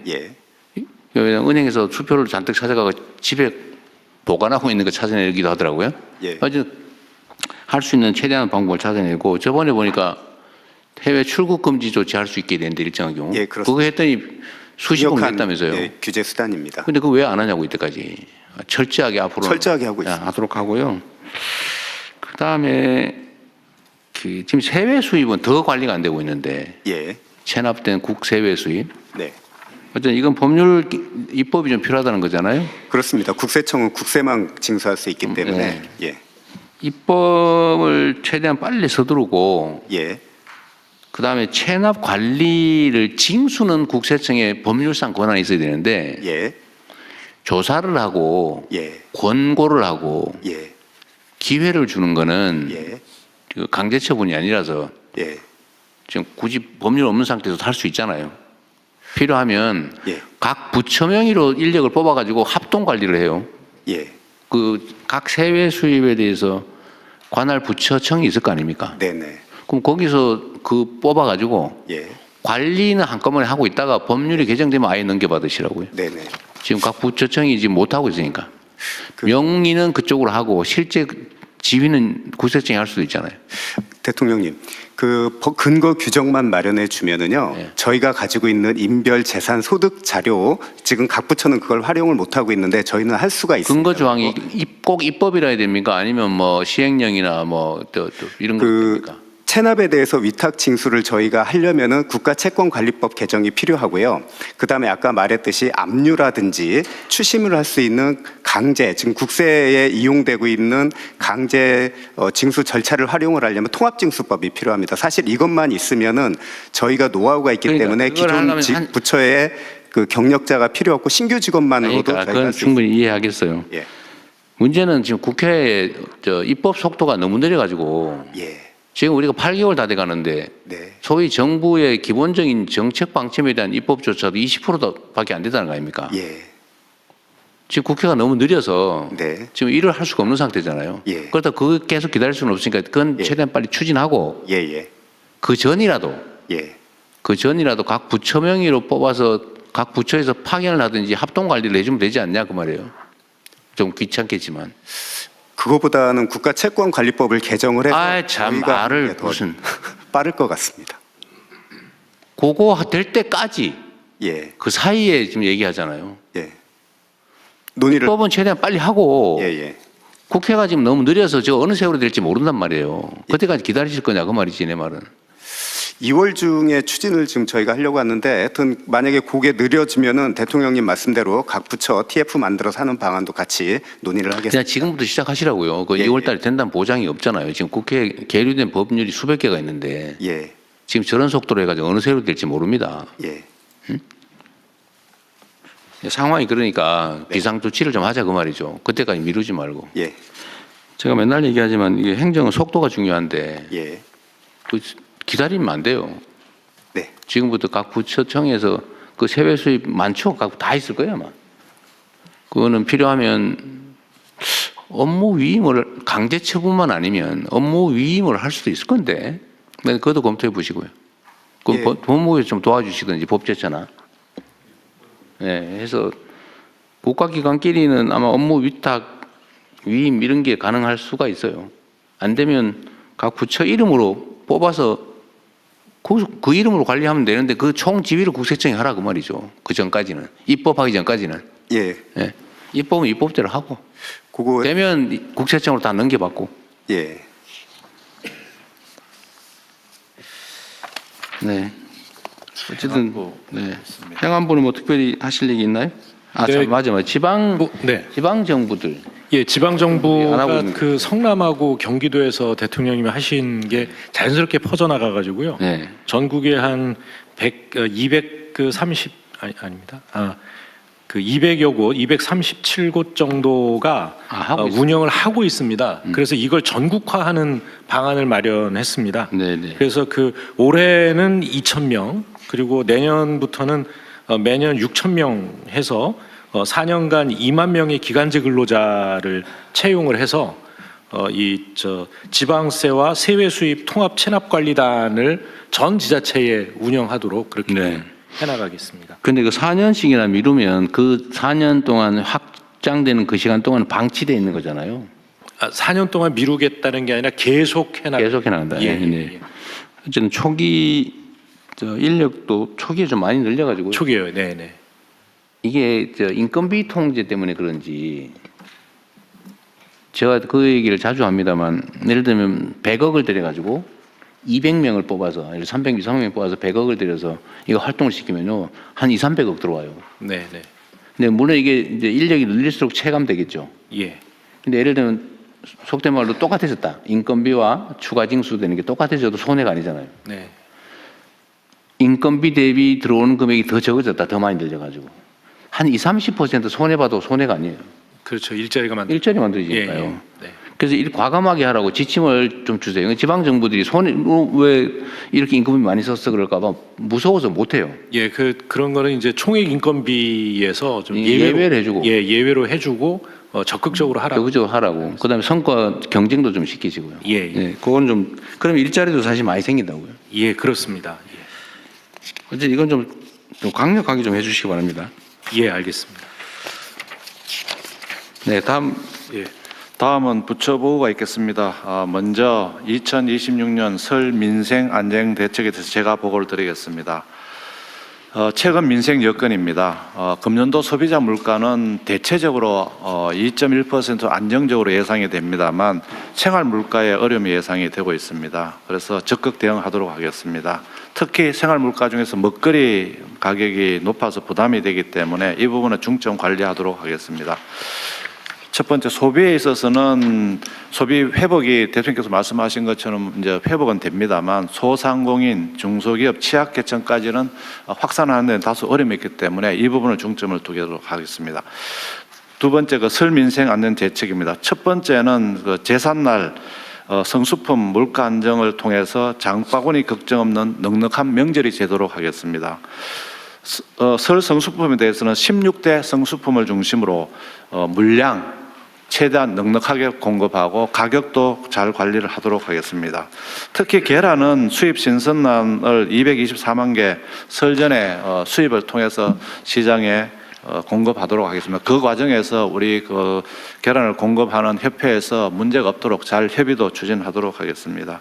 [SPEAKER 2] 은행에서 수표를 잔뜩 찾아가고 집에 보관하고 있는 거 찾아내기도 하더라고요. 어쨌든 할 수 있는 최대한 방법을 찾아내고 저번에 보니까 해외 출국 금지 조치할 수 있게 되는데 일정한 경우 그거 했더니 수십억 냈다면서요.
[SPEAKER 15] 규제 수단입니다.
[SPEAKER 2] 근데 그거 왜 안 하냐고 이때까지. 철저하게 앞으로
[SPEAKER 15] 철저하게 하고 있습니다.
[SPEAKER 2] 하도록 하고요. 그다음에 지금 세외 수입은 더 관리가 안 되고 있는데 체납된 국세외 수입. 어쨌든 이건 법률 입법이 좀 필요하다는 거잖아요.
[SPEAKER 15] 그렇습니다. 국세청은 국세만 징수할 수 있기 때문에
[SPEAKER 2] 입법을 최대한 빨리 서두르고 그다음에 체납 관리를 징수는 국세청에 법률상 권한이 있어야 되는데 조사를 하고 권고를 하고 기회를 주는 거는 강제 처분이 아니라서 지금 굳이 법률 없는 상태에서 할 수 있잖아요. 필요하면 각 부처 명의로 인력을 뽑아가지고 합동 관리를 해요. 그 각 세외 수입에 대해서 관할 부처청이 있을 거 아닙니까? 그럼 거기서 그 뽑아가지고 관리는 한꺼번에 하고 있다가 법률이 개정되면 아예 넘겨받으시라고요. 지금 각 부처청이 지금 못하고 있으니까. 명의는 그쪽으로 하고 실제 지휘는 국세청이 할 수도 있잖아요.
[SPEAKER 15] 대통령님, 그 근거 규정만 마련해 주면은요, 저희가 가지고 있는 인별 재산 소득 자료 지금 각 부처는 그걸 활용을 못 하고 있는데 저희는 할 수가 있습니다.
[SPEAKER 2] 근거 조항이 꼭 입법이라 해야 됩니까? 아니면 뭐 시행령이나 뭐 또 이런 거 됩니까?
[SPEAKER 15] 체납에 대해서 위탁 징수를 저희가 하려면은 국가채권관리법 개정이 필요하고요. 그다음에 아까 말했듯이 압류라든지 추심을 할 수 있는 강제, 지금 국세에 이용되고 있는 강제 징수 절차를 활용을 하려면 통합징수법이 필요합니다. 사실 이것만 있으면은 저희가 노하우가 있기 때문에 기존 부처에 그 경력자가 필요 없고 신규 직원만으로도
[SPEAKER 2] 그건 충분히 이해하겠어요. 문제는 지금 국회의 입법 속도가 너무 느려가지고. 지금 우리가 8개월 다 돼가는데 소위 정부의 기본적인 정책 방침에 대한 입법조차도 20%밖에 안 된다는 거 아닙니까? 지금 국회가 너무 느려서 지금 일을 할 수가 없는 상태잖아요. 그렇다고 그거 계속 기다릴 수는 없으니까 그건 최대한 빨리 추진하고 그 전이라도 각 부처 명의로 뽑아서 각 부처에서 파견을 하든지 합동 관리를 해주면 되지 않냐 그 말이에요. 좀 귀찮겠지만.
[SPEAKER 15] 그거보다는 국가채권관리법을 개정을 해서
[SPEAKER 2] 참 말을 무슨
[SPEAKER 15] 빠를 것 같습니다.
[SPEAKER 2] 그거 될 때까지 그 사이에 지금 얘기하잖아요.
[SPEAKER 15] 논의를
[SPEAKER 2] 법은 최대한 빨리 하고 국회가 지금 너무 느려서 저 어느 세월이 될지 모른단 말이에요. 그때까지 기다리실 거냐 그 말이지 내 말은.
[SPEAKER 15] 2월 중에 추진을 지금 저희가 하려고 하는데 하여튼 만약에 그게 느려지면은 대통령님 말씀대로 각 부처 TF 만들어서 하는 방안도 같이 논의를 하겠습니다.
[SPEAKER 2] 그냥 지금부터 시작하시라고요. 그 2월 달에 된다는 보장이 없잖아요. 지금 국회에 계류된 법률이 수백 개가 있는데
[SPEAKER 15] 예.
[SPEAKER 2] 지금 저런 속도로 해가지고 어느 세로 될지 모릅니다.
[SPEAKER 15] 예.
[SPEAKER 2] 응? 상황이 그러니까 비상조치를 좀 하자 그 말이죠. 그때까지 미루지 말고.
[SPEAKER 15] 예.
[SPEAKER 2] 제가 맨날 얘기하지만 이게 행정은 속도가 중요한데
[SPEAKER 15] 예.
[SPEAKER 2] 그 기다리면 안 돼요.
[SPEAKER 15] 네.
[SPEAKER 2] 지금부터 각 부처청에서 그 세외 수입 많죠. 각 다 있을 거예요 아마. 그거는 필요하면 업무 위임을 강제 처분만 아니면 업무 위임을 할 수도 있을 건데 그것도 검토해 보시고요. 그
[SPEAKER 15] 예.
[SPEAKER 2] 법무부에서 좀 도와주시든지 법제처나. 네, 해서 국가기관끼리는 아마 업무 위탁, 위임 이런 게 가능할 수가 있어요. 안 되면 각 부처 이름으로 뽑아서 그 이름으로 관리하면 되는데 그 총 지휘를 국세청이 하라 그 말이죠. 그 전까지는 입법하기 전까지는.
[SPEAKER 15] 예.
[SPEAKER 2] 예. 입법은 입법대로 하고.
[SPEAKER 15] 그거
[SPEAKER 2] 되면 국세청으로 다 넘겨받고.
[SPEAKER 15] 예.
[SPEAKER 2] 네. 어쨌든 네. 행안부는 뭐 특별히 하실 얘기 있나요? 아,
[SPEAKER 12] 네.
[SPEAKER 2] 참, 맞아. 지방
[SPEAKER 12] 네.
[SPEAKER 2] 지방 정부들.
[SPEAKER 12] 예, 지방
[SPEAKER 2] 안 하고
[SPEAKER 12] 정부가
[SPEAKER 2] 있는
[SPEAKER 12] 그 성남하고 경기도에서 대통령님이 하신 게 자연스럽게 퍼져나가 가지고요.
[SPEAKER 2] 네.
[SPEAKER 12] 전국에 한 230 아닙니다. 그 200여 곳, 237곳 정도가
[SPEAKER 2] 하고
[SPEAKER 12] 운영을 하고 있습니다. 그래서 이걸 전국화하는 방안을 마련했습니다.
[SPEAKER 2] 네네.
[SPEAKER 12] 그래서 그 올해는 2,000명, 그리고 내년부터는 매년 6,000명 해서 4년간 2만 명의 기간제 근로자를 채용을 해서 지방세와 세외 수입 통합 체납 관리단을 전 지자체에 운영하도록 그렇게
[SPEAKER 2] 네.
[SPEAKER 12] 해나가겠습니다.
[SPEAKER 2] 근데 그 4년씩이나 미루면 그 4년 동안 확장되는 그 시간 동안 방치돼 있는 거잖아요.
[SPEAKER 12] 4년 동안 미루겠다는 게 아니라 계속 해나간다.
[SPEAKER 2] 계속 해나간다.
[SPEAKER 12] 예,
[SPEAKER 2] 네.
[SPEAKER 12] 예.
[SPEAKER 2] 어쨌든 초기 인력도 초기에 좀 많이 늘려가지고.
[SPEAKER 12] 초기에요. 네네.
[SPEAKER 2] 이게 인건비 통제 때문에 그런지 제가 그 얘기를 자주 합니다만 예를 들면 100억을 들여가지고 200명을 뽑아서 300명 뽑아서 100억을 들여서 이거 활동을 시키면요 한 200~300억 들어와요.
[SPEAKER 12] 네네.
[SPEAKER 2] 근데 물론 이게 이제 인력이 늘릴수록 체감되겠죠.
[SPEAKER 12] 예.
[SPEAKER 2] 근데 예를 들면 속된 말로 똑같아졌다. 인건비와 추가 징수되는 게 똑같아져도 손해가 아니잖아요.
[SPEAKER 12] 네.
[SPEAKER 2] 인건비 대비 들어오는 금액이 더 적어졌다. 더 많이 늘려가지고 한 20~30% 손해봐도 손해가 아니에요.
[SPEAKER 12] 그렇죠. 일자리가
[SPEAKER 2] 일자리 만들어지니까요.
[SPEAKER 12] 예, 예. 네.
[SPEAKER 2] 그래서 이 과감하게 하라고 지침을 좀 주세요. 지방 정부들이 왜 이렇게 임금을 많이 썼어 그럴까봐 무서워서 못 해요.
[SPEAKER 12] 예, 그런 거는 이제 총액 인건비에서 좀
[SPEAKER 2] 예외를 해주고.
[SPEAKER 12] 예, 예외로 해주고 적극적으로 하라.
[SPEAKER 2] 적극적으로 하라고. 그다음에 성과 경쟁도 좀 시키시고요.
[SPEAKER 12] 예, 예.
[SPEAKER 2] 네, 그건 좀 그럼 일자리도 사실 많이 생긴다고요.
[SPEAKER 12] 예, 그렇습니다. 예.
[SPEAKER 2] 어쨌든 이건 좀 강력하게 좀 해주시기 바랍니다.
[SPEAKER 12] 예, 알겠습니다.
[SPEAKER 2] 네, 다음.
[SPEAKER 12] 예.
[SPEAKER 3] 다음은 부처보고가 있겠습니다. 먼저 2026년 설 민생 안정 대책에 대해서 제가 보고를 드리겠습니다. 최근 민생 여건입니다. 금년도 소비자 물가는 대체적으로 2.1% 안정적으로 예상이 됩니다만 생활 물가에 어려움이 예상이 되고 있습니다. 그래서 적극 대응하도록 하겠습니다. 특히 생활 물가 중에서 먹거리 가격이 높아서 부담이 되기 때문에 이 부분은 중점 관리하도록 하겠습니다. 첫 번째 소비에 있어서는 소비 회복이 대통령께서 말씀하신 것처럼 이제 회복은 됩니다만 소상공인, 중소기업, 취약계층까지는 확산하는 데는 다소 어려움이 있기 때문에 이 부분을 중점을 두도록 하겠습니다. 두 번째 설 민생 안정 대책입니다. 첫 번째는 제삿날 성수품 물가 안정을 통해서 장바구니 걱정 없는 넉넉한 명절이 되도록 하겠습니다. 설 성수품에 대해서는 16대 성수품을 중심으로 물량 최대한 넉넉하게 공급하고 가격도 잘 관리를 하도록 하겠습니다. 특히 계란은 수입 신선란을 224만 개 설 전에 수입을 통해서 시장에 공급하도록 하겠습니다. 그 과정에서 우리 계란을 공급하는 협회에서 문제가 없도록 잘 협의도 추진하도록 하겠습니다.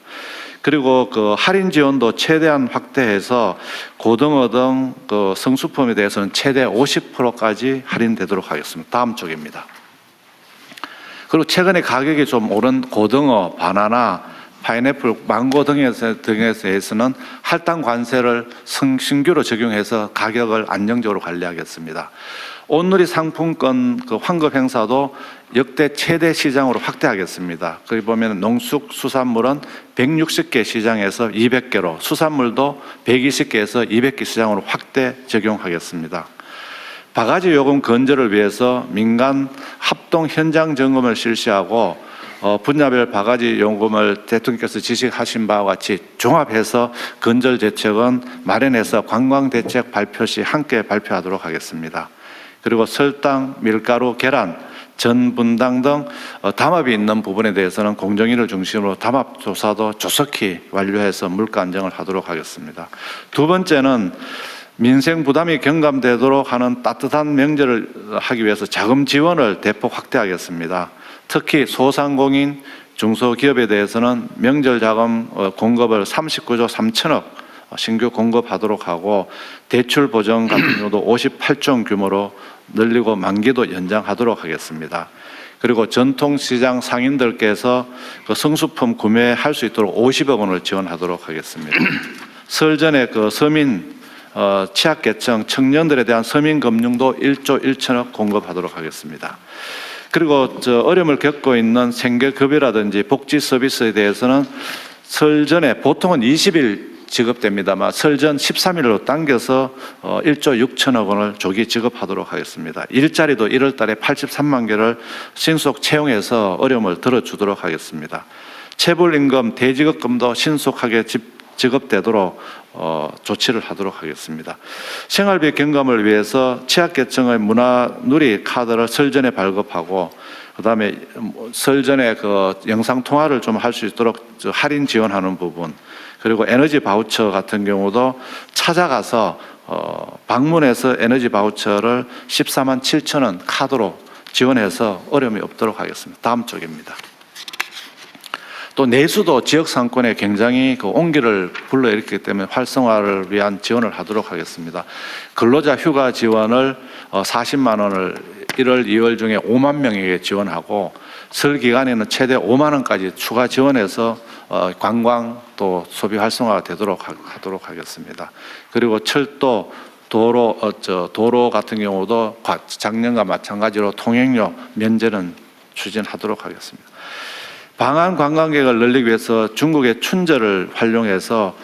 [SPEAKER 3] 그리고 할인 지원도 최대한 확대해서 고등어 등 성수품에 대해서는 최대 50%까지 할인되도록 하겠습니다. 다음 쪽입니다. 그리고 최근에 가격이 좀 오른 고등어, 바나나, 파인애플, 망고 등에서는 할당 관세를 신규로 적용해서 가격을 안정적으로 관리하겠습니다. 온누리 상품권 그 환급 행사도 역대 최대 시장으로 확대하겠습니다. 거기 보면 농축수산물은 160개 시장에서 200개로, 수산물도 120개에서 200개 시장으로 확대 적용하겠습니다. 바가지 요금 건조를 위해서 민간 합동 현장 점검을 실시하고 분야별 바가지 요금을 대통령께서 지시하신 바와 같이 종합해서 건절 대책은 마련해서 관광 대책 발표 시 함께 발표하도록 하겠습니다. 그리고 설탕, 밀가루, 계란, 전 분당 등 담합이 있는 부분에 대해서는 공정위를 중심으로 담합 조사도 조속히 완료해서 물가 안정을 하도록 하겠습니다. 두 번째는 민생 부담이 경감되도록 하는 따뜻한 명절을 하기 위해서 자금 지원을 대폭 확대하겠습니다. 특히 소상공인, 중소기업에 대해서는 명절 자금 공급을 39조 3천억 신규 공급하도록 하고 대출 보정 같은 경우도 58조 규모로 늘리고 만기도 연장하도록 하겠습니다. 그리고 전통시장 상인들께서 그 성수품 구매할 수 있도록 50억 원을 지원하도록 하겠습니다. 설 전에 그 서민 취약계층 청년들에 대한 서민금융도 1조 1천억 공급하도록 하겠습니다. 그리고 어려움을 겪고 있는 생계급여라든지 복지 서비스에 대해서는 설 전에 보통은 20일 지급됩니다만 설 전 13일로 당겨서 1조 6천억 원을 조기 지급하도록 하겠습니다. 일자리도 1월 달에 83만 개를 신속 채용해서 어려움을 덜어주도록 하겠습니다. 체불임금, 대지급금도 신속하게 지급되도록 조치를 하도록 하겠습니다. 생활비 경감을 위해서 취약계층의 문화누리 카드를 설 전에 발급하고 그다음에 설 전에 그 영상 통화를 좀 할 수 있도록 할인 지원하는 부분, 그리고 에너지 바우처 같은 경우도 찾아가서 방문해서 에너지 바우처를 14만 7천 원 카드로 지원해서 어려움이 없도록 하겠습니다. 다음 쪽입니다. 또 내수도 지역 상권에 굉장히 그 온기를 불러일으키기 때문에 활성화를 위한 지원을 하도록 하겠습니다. 근로자 휴가 지원을 40만 원을 1월, 2월 중에 5만 명에게 지원하고 설 기간에는 최대 5만 원까지 추가 지원해서 관광 또 소비 활성화가 되도록 하도록 하겠습니다. 그리고 철도, 도로 같은 경우도 작년과 마찬가지로 통행료 면제는 추진하도록 하겠습니다. 방한 관광객을 늘리기 위해서 중국의 춘절을 활용해서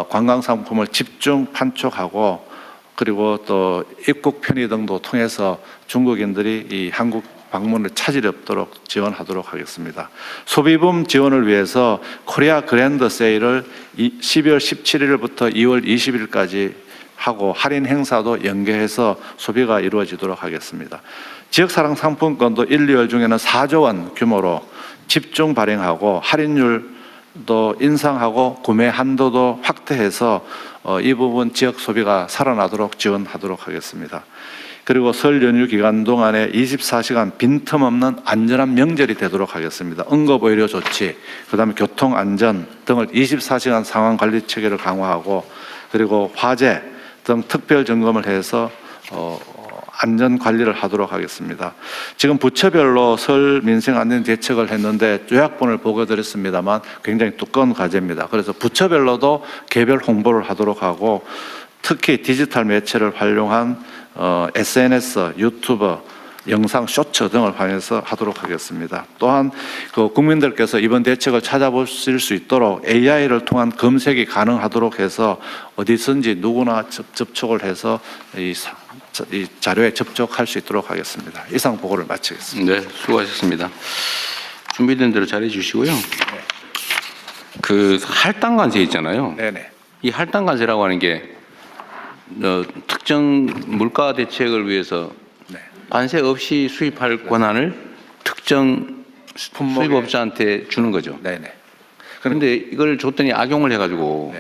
[SPEAKER 3] 관광 상품을 집중 판촉하고 그리고 또 입국 편의 등도 통해서 중국인들이 이 한국 방문을 차질 없도록 지원하도록 하겠습니다. 소비붐 지원을 위해서 코리아 그랜드 세일을 12월 17일부터 2월 20일까지 하고 할인 행사도 연계해서 소비가 이루어지도록 하겠습니다. 지역사랑 상품권도 1, 2월 중에는 4조 원 규모로 집중 발행하고 할인율도 인상하고 구매 한도도 확대해서 이 부분 지역 소비가 살아나도록 지원하도록 하겠습니다. 그리고 설 연휴 기간 동안에 24시간 빈틈없는 안전한 명절이 되도록 하겠습니다. 응급의료 조치, 그다음에 교통안전 등을 24시간 상황 관리 체계를 강화하고 그리고 화재 등 특별 점검을 해서 안전 관리를 하도록 하겠습니다. 지금 부처별로 설 민생 안전 대책을 했는데 요약본을 보고드렸습니다만 굉장히 두꺼운 과제입니다. 그래서 부처별로도 개별 홍보를 하도록 하고 특히 디지털 매체를 활용한 SNS, 유튜브, 영상 쇼츠 등을 활용해서 하도록 하겠습니다. 또한 그 국민들께서 이번 대책을 찾아보실 수 있도록 AI를 통한 검색이 가능하도록 해서 어디선지 누구나 접촉을 해서 이 자료에 접촉할 수 있도록 하겠습니다. 이상 보고를 마치겠습니다.
[SPEAKER 2] 네, 수고하셨습니다. 준비된 대로 자리해 주시고요. 그 할당 관세 있잖아요.
[SPEAKER 3] 네네.
[SPEAKER 2] 이 할당 관세라고 하는 게 특정 물가 대책을 위해서 관세 없이 수입할 권한을 특정 수입업자한테 주는 거죠.
[SPEAKER 3] 네네.
[SPEAKER 2] 그런데 이걸 줬더니 악용을 해가지고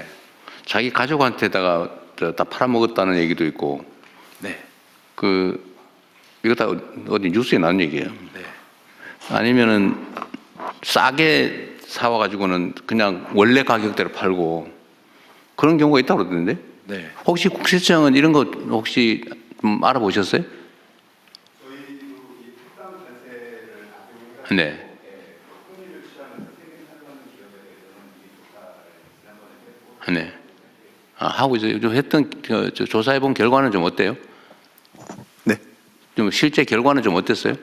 [SPEAKER 2] 자기 가족한테다가 다 팔아먹었다는 얘기도 있고.
[SPEAKER 3] 네.
[SPEAKER 2] 이거 다 어디 뉴스에 나온 얘기예요.
[SPEAKER 3] 네.
[SPEAKER 2] 아니면은 싸게 사와가지고는 그냥 원래 가격대로 팔고 그런 경우가 있다고 그러던데.
[SPEAKER 3] 네.
[SPEAKER 2] 혹시 국세청은 이런 거 혹시 좀 알아보셨어요? 네. 네. 하고 있어요. 좀 했던 조사해 본 결과는 좀 어때요?
[SPEAKER 15] 네.
[SPEAKER 2] 좀 실제 결과는 좀 어땠어요?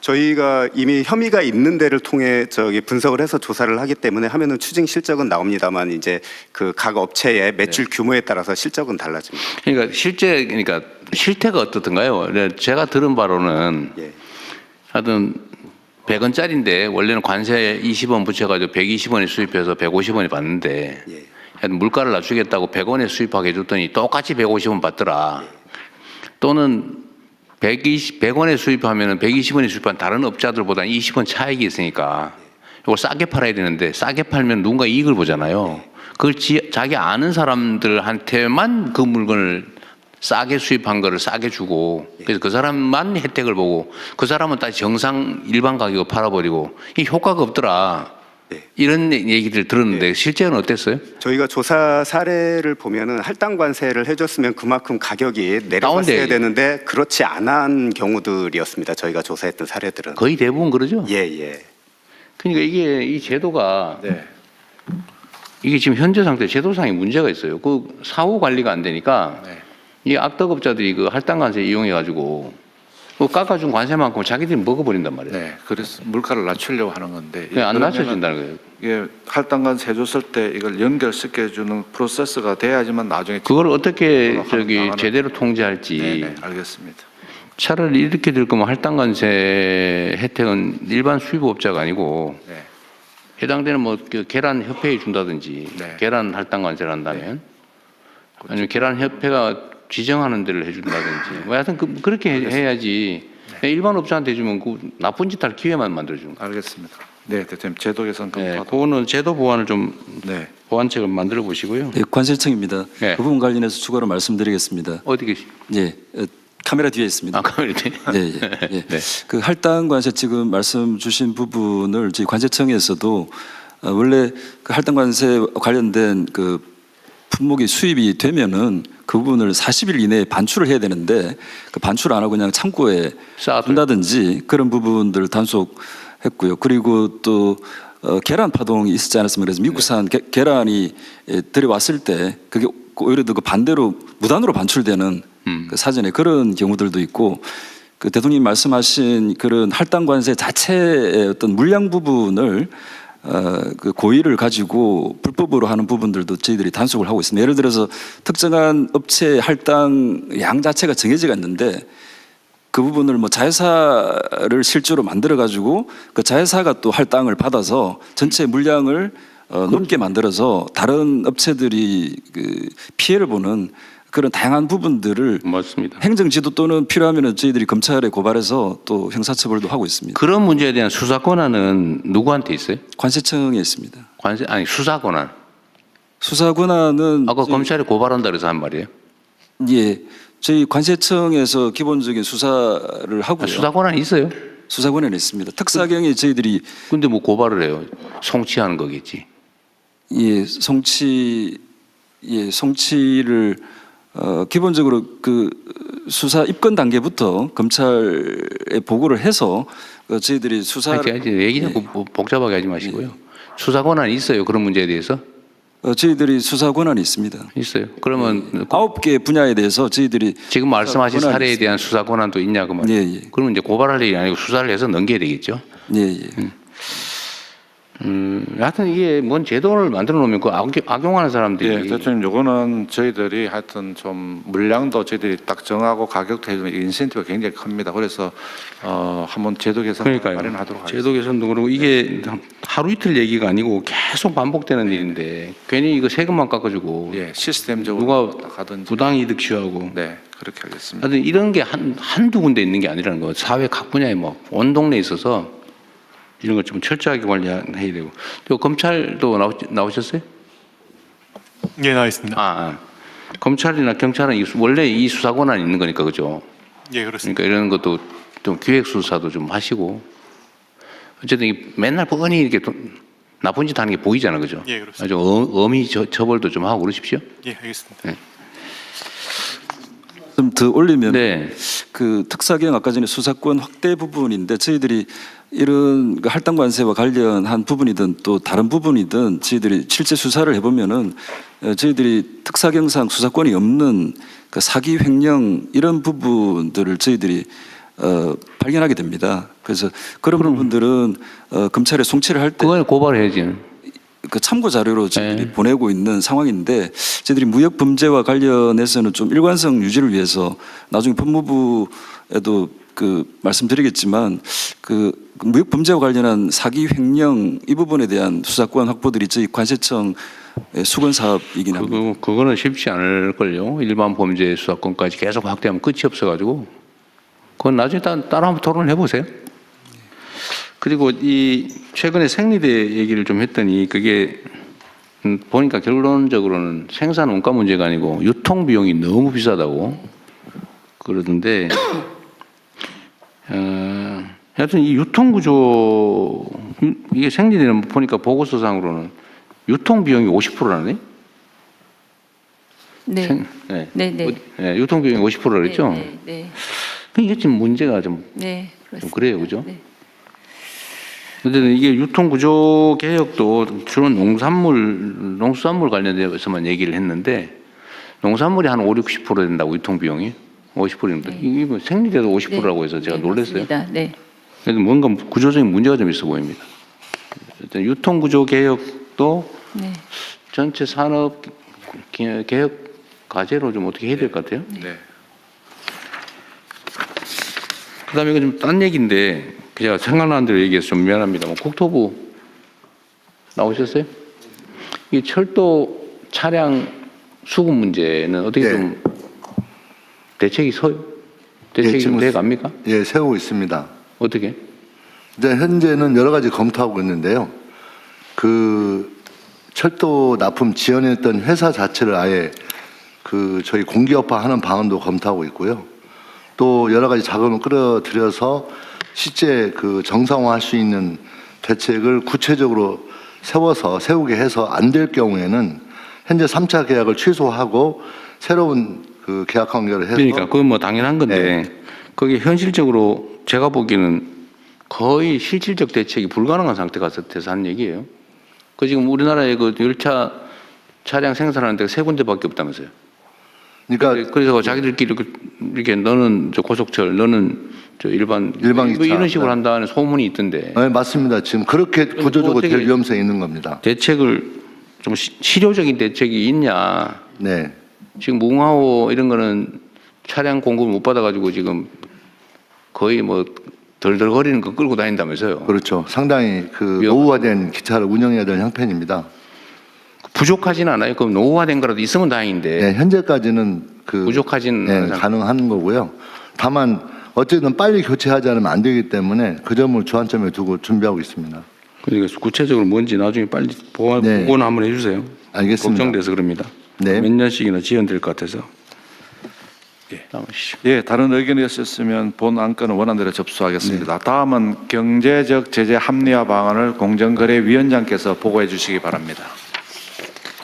[SPEAKER 15] 저희가 이미 혐의가 있는 데를 통해 분석을 해서 조사를 하기 때문에 하면은 추징 실적은 나옵니다만 이제 그 각 업체의 매출 규모에 따라서 실적은 달라집니다.
[SPEAKER 2] 그러니까 실태가 어떻던가요? 제가 들은 바로는 하여튼 100원짜리인데 원래는 관세 20원 붙여가지고 120원에 수입해서 150원에 받는데 하여튼 물가를 낮추겠다고 100원에 수입하게 해줬더니 똑같이 150원 받더라. 또는 100원에 수입하면 120원에 수입한 다른 업자들보다 20원 차익이 있으니까 이걸 싸게 팔아야 되는데 싸게 팔면 누군가 이익을 보잖아요. 그걸 자기 아는 사람들한테만 그 물건을 싸게 수입한 거를 싸게 주고 그래서 그 사람만 혜택을 보고 그 사람은 다시 정상 일반 가격으로 팔아버리고 이 효과가 없더라. 이런 얘기를 들었는데 실제는 어땠어요?
[SPEAKER 15] 저희가 조사 사례를 보면은 할당 관세를 해줬으면 그만큼 가격이 내려갔어야 되는데 그렇지 않은 경우들이었습니다. 저희가 조사했던 사례들은
[SPEAKER 2] 거의 대부분 그러죠.
[SPEAKER 15] 예.
[SPEAKER 2] 그러니까 이게 이 제도가 이게 지금 현재 상태 제도상에 문제가 있어요. 그 사후 관리가 안 되니까 이 악덕업자들이 그 할당 관세 이용해 가지고 그 깎아준 관세만큼 자기들이 먹어버린단 말이에요.
[SPEAKER 3] 네, 그래서 물가를 낮추려고 하는 건데
[SPEAKER 2] 안 낮춰진다는 거예요.
[SPEAKER 3] 이게 할당관세 해줬을 때 이걸 연결시켜주는 프로세스가 돼야지만 나중에
[SPEAKER 2] 그걸 어떻게 제대로 통제할지.
[SPEAKER 3] 네, 알겠습니다.
[SPEAKER 2] 차라리 이렇게 될 거면 할당관세 혜택은 일반 수입업자가 아니고 해당되는 뭐 계란 협회에 준다든지 계란 할당관세를 한다면 아니면 계란 협회가 지정하는 데를 해준다든지 뭐 하여튼 그렇게 해야지 일반 업자한테 주면 그 나쁜 짓 할 기회만 만들어주는 거예요.
[SPEAKER 3] 알겠습니다. 네, 대통령 제도 개선
[SPEAKER 2] 그거는 제도 보완을 좀 보완책을 만들어 보시고요.
[SPEAKER 16] 네, 관세청입니다. 그 부분 관련해서 추가로 말씀드리겠습니다.
[SPEAKER 2] 어디 계시?
[SPEAKER 16] 예, 카메라 뒤에 있습니다.
[SPEAKER 2] 카메라 뒤에.
[SPEAKER 16] 네. 그 할당 관세 지금 말씀 주신 부분을 저희 관세청에서도 원래 그 할당 관세 관련된 그 품목이 수입이 되면은 그 부분을 40일 이내에 반출을 해야 되는데 그 반출 안 하고 그냥 창고에 둔다든지 그런 부분들을 단속했고요. 그리고 또 계란 파동이 있었지 않았습니까? 그래서 미국산 계란이 들여왔을 때 그게 오히려 더 그 반대로 무단으로 반출되는 그 사전에 그런 경우들도 있고 그 대통령님 말씀하신 그런 할당 관세 자체의 어떤 물량 부분을 그 고의를 가지고 불법으로 하는 부분들도 저희들이 단속을 하고 있습니다. 예를 들어서 특정한 업체의 할당 양 자체가 정해지가 있는데 그 부분을 뭐 자회사를 실제로 만들어 가지고 그 자회사가 또 할당을 받아서 전체 물량을 높게 만들어서 다른 업체들이 그 피해를 보는 그런 다양한 부분들을
[SPEAKER 2] 맞습니다.
[SPEAKER 16] 행정지도 또는 필요하면 저희들이 검찰에 고발해서 또 형사처벌도 하고 있습니다.
[SPEAKER 2] 그런 문제에 대한 수사 권한은 누구한테 있어요?
[SPEAKER 16] 관세청에 있습니다.
[SPEAKER 2] 수사 권한.
[SPEAKER 16] 수사 권한은
[SPEAKER 2] 아까 검찰에 고발한다 그래서 한 말이에요?
[SPEAKER 16] 예, 저희 관세청에서 기본적인 수사를 하고요.
[SPEAKER 2] 수사 권한이 있어요?
[SPEAKER 16] 수사 권한이 있습니다. 특사경에 저희들이
[SPEAKER 2] 근데 뭐 고발을 해요? 송치하는 거겠지.
[SPEAKER 16] 예, 송치를 기본적으로 그 수사 입건 단계부터 검찰에 보고를 해서 저희들이 수사를
[SPEAKER 2] 얘기 자꾸 복잡하게 하지 마시고요. 수사 권한이 있어요? 그런 문제에 대해서?
[SPEAKER 16] 저희들이 수사 권한이 있습니다.
[SPEAKER 2] 있어요. 그러면
[SPEAKER 16] 9개 분야에 대해서 저희들이
[SPEAKER 2] 지금 말씀하신 사례에 대한 수사 권한도 있냐고 말이에요. 그러면 이제 고발할 일이 아니고 수사를 해서 넘겨야 되겠죠. 하여튼 이게 뭔 제도를 만들어 놓으면 그 악용하는 사람들이.
[SPEAKER 3] 대통령 요거는 저희들이 하여튼 좀 물량도 저희들이 딱 정하고 가격도 해주면 인센티브가 굉장히 큽니다. 그래서 한번 제도 개선 마련하도록 하겠습니다.
[SPEAKER 2] 제도 개선도 그러고 이게 하루 이틀 얘기가 아니고 계속 반복되는 일인데 괜히 이거 세금만 깎아주고
[SPEAKER 3] 시스템적으로
[SPEAKER 2] 누가 부당이득 취하고.
[SPEAKER 3] 네, 그렇게 하겠습니다.
[SPEAKER 2] 하여튼 이런 게 한두 군데 있는 게 아니라는 거. 사회 각 분야에 뭐 온 동네에 있어서 이런 걸 좀 철저하게 관리해야 되고. 또 검찰도 나오셨어요?
[SPEAKER 18] 예, 나와 있습니다.
[SPEAKER 2] 검찰이나 경찰은 원래 이 수사 권한이 있는 거니까 그죠?
[SPEAKER 18] 예, 그렇습니다.
[SPEAKER 2] 그러니까 이런 것도 좀 기획 수사도 좀 하시고. 어쨌든 이게 맨날 뻔히 이렇게 나쁜 짓 하는 게 보이잖아, 그죠?
[SPEAKER 18] 예, 그렇습니다.
[SPEAKER 2] 아주 엄히 처벌도 좀 하고 그러십시오.
[SPEAKER 18] 예, 알겠습니다.
[SPEAKER 2] 네.
[SPEAKER 16] 좀 더 올리면
[SPEAKER 2] 네.
[SPEAKER 16] 그 특사경 아까 전에 수사권 확대 부분인데 저희들이 이런 그 할당 관세와 관련한 부분이든 또 다른 부분이든 저희들이 실제 수사를 해보면은 저희들이 특사경상 수사권이 없는 그 사기 횡령 이런 부분들을 저희들이 발견하게 됩니다. 그래서 그런 부분들은 검찰에 송치를 할 때
[SPEAKER 2] 그걸 고발해야지.
[SPEAKER 16] 그 참고 자료로 저희들이 보내고 있는 상황인데 저희들이 무역 범죄와 관련해서는 좀 일관성 유지를 위해서 나중에 법무부에도 그 말씀드리겠지만 그 무역 범죄와 관련한 사기 횡령 이 부분에 대한 수사권 확보들이 저희 관세청 수건 사업이긴 합니다.
[SPEAKER 2] 그거는 쉽지 않을 걸요. 일반 범죄 수사권까지 계속 확대하면 끝이 없어가지고 그건 나중에 따로 한번 토론을 해보세요. 그리고 이 최근에 생리대 얘기를 좀 했더니 그게 보니까 결론적으로는 생산 원가 문제가 아니고 유통 비용이 너무 비싸다고 그러던데 하여튼 이 유통 구조 이게 생리대는 보니까 보고서상으로는 유통 비용이 50%라네.
[SPEAKER 10] 네.
[SPEAKER 2] 네, 유통 비용이 50%라 그랬죠.
[SPEAKER 10] 네.
[SPEAKER 2] 이게 지금 문제가 좀 그래요, 그죠? 네. 근데 이게 유통구조 개혁도 주로 농수산물 관련돼서만 얘기를 했는데 농산물이 한 5-60% 된다고 유통비용이 50%인데 이게 뭐 생리대도 50%라고 해서 제가 놀랐어요.
[SPEAKER 10] 네.
[SPEAKER 2] 그래서 뭔가 구조적인 문제가 좀 있어 보입니다. 일단 유통구조 개혁도 전체 산업 개혁 과제로 좀 어떻게 해야 될 것 같아요.
[SPEAKER 6] 네.
[SPEAKER 2] 그다음에 이거 좀 딴 얘기인데 제가 생각나는 대로 얘기해서 좀 미안합니다만 국토부 나오셨어요? 이 철도 차량 수급 문제는 어떻게 좀 대책이 좀 돼 갑니까?
[SPEAKER 19] 예, 세우고 있습니다.
[SPEAKER 2] 어떻게?
[SPEAKER 19] 이제 현재는 여러 가지 검토하고 있는데요. 그 철도 납품 지원했던 회사 자체를 아예 그 저희 공기업화하는 방안도 검토하고 있고요. 또 여러 가지 자금을 끌어들여서 실제 그 정상화할 수 있는 대책을 구체적으로 세우게 해서 안 될 경우에는 현재 3차 계약을 취소하고 새로운 그 계약 관계를 해서
[SPEAKER 2] 그러니까 그건 뭐 당연한 건데 그게 현실적으로 제가 보기에는 거의 실질적 대책이 불가능한 상태가 돼서 하는 얘기예요. 그 지금 우리나라의 그 열차 차량 생산하는 데가 3군데밖에 없다면서요.
[SPEAKER 19] 그러니까
[SPEAKER 2] 그래서 자기들끼리 이렇게 너는 저 고속철, 너는 저 일반 뭐 이런 식으로 한다는 소문이 있던데.
[SPEAKER 19] 네, 맞습니다. 지금 그렇게 구조적으로 될 위험성이 있는 겁니다.
[SPEAKER 2] 대책을 좀 실효적인 대책이 있냐.
[SPEAKER 19] 네.
[SPEAKER 2] 지금 무궁화호 이런 거는 차량 공급을 못 받아가지고 지금 거의 뭐 덜덜거리는 거 끌고 다닌다면서요.
[SPEAKER 19] 그렇죠. 상당히 그 노후화된 기차를 운영해야 될 형편입니다.
[SPEAKER 2] 부족하진 않아요. 그럼 노후화된 거라도 있으면 다행인데.
[SPEAKER 19] 네, 현재까지는 그
[SPEAKER 2] 부족하진 않아요.
[SPEAKER 19] 가능한 거고요. 다만 어쨌든 빨리 교체하지 않으면 안 되기 때문에 그 점을 주안점에 두고 준비하고 있습니다.
[SPEAKER 2] 그러니까 구체적으로 뭔지 나중에 빨리 보고는 한번 해주세요.
[SPEAKER 19] 알겠습니다.
[SPEAKER 2] 걱정돼서 그럽니다.
[SPEAKER 19] 네.
[SPEAKER 2] 몇 년씩이나 지연될 것 같아서.
[SPEAKER 3] 예, 다른 의견이 있었으면 본 안건은 원안대로 접수하겠습니다. 다음은 경제적 제재 합리화 방안을 공정거래위원장께서 보고해 주시기 바랍니다.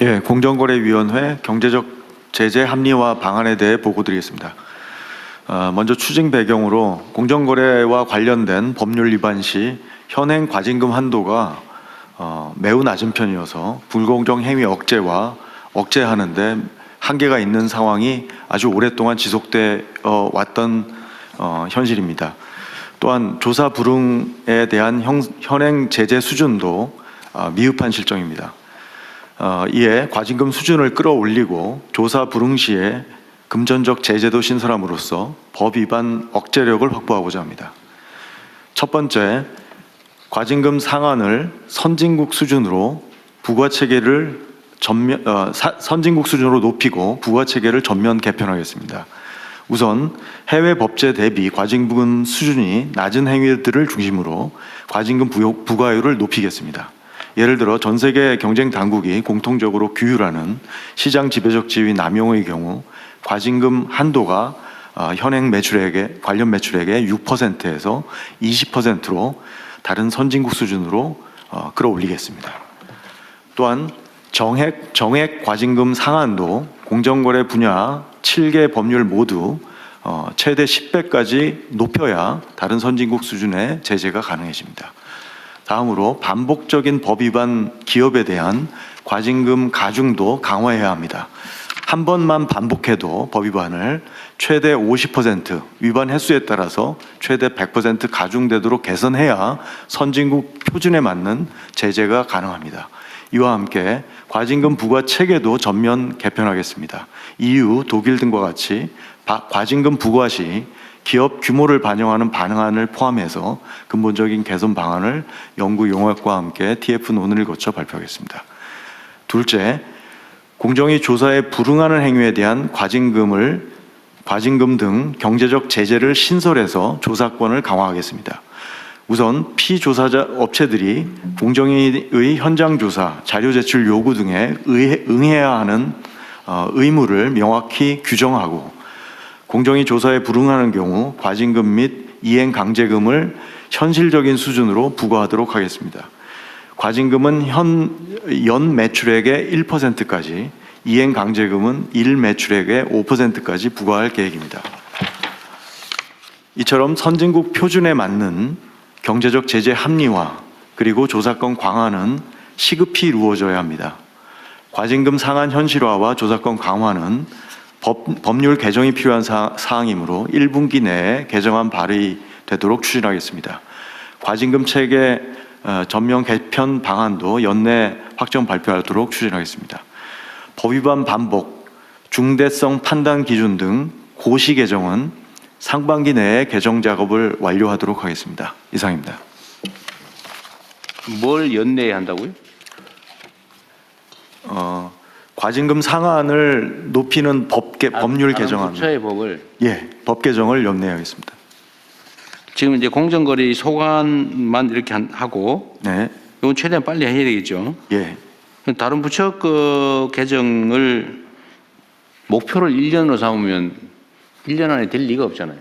[SPEAKER 18] 예, 공정거래위원회 경제적 제재 합리화 방안에 대해 보고드리겠습니다. 먼저 추징 배경으로 공정거래와 관련된 법률 위반 시 현행 과징금 한도가 매우 낮은 편이어서 불공정 행위 억제와 억제하는 데 한계가 있는 상황이 아주 오랫동안 지속돼 왔던 현실입니다. 또한 조사 불응에 대한 현행 제재 수준도 미흡한 실정입니다. 이에 과징금 수준을 끌어올리고 조사 불응 시에 금전적 제재도 신설함으로써 법 위반 억제력을 확보하고자 합니다. 첫 번째, 과징금 상한을 선진국 수준으로 선진국 수준으로 높이고 부과체계를 전면 개편하겠습니다. 우선 해외 법제 대비 과징금 수준이 낮은 행위들을 중심으로 과징금 부과율을 높이겠습니다. 예를 들어 전 세계 경쟁 당국이 공통적으로 규율하는 시장 지배적 지위 남용의 경우 과징금 한도가 현행 관련 매출액의 6%에서 20%로 다른 선진국 수준으로 끌어올리겠습니다. 또한 정액 과징금 상한도 공정거래 분야 7개 법률 모두 최대 10배까지 높여야 다른 선진국 수준의 제재가 가능해집니다. 다음으로 반복적인 법 위반 기업에 대한 과징금 가중도 강화해야 합니다. 한 번만 반복해도 법 위반을 최대 50% 위반 횟수에 따라서 최대 100% 가중되도록 개선해야 선진국 표준에 맞는 제재가 가능합니다. 이와 함께 과징금 부과 체계도 전면 개편하겠습니다. EU, 독일 등과 같이 과징금 부과 시 기업 규모를 반영하는 방안을 포함해서 근본적인 개선 방안을 연구 용역과 함께 TF 논의를 거쳐 발표하겠습니다. 둘째, 공정위 조사에 불응하는 행위에 대한 과징금 등 경제적 제재를 신설해서 조사권을 강화하겠습니다. 우선 피조사자 업체들이 공정위의 현장 조사, 자료 제출 요구 등에 응해야 하는 의무를 명확히 규정하고 공정위 조사에 불응하는 경우 과징금 및 이행 강제금을 현실적인 수준으로 부과하도록 하겠습니다. 과징금은 연 매출액의 1%까지, 이행 강제금은 일 매출액의 5%까지 부과할 계획입니다. 이처럼 선진국 표준에 맞는 경제적 제재 합리화 그리고 조사권 강화는 시급히 이루어져야 합니다. 과징금 상한 현실화와 조사권 강화는 법률 개정이 필요한 사항이므로 1분기 내에 개정안 발의되도록 추진하겠습니다. 과징금 체계 전면 개편 방안도 연내 확정 발표하도록 추진하겠습니다. 법 위반 반복, 중대성 판단 기준 등 고시 개정은 상반기 내에 개정 작업을 완료하도록 하겠습니다. 이상입니다.
[SPEAKER 2] 뭘 연내에 한다고요?
[SPEAKER 18] 과징금 상한을 높이는 법률 개정안.
[SPEAKER 2] 부처의 법을.
[SPEAKER 18] 예, 법 개정을 연내에 하겠습니다.
[SPEAKER 2] 지금 이제 공정거래 소관만 이렇게 하고.
[SPEAKER 18] 네.
[SPEAKER 2] 이건 최대한 빨리 해야 되겠죠.
[SPEAKER 18] 예.
[SPEAKER 2] 다른 부처 개정을 목표를 1년으로 삼으면 1년 안에 될 리가 없잖아요.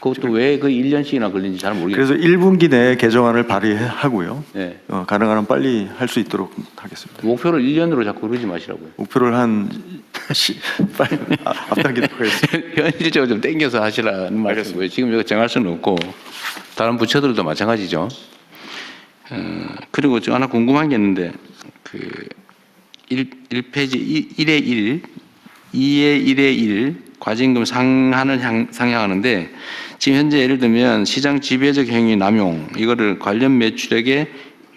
[SPEAKER 2] 그것도 왜 그 1년씩이나 걸리는지 잘 모르겠어요.
[SPEAKER 18] 그래서 1분기 내에 개정안을 발의하고요.
[SPEAKER 2] 네.
[SPEAKER 18] 가능한 빨리 할 수 있도록 하겠습니다.
[SPEAKER 2] 목표를 1년으로 자꾸 그러지 마시라고요.
[SPEAKER 18] 목표를 빨리 앞당기도록 하겠습니다.
[SPEAKER 2] 현실적으로 좀 땡겨서 하시라는 말씀이고요. 지금 이거 정할 수는 없고 다른 부처들도 마찬가지죠. 그리고 저 하나 궁금한 게 있는데 1페이지 1의 1, 2의 1의 1 과징금 상한을 상향하는데 지금 현재 예를 들면 시장 지배적 행위 남용 이거를 관련 매출액의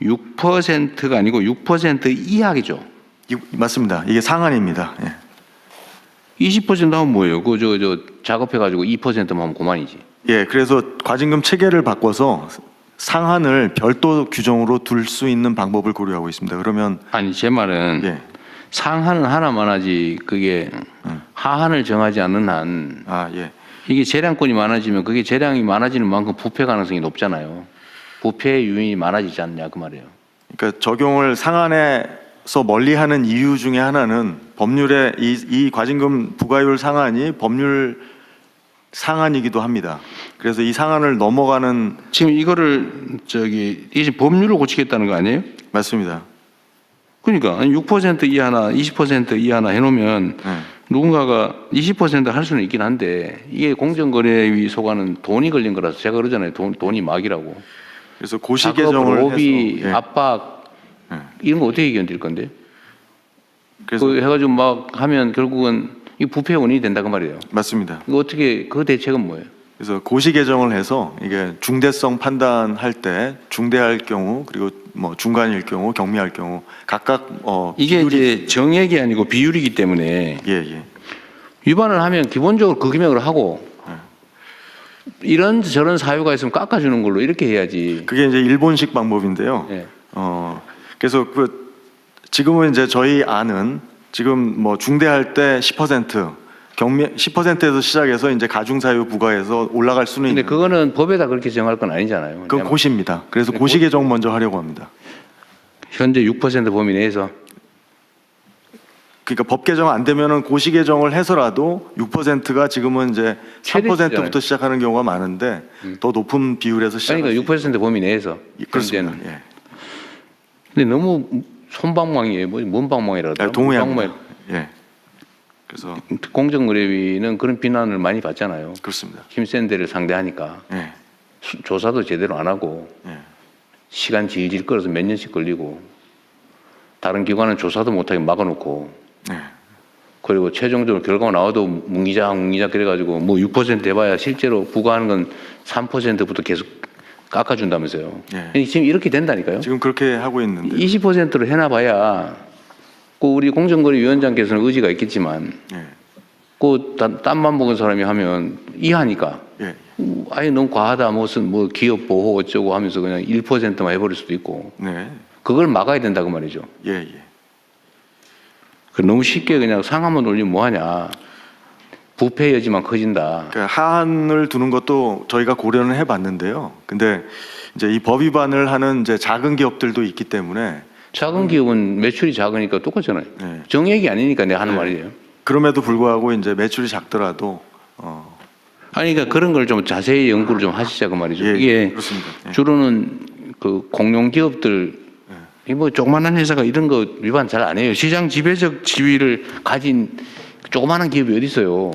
[SPEAKER 2] 6%가 아니고 6% 이하겠죠.
[SPEAKER 18] 맞습니다. 이게 상한입니다. 예.
[SPEAKER 2] 20% 하면 뭐예요? 저 작업해가지고 2%만 하면 그만이지.
[SPEAKER 18] 예, 그래서 과징금 체계를 바꿔서 상한을 별도 규정으로 둘 수 있는 방법을 고려하고 있습니다. 그러면
[SPEAKER 2] 아니 제 말은
[SPEAKER 18] 예.
[SPEAKER 2] 상한은 하나만 하지 그게 하한을 정하지 않는 한
[SPEAKER 18] 예.
[SPEAKER 2] 이게 재량권이 많아지면 그게 재량이 많아지는 만큼 부패 가능성이 높잖아요. 부패 유인이 많아지지 않냐 그 말이에요.
[SPEAKER 18] 그러니까 적용을 상한에서 멀리하는 이유 중에 하나는 법률에 이 과징금 부과율 상한이 법률 상한이기도 합니다. 그래서 이 상한을 넘어가는
[SPEAKER 2] 지금 이거를 이게 법률을 고치겠다는 거 아니에요?
[SPEAKER 18] 맞습니다.
[SPEAKER 2] 그러니까 6% 이하나 20% 이하나 해놓으면 누군가가 20% 할 수는 있긴 한데 이게 공정거래위 소관은 돈이 걸린 거라서 제가 그러잖아요. 돈이 막이라고.
[SPEAKER 18] 그래서 고시 개정을
[SPEAKER 2] 로비,
[SPEAKER 18] 해서
[SPEAKER 2] 압박 이런 거 어떻게 견딜 건데? 그래서 해가지고 막 하면 결국은 이 부패 원인이 된다 그 말이에요.
[SPEAKER 18] 맞습니다.
[SPEAKER 2] 이거 어떻게 그 대책은 뭐예요?
[SPEAKER 18] 그래서 고시 개정을 해서 이게 중대성 판단할 때 중대할 경우 그리고 뭐 중간일 경우 경미할 경우 각각
[SPEAKER 2] 이게 이제 정액이 아니고 비율이기 때문에 위반을 하면 기본적으로 그 금액으로 하고 이런 저런 사유가 있으면 깎아주는 걸로 이렇게 해야지.
[SPEAKER 18] 그게 이제 일본식 방법인데요. 그래서 지금은 이제 저희 안은 지금 뭐 중대할 때 10% 경미 10%에서 시작해서 이제 가중 사유 부과해서 올라갈 수는
[SPEAKER 2] 근데
[SPEAKER 18] 있는데
[SPEAKER 2] 그거는 법에다 그렇게 정할 건 아니잖아요.
[SPEAKER 18] 그건 고시입니다. 그래서 고시 개정 먼저 하려고 합니다.
[SPEAKER 2] 현재 6% 범위 내에서
[SPEAKER 18] 그러니까 법 개정 안 되면은 고시 개정을 해서라도 6%가 지금은 이제 3%부터 시작하는 경우가 많은데 더 높은 비율에서 시작합니다.
[SPEAKER 2] 그러니까 6% 범위 내에서
[SPEAKER 18] 그렇습니다.
[SPEAKER 2] 예. 근데 너무 손방망이에요. 뭔 방망이라도.
[SPEAKER 18] 동의합니다. 예. 그래서
[SPEAKER 2] 공정거래위는 그런 비난을 많이 받잖아요.
[SPEAKER 18] 그렇습니다.
[SPEAKER 2] 힘센 데를 상대하니까
[SPEAKER 18] 네.
[SPEAKER 2] 조사도 제대로 안 하고
[SPEAKER 18] 네.
[SPEAKER 2] 시간 질질 끌어서 몇 년씩 걸리고 다른 기관은 조사도 못하게 막아놓고
[SPEAKER 18] 네.
[SPEAKER 2] 그리고 최종적으로 결과가 나와도 뭉기자 그래가지고 뭐 6% 해봐야 실제로 부과하는 건 3%부터 계속 깎아준다면서요.
[SPEAKER 18] 네.
[SPEAKER 2] 지금 이렇게 된다니까요.
[SPEAKER 18] 지금 그렇게 하고 있는데
[SPEAKER 2] 20%로 해놔봐야 그 우리 공정거래위원장께서는 의지가 있겠지만
[SPEAKER 18] 네.
[SPEAKER 2] 그 땀만 먹은 사람이 하면 이해하니까
[SPEAKER 18] 예.
[SPEAKER 2] 아예 너무 과하다 무슨 뭐 기업 보호 어쩌고 하면서 그냥 1%만 해버릴 수도 있고
[SPEAKER 18] 네.
[SPEAKER 2] 그걸 막아야 된다고 말이죠.
[SPEAKER 18] 예, 예.
[SPEAKER 2] 너무 쉽게 그냥 상한만 올리면 뭐하냐. 부패 여지만 커진다.
[SPEAKER 18] 그러니까 하한을 두는 것도 저희가 고려는 해봤는데요. 근데 이제 이 법 위반을 하는 이제 작은 기업들도 있기 때문에
[SPEAKER 2] 작은 기업은 매출이 작으니까 똑같잖아요. 정액이 아니니까 내가 하는 말이에요.
[SPEAKER 18] 그럼에도 불구하고 이제 매출이 작더라도
[SPEAKER 2] 아니 그러니까 그런 걸 좀 자세히 연구를 좀 하시자고 말이죠.
[SPEAKER 18] 예,
[SPEAKER 2] 이게
[SPEAKER 18] 그렇습니다. 예.
[SPEAKER 2] 주로는 그 공룡 기업들 이 뭐 조그만한 회사가 이런 거 위반 잘 안 해요. 시장 지배적 지위를 가진 조그만한 기업이 어디 있어요.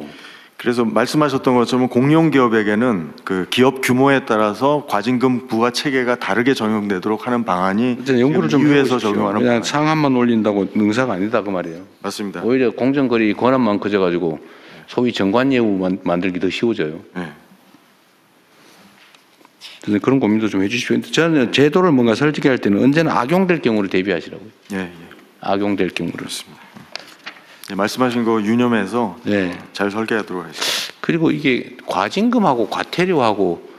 [SPEAKER 18] 그래서 말씀하셨던 것처럼 공룡 기업에게는 그 기업 규모에 따라서 과징금 부과 체계가 다르게 적용되도록 하는 방안이
[SPEAKER 2] 연구를 좀
[SPEAKER 18] 위에서
[SPEAKER 2] 해보십시오.
[SPEAKER 18] 적용하는
[SPEAKER 2] 그냥
[SPEAKER 18] 방안.
[SPEAKER 2] 상한만 올린다고 능사가 아니다 그 말이에요.
[SPEAKER 18] 맞습니다.
[SPEAKER 2] 오히려 공정거래 권한만 커져가지고 소위 정관 예우 만들기 더 쉬워져요.
[SPEAKER 18] 네.
[SPEAKER 2] 그래서 그런 고민도 좀 해주십시오. 저는 제도를 뭔가 설득할 때는 언제나 악용될 경우를 대비하시라고요.
[SPEAKER 18] 예, 예.
[SPEAKER 2] 악용될 경우를.
[SPEAKER 18] 그렇습니다. 예, 말씀하신 거 유념해서
[SPEAKER 2] 네.
[SPEAKER 18] 잘 설계하도록 하겠습니다.
[SPEAKER 2] 그리고 이게 과징금하고 과태료하고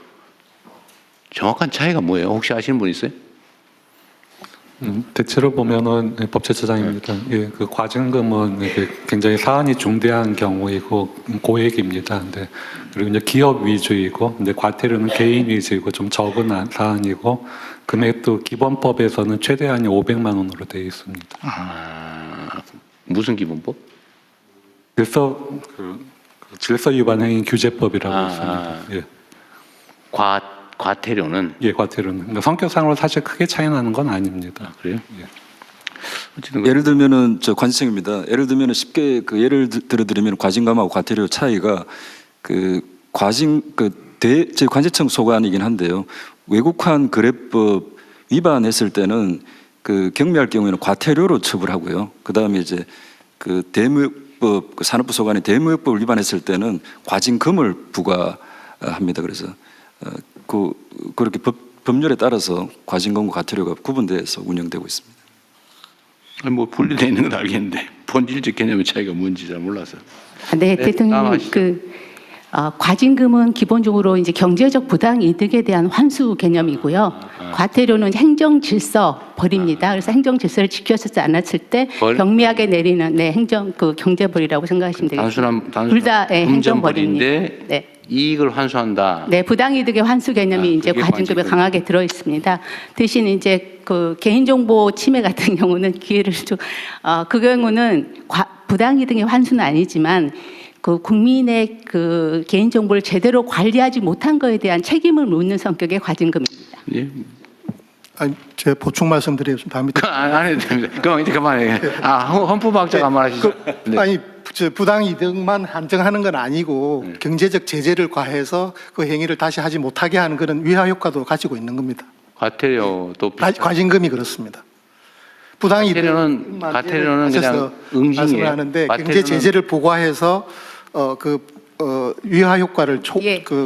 [SPEAKER 2] 정확한 차이가 뭐예요? 혹시 아시는 분 있어요?
[SPEAKER 20] 대체로 보면은 법제처장입니다. 예, 그 과징금은 이게 굉장히 사안이 중대한 경우이고 고액입니다. 근데 그리고 이제 기업 위주이고, 근데 과태료는 개인 위주이고 좀 적은 사안이고, 금액도 기본법에서는 최대한이 500만 원으로 되어 있습니다.
[SPEAKER 2] 무슨 기본법?
[SPEAKER 20] 질서 위반 행위 규제법이라고 있습니다. 예.
[SPEAKER 2] 과태료는?
[SPEAKER 20] 예, 과태료는. 그러니까 성격상으로 사실 크게 차이 나는 건 아닙니다.
[SPEAKER 2] 그래요?
[SPEAKER 20] 예.
[SPEAKER 16] 예를 들면은 저 관세청입니다. 예를 들면은 쉽게 그 예를 들어드리면 과징금하고 과태료 차이가 그 제 관세청 소관이긴 한데요. 외국환 거래법 위반했을 때는 그 경미할 경우에는 과태료로 처벌하고요. 그 다음에 이제 그 대무역법 그 산업부 소관이 대무역법을 위반했을 때는 과징금을 부과합니다. 그래서 그렇게 법률에 따라서 과징금과 과태료가 구분돼서 운영되고 있습니다.
[SPEAKER 2] 뭐 분리되어 있는 건 알겠는데 본질적 개념의 차이가 뭔지 잘 몰라서.
[SPEAKER 13] 네, 대통령 과징금은 기본적으로 이제 경제적 부당 이득에 대한 환수 개념이고요. 과태료는 행정 질서 벌입니다. 그래서 행정 질서를 지켰지 않았을 때 경미하게 내리는 행정 경제벌이라고 생각하시면 되겠습니다. 둘 다 행정벌입니다. 네.
[SPEAKER 2] 이익을 환수한다.
[SPEAKER 13] 네, 부당이득의 환수 개념이 이제 과징금에 강하게 들어 있습니다. 대신 이제 그 개인정보 침해 같은 경우는 기회를 좀, 그 경우는 부당이득의 환수는 아니지만 그 국민의 그 개인정보를 제대로 관리하지 못한 것에 대한 책임을 묻는 성격의 과징금입니다.
[SPEAKER 2] 예.
[SPEAKER 21] 아니, 제가 보충 말씀드리겠습니다.
[SPEAKER 2] 안 해도 됩니다. 그럼 이제 그만해. 헌법학자가 말하시죠. 네.
[SPEAKER 21] 아니, 부당이득만 한정하는 건 아니고 경제적 제재를 과해서 그 행위를 다시 하지 못하게 하는 그런 위화 효과도 가지고 있는 겁니다.
[SPEAKER 2] 과태료도
[SPEAKER 21] 과징금이 그렇습니다. 부당이득은
[SPEAKER 2] 과태료는 그냥 응징이에요.
[SPEAKER 21] 말씀을 하는데 경제 제재를 부과해서 위화 효과를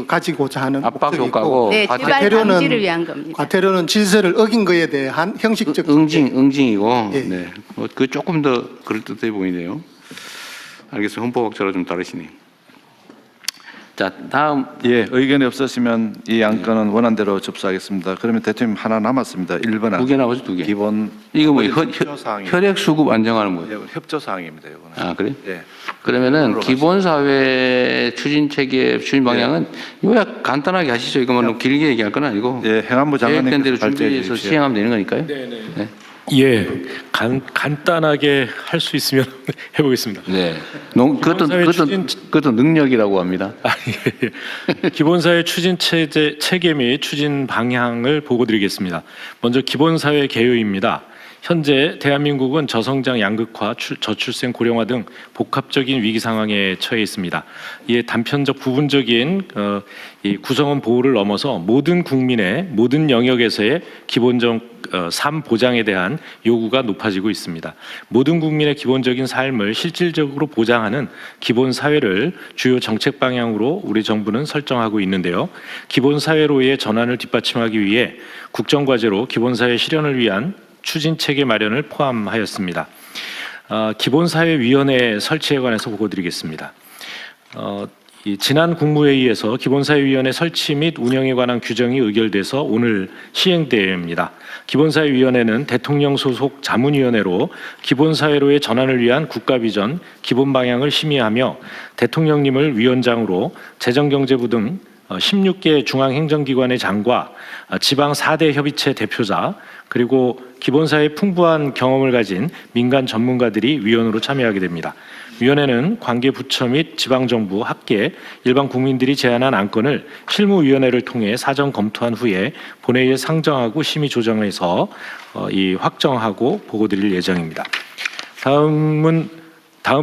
[SPEAKER 21] 가지고자 하는
[SPEAKER 2] 압박
[SPEAKER 21] 목적이
[SPEAKER 2] 효과고,
[SPEAKER 21] 있고,
[SPEAKER 13] 네, 재발 방지를 위한 겁니다.
[SPEAKER 21] 과태료는 질서를 어긴 거에 대한 형식적
[SPEAKER 2] 응징이고,
[SPEAKER 21] 예.
[SPEAKER 2] 네. 그 조금 더 그럴듯해 보이네요. 알겠습니다. 헌법학자로 좀 다르시네. 자, 다음.
[SPEAKER 3] 예, 의견이 없으시면 이 안건은 원안대로 접수하겠습니다. 그러면 대통령 하나 남았습니다. 1번.
[SPEAKER 2] 두 개 나오죠, 두 개.
[SPEAKER 3] 기본.
[SPEAKER 2] 이거 뭐
[SPEAKER 3] 협조사항입니다.
[SPEAKER 2] 혈액 수급 안정하는 뭐예요?
[SPEAKER 3] 협조사항입니다. 이거는.
[SPEAKER 2] 아, 그래?
[SPEAKER 3] 예.
[SPEAKER 2] 그러면은 기본사회 추진 체계 추진 방향은 요약 간단하게 하시죠. 이거 뭐 길게 얘기할 건 아니고.
[SPEAKER 3] 예, 행안부 장관님
[SPEAKER 2] 계획된 대로 준비해서 시행하면 되는 거니까요.
[SPEAKER 12] 네. 예, 간단하게 할 수 있으면 해보겠습니다.
[SPEAKER 2] 네. 그것도 능력이라고 합니다.
[SPEAKER 12] 예. 기본사회 추진 체계 및 추진 방향을 보고드리겠습니다. 먼저 기본사회 개요입니다. 현재 대한민국은 저성장 양극화, 저출생 고령화 등 복합적인 위기 상황에 처해 있습니다. 이에 단편적 부분적인 이 구성원 보호를 넘어서 모든 국민의 모든 영역에서의 기본적 삶 보장에 대한 요구가 높아지고 있습니다. 모든 국민의 기본적인 삶을 실질적으로 보장하는 기본 사회를 주요 정책 방향으로 우리 정부는 설정하고 있는데요. 기본 사회로의 전환을 뒷받침하기 위해 국정과제로 기본 사회 실현을 위한 추진 체계 마련을 포함하였습니다. 기본사회위원회 설치에 관해서 보고드리겠습니다. 지난 국무회의에서 기본사회위원회 설치 및 운영에 관한 규정이 의결돼서 오늘 시행됩니다. 기본사회위원회는 대통령 소속 자문위원회로 기본사회로의 전환을 위한 국가비전, 기본방향을 심의하며 대통령님을 위원장으로 재정경제부 등 16개 중앙행정기관의 장과 지방 4대 협의체 대표자 그리고 기본사회의 풍부한 경험을 가진 민간 전문가들이 위원으로 참여하게 됩니다. 위원회는 관계 부처 및 지방정부, 학계, 일반 국민들이 제안한 안건을 실무위원회를 통해 사전 검토한 후에 본회의에 상정하고 심의 조정해서 확정하고 보고드릴 예정입니다. 다음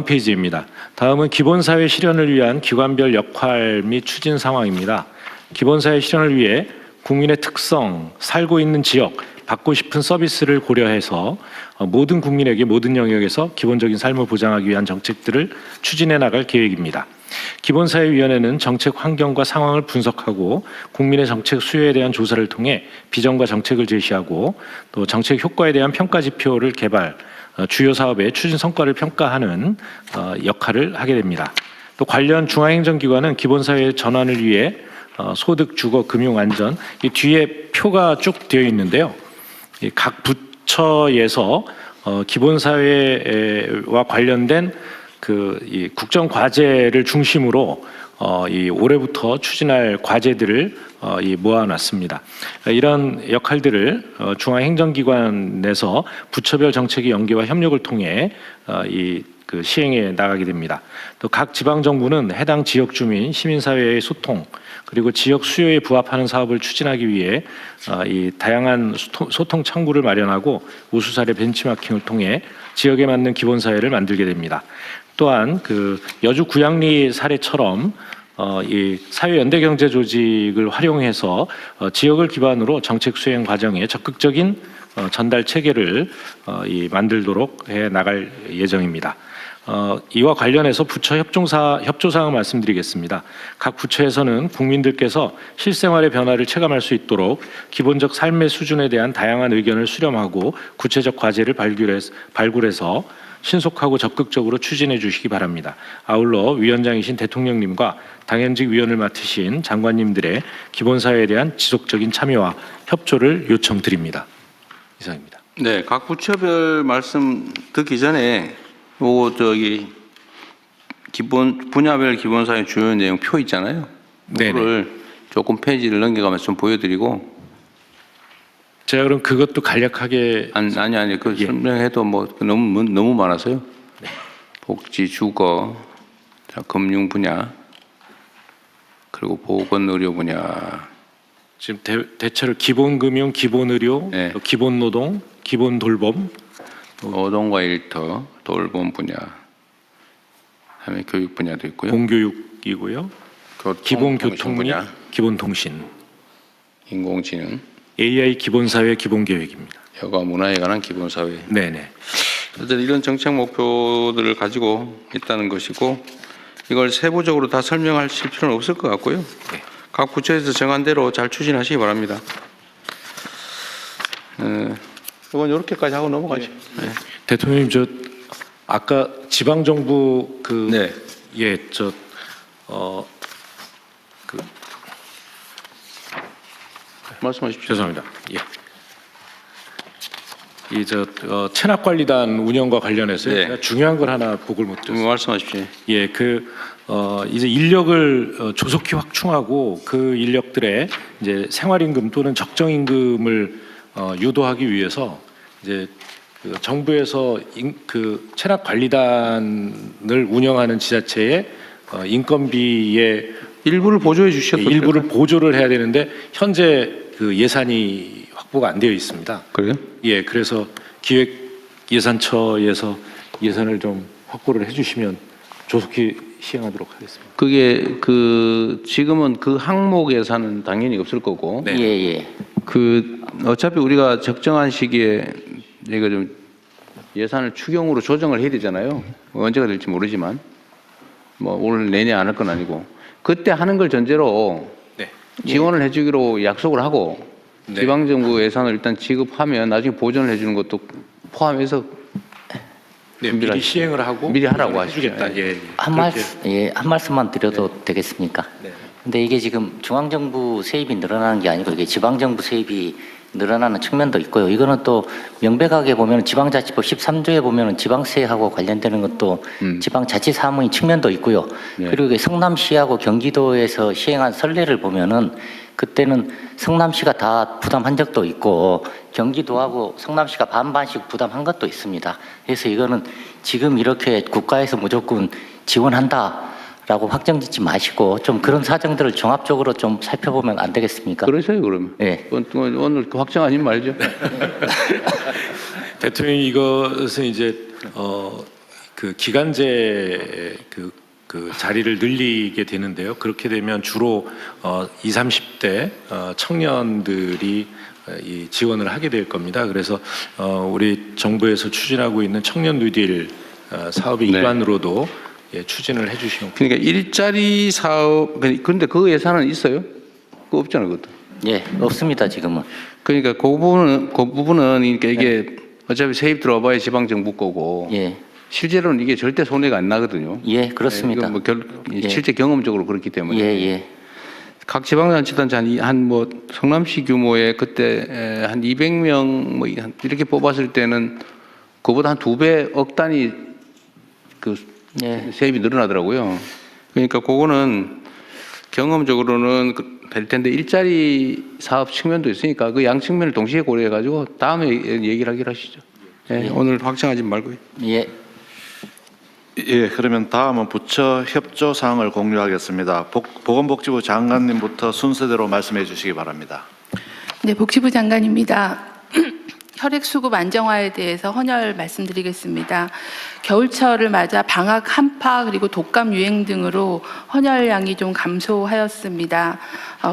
[SPEAKER 12] 페이지입니다. 다음은 기본사회 실현을 위한 기관별 역할 및 추진 상황입니다. 기본사회 실현을 위해 국민의 특성, 살고 있는 지역, 받고 싶은 서비스를 고려해서 모든 국민에게 모든 영역에서 기본적인 삶을 보장하기 위한 정책들을 추진해 나갈 계획입니다. 기본사회위원회는 정책 환경과 상황을 분석하고 국민의 정책 수요에 대한 조사를 통해 비전과 정책을 제시하고 또 정책 효과에 대한 평가 지표를 개발, 주요 사업의 추진 성과를 평가하는 역할을 하게 됩니다. 또 관련 중앙행정기관은 기본사회 전환을 위해 소득, 주거, 금융, 안전 이 뒤에 표가 쭉 되어 있는데요. 각 부처에서 기본사회와 관련된 이 국정 과제를 중심으로 올해부터 추진할 과제들을 모아놨습니다. 이런 역할들을 중앙행정기관에서 부처별 정책의 연계와 협력을 통해 시행해 나가게 됩니다. 또 각 지방정부는 해당 지역 주민, 시민사회의 소통 그리고 지역 수요에 부합하는 사업을 추진하기 위해 이 다양한 소통 창구를 마련하고 우수 사례 벤치마킹을 통해 지역에 맞는 기본사회를 만들게 됩니다. 또한 여주 구양리 사례처럼 이 사회연대경제 조직을 활용해서 지역을 기반으로 정책 수행 과정에 적극적인 전달 체계를 만들도록 해 나갈 예정입니다. 이와 관련해서 부처 협조사항을 말씀드리겠습니다. 각 부처에서는 국민들께서 실생활의 변화를 체감할 수 있도록 기본적 삶의 수준에 대한 다양한 의견을 수렴하고 구체적 과제를 발굴해서 신속하고 적극적으로 추진해 주시기 바랍니다. 아울러 위원장이신 대통령님과 당연직 위원을 맡으신 장관님들의 기본사회에 대한 지속적인 참여와 협조를 요청드립니다. 이상입니다.
[SPEAKER 1] 네, 각 부처별 말씀 듣기 전에 기본 분야별 기본사회 주요 내용 표 있잖아요. 그거를 조금 페이지를 넘겨가면서 좀 보여드리고.
[SPEAKER 12] 제가 그럼 그것도 간략하게
[SPEAKER 1] 아니 그 설명해도 너무 많아서요.
[SPEAKER 12] 네.
[SPEAKER 1] 복지, 주거, 금융 분야, 그리고 보건 의료 분야.
[SPEAKER 12] 지금 대체로 기본 금융, 기본 의료, 기본 노동, 기본 돌봄,
[SPEAKER 1] 노동과 일터, 돌봄 분야, 다음에 교육 분야도 있고요.
[SPEAKER 12] 공교육이고요. 기본 교통 및 기본 통신,
[SPEAKER 1] 인공지능,
[SPEAKER 12] AI 기본사회 기본계획입니다.
[SPEAKER 1] 여가 문화에 관한 기본사회.
[SPEAKER 12] 네네.
[SPEAKER 1] 이런 정책 목표들을 가지고 있다는 것이고 이걸 세부적으로 다 설명하실 필요는 없을 것 같고요.
[SPEAKER 12] 네.
[SPEAKER 1] 각 부처에서 정한 대로 잘 추진하시기 바랍니다. 이건 이렇게까지 하고 넘어가죠. 네.
[SPEAKER 12] 대통령님, 아까 지방정부
[SPEAKER 1] 말씀하십시오.
[SPEAKER 12] 죄송합니다. 체납관리단 운영과 관련해서 제가 중요한 걸 하나 보고를 못 드렸습니다.
[SPEAKER 1] 말씀하십시오.
[SPEAKER 12] 이제 인력을 조속히 확충하고 그 인력들의 이제 생활임금 또는 적정임금을 유도하기 위해서 이제 정부에서 체납관리단을 운영하는 지자체의 인건비의
[SPEAKER 1] 일부를 보조해 주셨죠.
[SPEAKER 12] 일부를 보조를 해야 되는데 현재 예산이 확보가 안 되어 있습니다.
[SPEAKER 1] 그래요?
[SPEAKER 12] 그래서 기획예산처에서 예산을 좀 확보를 해주시면 조속히 시행하도록 하겠습니다.
[SPEAKER 1] 그게 지금은 그 항목 예산은 당연히 없을 거고.
[SPEAKER 17] 예, 예.
[SPEAKER 1] 어차피 우리가 적정한 시기에 이거 좀 예산을 추경으로 조정을 해야 되잖아요. 언제가 될지 모르지만 뭐 올 내내 안 할 건 아니고 그때 하는 걸 전제로 지원을 해주기로 약속을 하고 지방정부 예산을 일단 지급하면 나중에 보전을 해주는 것도 포함해서
[SPEAKER 12] 미리 시행을 하고
[SPEAKER 1] 미리 하라고 하시죠.
[SPEAKER 12] 해주겠다. 예.
[SPEAKER 17] 한 말씀만 드려도 되겠습니까? 근데 이게 지금 중앙정부 세입이 늘어나는 게 아니고 이게 지방정부 세입이 늘어나는 측면도 있고요. 이거는 또 명백하게 보면 지방자치법 13조에 보면 지방세하고 관련되는 것도 지방자치사무인 측면도 있고요. 그리고 이게 성남시하고 경기도에서 시행한 선례를 보면은 그때는 성남시가 다 부담한 적도 있고 경기도하고 성남시가 반반씩 부담한 것도 있습니다. 그래서 이거는 지금 이렇게 국가에서 무조건 지원한다 라고 확정짓지 마시고 좀 그런 사정들을 종합적으로 좀 살펴보면 안 되겠습니까?
[SPEAKER 1] 그러세요, 그러면.
[SPEAKER 17] 네.
[SPEAKER 1] 오늘 확정 아닌 말이죠.
[SPEAKER 12] 대통령 이것은 이제 그 기간제 그 자리를 늘리게 되는데요. 그렇게 되면 주로 20, 30대 청년들이 이 지원을 하게 될 겁니다. 그래서 우리 정부에서 추진하고 있는 청년 뉴딜 사업의 일환으로도 추진을 해주시면.
[SPEAKER 1] 그러니까 일자리 사업, 그런데 그 예산은 있어요? 그거 없잖아요, 그것도.
[SPEAKER 17] 예, 없습니다, 지금은.
[SPEAKER 1] 그러니까 그 부분은 그러니까 이게 어차피 세입 들어봐야 지방 정부 거고. 실제로는 이게 절대 손해가 안 나거든요.
[SPEAKER 17] 예, 그렇습니다.
[SPEAKER 1] 뭐 실제 경험적으로 그렇기 때문에.
[SPEAKER 17] 예.
[SPEAKER 1] 각 지방자치단체 한 성남시 규모의 그때 한 200명 뭐 이렇게 뽑았을 때는 그보다 한 2배 억 단위 세입이 늘어나더라고요. 그러니까 그거는 경험적으로는 될 텐데 일자리 사업 측면도 있으니까 그 양 측면을 동시에 고려해 가지고 다음에 얘기를 하기로 하시죠. 오늘 확정하지 말고요.
[SPEAKER 17] 예.
[SPEAKER 3] 그러면 다음은 부처 협조 사항을 공유하겠습니다. 보건복지부 장관님부터 순서대로 말씀해 주시기 바랍니다.
[SPEAKER 8] 네, 복지부 장관입니다. 혈액 수급 안정화에 대해서 헌혈 말씀드리겠습니다. 겨울철을 맞아 방학 한파 그리고 독감 유행 등으로 헌혈량이 좀 감소하였습니다.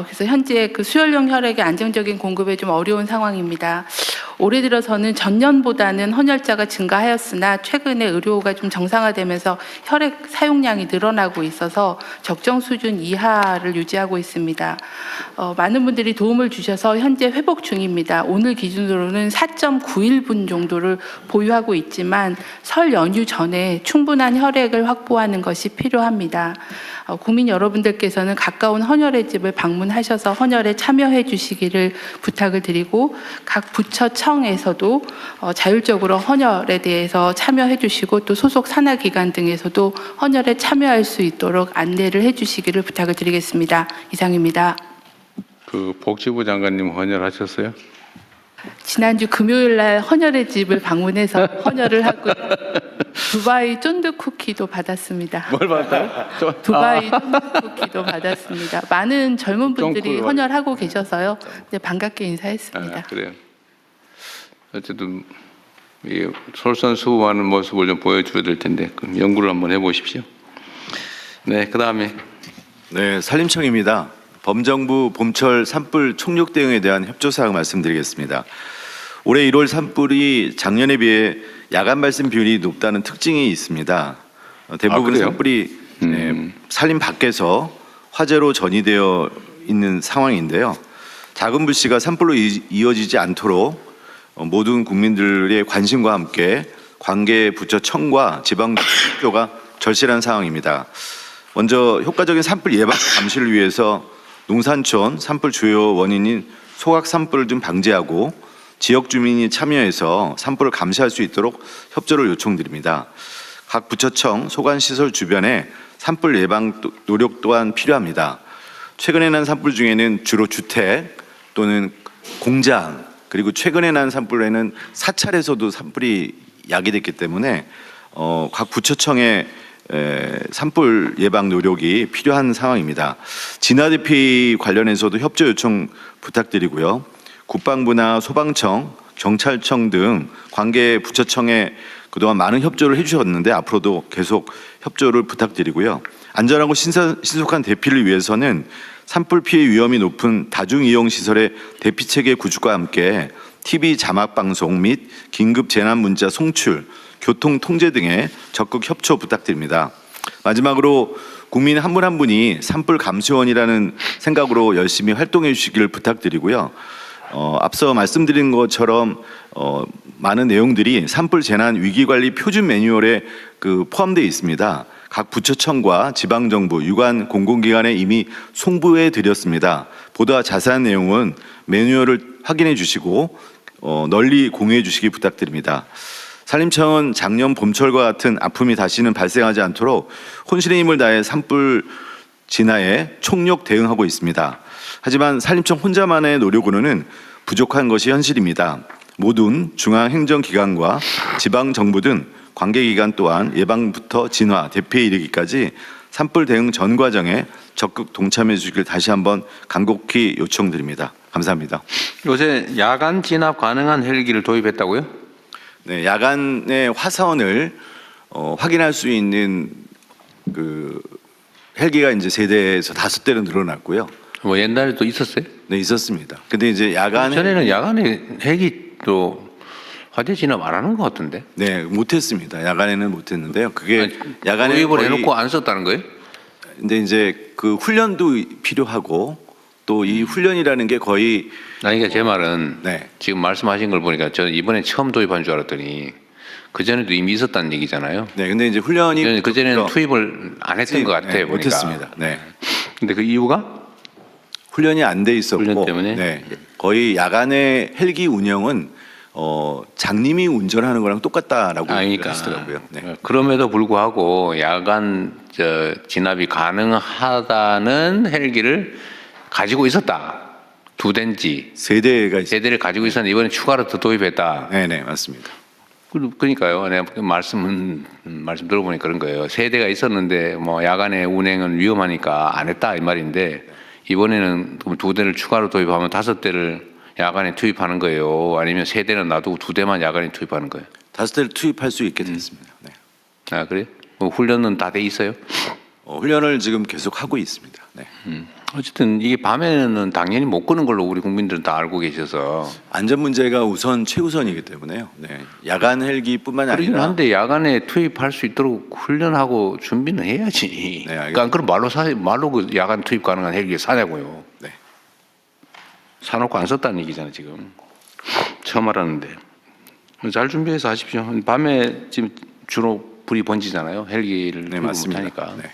[SPEAKER 8] 그래서 현재 그 수혈용 혈액의 안정적인 공급에 좀 어려운 상황입니다. 올해 들어서는 전년보다는 헌혈자가 증가하였으나 최근에 의료가 좀 정상화되면서 혈액 사용량이 늘어나고 있어서 적정 수준 이하를 유지하고 있습니다. 많은 분들이 도움을 주셔서 현재 회복 중입니다. 오늘 기준으로는 4.91분 정도를 보유하고 있지만 설 연휴 전에 충분한 혈액을 확보하는 것이 필요합니다. 국민 여러분들께서는 가까운 헌혈의 집을 방문하셔서 헌혈에 참여해 주시기를 부탁을 드리고 각 부처청에서도 자율적으로 헌혈에 대해서 참여해 주시고 또 소속 산하기관 등에서도 헌혈에 참여할 수 있도록 안내를 해 주시기를 부탁을 드리겠습니다. 이상입니다.
[SPEAKER 1] 복지부 장관님 헌혈하셨어요?
[SPEAKER 8] 지난주 금요일 날 헌혈의 집을 방문해서 헌혈을 하고요. 두바이 쫀득 쿠키도 받았습니다.
[SPEAKER 1] 뭘 받았어요?
[SPEAKER 8] 두바이 쫀득 쿠키도 받았습니다. 많은 젊은 분들이 헌혈하고 계셔서요. 네, 반갑게 인사했습니다.
[SPEAKER 1] 그래요. 어쨌든 이 솔선수범하는 모습을 좀 보여줘야 될 텐데 그럼 연구를 한번 해보십시오. 네, 그 다음에.
[SPEAKER 4] 네, 산림청입니다. 범정부 봄철 산불 총력 대응에 대한 협조사항 말씀드리겠습니다. 올해 1월 산불이 작년에 비해 야간 발생 비율이 높다는 특징이 있습니다. 대부분 산불이 산림 밖에서 화재로 전이되어 있는 상황인데요. 작은 불씨가 산불로 이어지지 않도록 모든 국민들의 관심과 함께 관계 부처청과 지방교가 절실한 상황입니다. 먼저 효과적인 산불 예방 감시를 위해서 농산촌 산불 주요 원인인 소각 산불을 좀 방지하고 지역 주민이 참여해서 산불을 감시할 수 있도록 협조를 요청드립니다. 각 부처청 소관시설 주변에 산불 예방 노력 또한 필요합니다. 최근에 난 산불 중에는 주로 주택 또는 공장 그리고 최근에 난 산불에는 사찰에서도 산불이 야기됐기 때문에 각 부처청의 산불 예방 노력이 필요한 상황입니다. 진화대피 관련해서도 협조 요청 부탁드리고요. 국방부나 소방청, 경찰청 등 관계 부처청에 그동안 많은 협조를 해주셨는데 앞으로도 계속 협조를 부탁드리고요. 안전하고 신속한 대피를 위해서는 산불 피해 위험이 높은 다중이용 시설의 대피 체계 구축과 함께 TV 자막 방송 및 긴급 재난 문자 송출, 교통 통제 등의 적극 협조 부탁드립니다. 마지막으로 국민 한 분 한 분이 산불 감시원이라는 생각으로 열심히 활동해 주시기를 부탁드리고요. 앞서 말씀드린 것처럼 많은 내용들이 산불 재난 위기관리 표준 매뉴얼에 포함되어 있습니다. 각 부처청과 지방정부, 유관 공공기관에 이미 송부해 드렸습니다. 보다 자세한 내용은 매뉴얼을 확인해 주시고 널리 공유해 주시기 부탁드립니다. 산림청은 작년 봄철과 같은 아픔이 다시는 발생하지 않도록 혼신의 힘을 다해 산불 진화에 총력 대응하고 있습니다. 하지만 산림청 혼자만의 노력으로는 부족한 것이 현실입니다. 모든 중앙행정기관과 지방정부 등 관계기관 또한 예방부터 진화, 대피에 이르기까지 산불 대응 전 과정에 적극 동참해 주시길 다시 한번 간곡히 요청드립니다. 감사합니다.
[SPEAKER 1] 요새 야간 진압 가능한 헬기를 도입했다고요?
[SPEAKER 4] 네, 야간의 화선을 확인할 수 있는 헬기가 이제 3대에서 5대로 늘어났고요.
[SPEAKER 1] 뭐 옛날에도 있었어요?
[SPEAKER 4] 네, 있었습니다. 근데 이제 야간에
[SPEAKER 1] 전에는 야간에 헬기도 화재 진압 안 하는 것 같은데?
[SPEAKER 4] 네, 못했습니다. 야간에는 못했는데요. 그게 야간에
[SPEAKER 1] 도입을
[SPEAKER 4] 거의-
[SPEAKER 1] 해놓고 안 썼다는 거예요?
[SPEAKER 4] 근데 이제 그 훈련도 필요하고 또 이 훈련이라는 게 거의
[SPEAKER 1] 그러니까 제 말은
[SPEAKER 4] 네.
[SPEAKER 1] 지금 말씀하신 걸 보니까 저는 이번에 처음 도입한 줄 알았더니 그 전에도 이미 있었다는 얘기잖아요.
[SPEAKER 4] 네, 근데 이제 훈련이
[SPEAKER 1] 그 전에는 투입을 안 했던 것 같아요. 보니까.
[SPEAKER 4] 못했습니다. 네.
[SPEAKER 1] 근데 그 이유가
[SPEAKER 4] 훈련이 안 돼 있었고,
[SPEAKER 1] 훈련 때문에?
[SPEAKER 4] 네, 거의 야간의 헬기 운영은 장님이 운전하는 거랑 똑같다라고
[SPEAKER 1] 그러니까
[SPEAKER 4] 하시더라고요. 네.
[SPEAKER 1] 그럼에도 불구하고 야간 진압이 가능하다는 헬기를 가지고 있었다. 2대인지
[SPEAKER 4] 3대를
[SPEAKER 1] 가지고 있었는데 이번에 추가로 더 도입했다.
[SPEAKER 4] 네, 맞습니다.
[SPEAKER 1] 그러니까요. 내가 말씀 들어보니까 그런 거예요. 3대가 있었는데 뭐 야간에 운행은 위험하니까 안 했다 이 말인데 이번에는 2대를 추가로 도입하면 5대를 야간에 투입하는 거예요. 아니면 3대는 놔두고 2대만 야간에 투입하는 거예요.
[SPEAKER 4] 5대를 투입할 수 있게 됐습니다. 네.
[SPEAKER 1] 아 그래요? 뭐 훈련은 다 돼 있어요?
[SPEAKER 4] 훈련을 지금 계속 하고 있습니다. 네.
[SPEAKER 1] 어쨌든 이게 밤에는 당연히 못 끄는 걸로 우리 국민들은 다 알고 계셔서
[SPEAKER 4] 안전 문제가 최우선이기 때문에요. 네. 야간 헬기뿐만이
[SPEAKER 1] 그러긴
[SPEAKER 4] 아니라
[SPEAKER 1] 한데 야간에 투입할 수 있도록 훈련하고 준비는 해야지. 그러니까 그럼 말로 그 야간 투입 가능한 헬기 사냐고요.
[SPEAKER 4] 네.
[SPEAKER 1] 사놓고 안 썼다는 얘기잖아요 지금. 처음 알았는데 잘 준비해서 하십시오. 밤에 지금 주로 불이 번지잖아요. 헬기를
[SPEAKER 4] 네, 맞습니다.
[SPEAKER 1] 못하니까.
[SPEAKER 4] 네.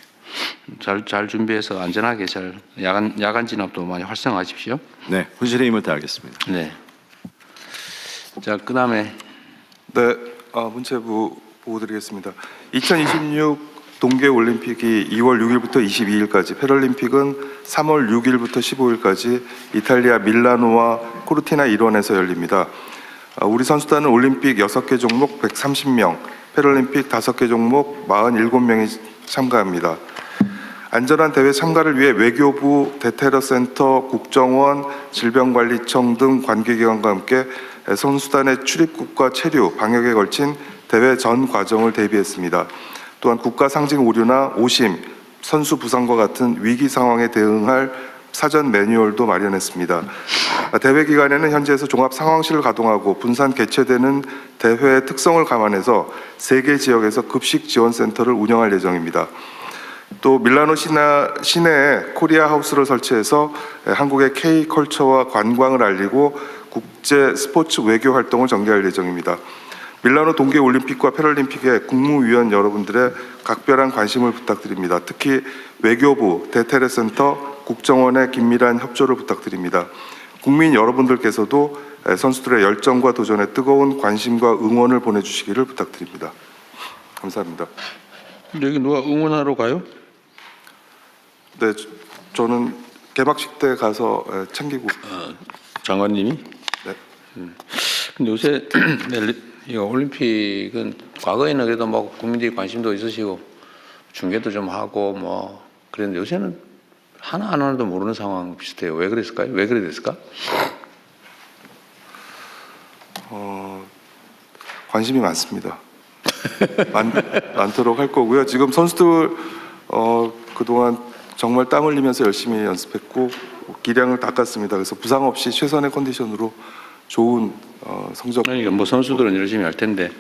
[SPEAKER 1] 잘 준비해서 안전하게 잘 야간 진압도 많이 활성화하십시오.
[SPEAKER 4] 네, 혼신의 힘을 다하겠습니다.
[SPEAKER 1] 네. 자, 그다음에
[SPEAKER 14] 네, 문체부 보고 드리겠습니다. 2026 동계올림픽이 2월 6일부터 22일까지, 패럴림픽은 3월 6일부터 15일까지 이탈리아 밀라노와 코르티나 일원에서 열립니다. 우리 선수단은 올림픽 6개 종목 130명, 패럴림픽 5개 종목 47명이 참가합니다. 안전한 대회 참가를 위해 외교부, 대테러센터, 국정원, 질병관리청 등 관계기관과 함께 선수단의 출입국과 체류, 방역에 걸친 대회 전 과정을 대비했습니다. 또한 국가 상징 오류나 오심, 선수 부상과 같은 위기 상황에 대응할 사전 매뉴얼도 마련했습니다. 대회 기간에는 현지에서 종합 상황실을 가동하고 분산 개최되는 대회의 특성을 감안해서 3개 지역에서 급식 지원센터를 운영할 예정입니다. 또 밀라노 시내에 코리아 하우스를 설치해서 한국의 K컬처와 관광을 알리고 국제 스포츠 외교 활동을 전개할 예정입니다. 밀라노 동계올림픽과 패럴림픽에 국무위원 여러분들의 각별한 관심을 부탁드립니다. 특히 외교부, 대테러센터, 국정원의 긴밀한 협조를 부탁드립니다. 국민 여러분들께서도 선수들의 열정과 도전에 뜨거운 관심과 응원을 보내주시기를 부탁드립니다. 감사합니다.
[SPEAKER 1] 여기 누가 응원하러 가요?
[SPEAKER 14] 네, 저는 개막식 때 가서 챙기고.
[SPEAKER 1] 장관님이?
[SPEAKER 14] 네.
[SPEAKER 1] 근데 요새 이 올림픽은 과거에는 그래도 뭐 국민들이 관심도 있으시고 중계도 좀 하고 뭐 그랬는데 요새는 하나도 모르는 상황 비슷해요. 왜 그랬을까요? 왜 그래 됐을까?
[SPEAKER 14] 관심이 많습니다. 많도록 할 거고요. 지금 선수들 그동안 정말 땀 흘리면서 열심히 연습했고 기량을 닦았습니다. 그래서 부상 없이 최선의 컨디션으로 좋은 성적.
[SPEAKER 1] 그러니까 뭐 선수들은 열심히 할 텐데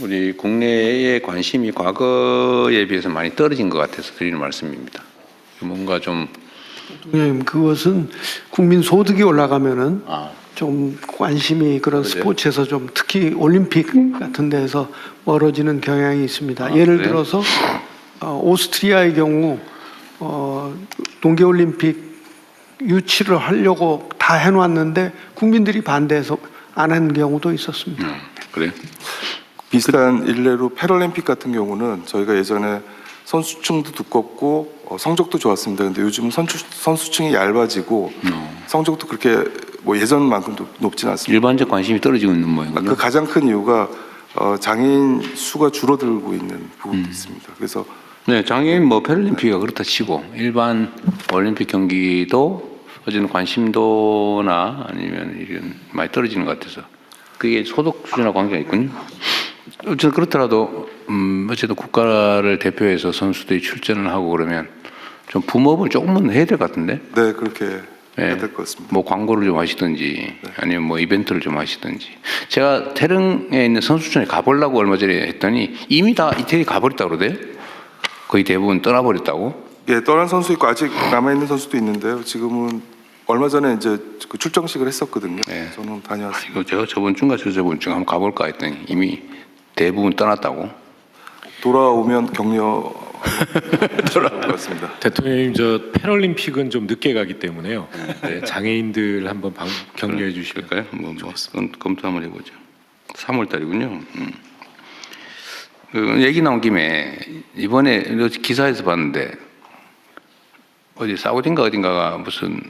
[SPEAKER 1] 우리 국내의 관심이 과거에 비해서 많이 떨어진 것 같아서 드리는 말씀입니다. 뭔가 좀
[SPEAKER 9] 대통령님, 그것은 국민 소득이 올라가면은 좀 관심이 그런
[SPEAKER 1] 그러세요?
[SPEAKER 9] 스포츠에서 좀 특히 올림픽 같은 데서 멀어지는 경향이 있습니다. 예를
[SPEAKER 1] 그래요?
[SPEAKER 9] 들어서 오스트리아의 경우 동계올림픽 유치를 하려고 다 해놨는데 국민들이 반대해서 안 한 경우도 있었습니다.
[SPEAKER 1] 그래요?
[SPEAKER 14] 비슷한 일례로 패럴림픽 같은 경우는 저희가 예전에 선수층도 두껍고 성적도 좋았습니다. 근데 요즘은 선수층이 얇아지고 성적도 그렇게 뭐 예전만큼 높지는 않습니다.
[SPEAKER 1] 일반적 관심이 떨어지고 있는 모양이군요.
[SPEAKER 14] 그 가장 큰 이유가 장애인 수가 줄어들고 있는 부분도 있습니다. 그래서
[SPEAKER 1] 네, 장애인 뭐 패럴림픽이 그렇다 치고 일반 올림픽 경기도 어쨌든 관심도나 아니면 이런 많이 떨어지는 것 같아서 그게 소득 수준하고 관계가 있군요. 어쨌든 그렇더라도 어쨌든 국가를 대표해서 선수들이 출전을 하고 그러면 좀 붐업을 조금은 해야 될 것 같은데.
[SPEAKER 14] 네, 그렇게 해야 될 것 같습니다.
[SPEAKER 1] 뭐 광고를 좀 하시든지 아니면 뭐 이벤트를 좀 하시든지. 제가 태릉에 있는 선수촌에 가보려고 얼마 전에 했더니 이미 다 이태리 가버렸다고 그러대요. 거의 대부분 떠나버렸다고.
[SPEAKER 14] 예, 떠난 선수 있고 아직 남아 있는 선수도 있는데요. 지금은 얼마 전에 이제 그 출정식을 했었거든요. 저는 다녀왔습니다.
[SPEAKER 1] 이거 제가 저번 주인가 저번 주에 한번 가볼까 했더니 이미 대부분 떠났다고.
[SPEAKER 14] 돌아오면 격려 돌아올 것 같습니다.
[SPEAKER 12] 대통령님, 저 패럴림픽은 좀 늦게 가기 때문에요. 네, 장애인들 한번 격려해 주실까요?
[SPEAKER 1] 뭐 검토 한번 해보죠. 3월 달이군요. 그 얘기 나온 김에 이번에 기사에서 봤는데 어디 사우디인가 어딘가가 무슨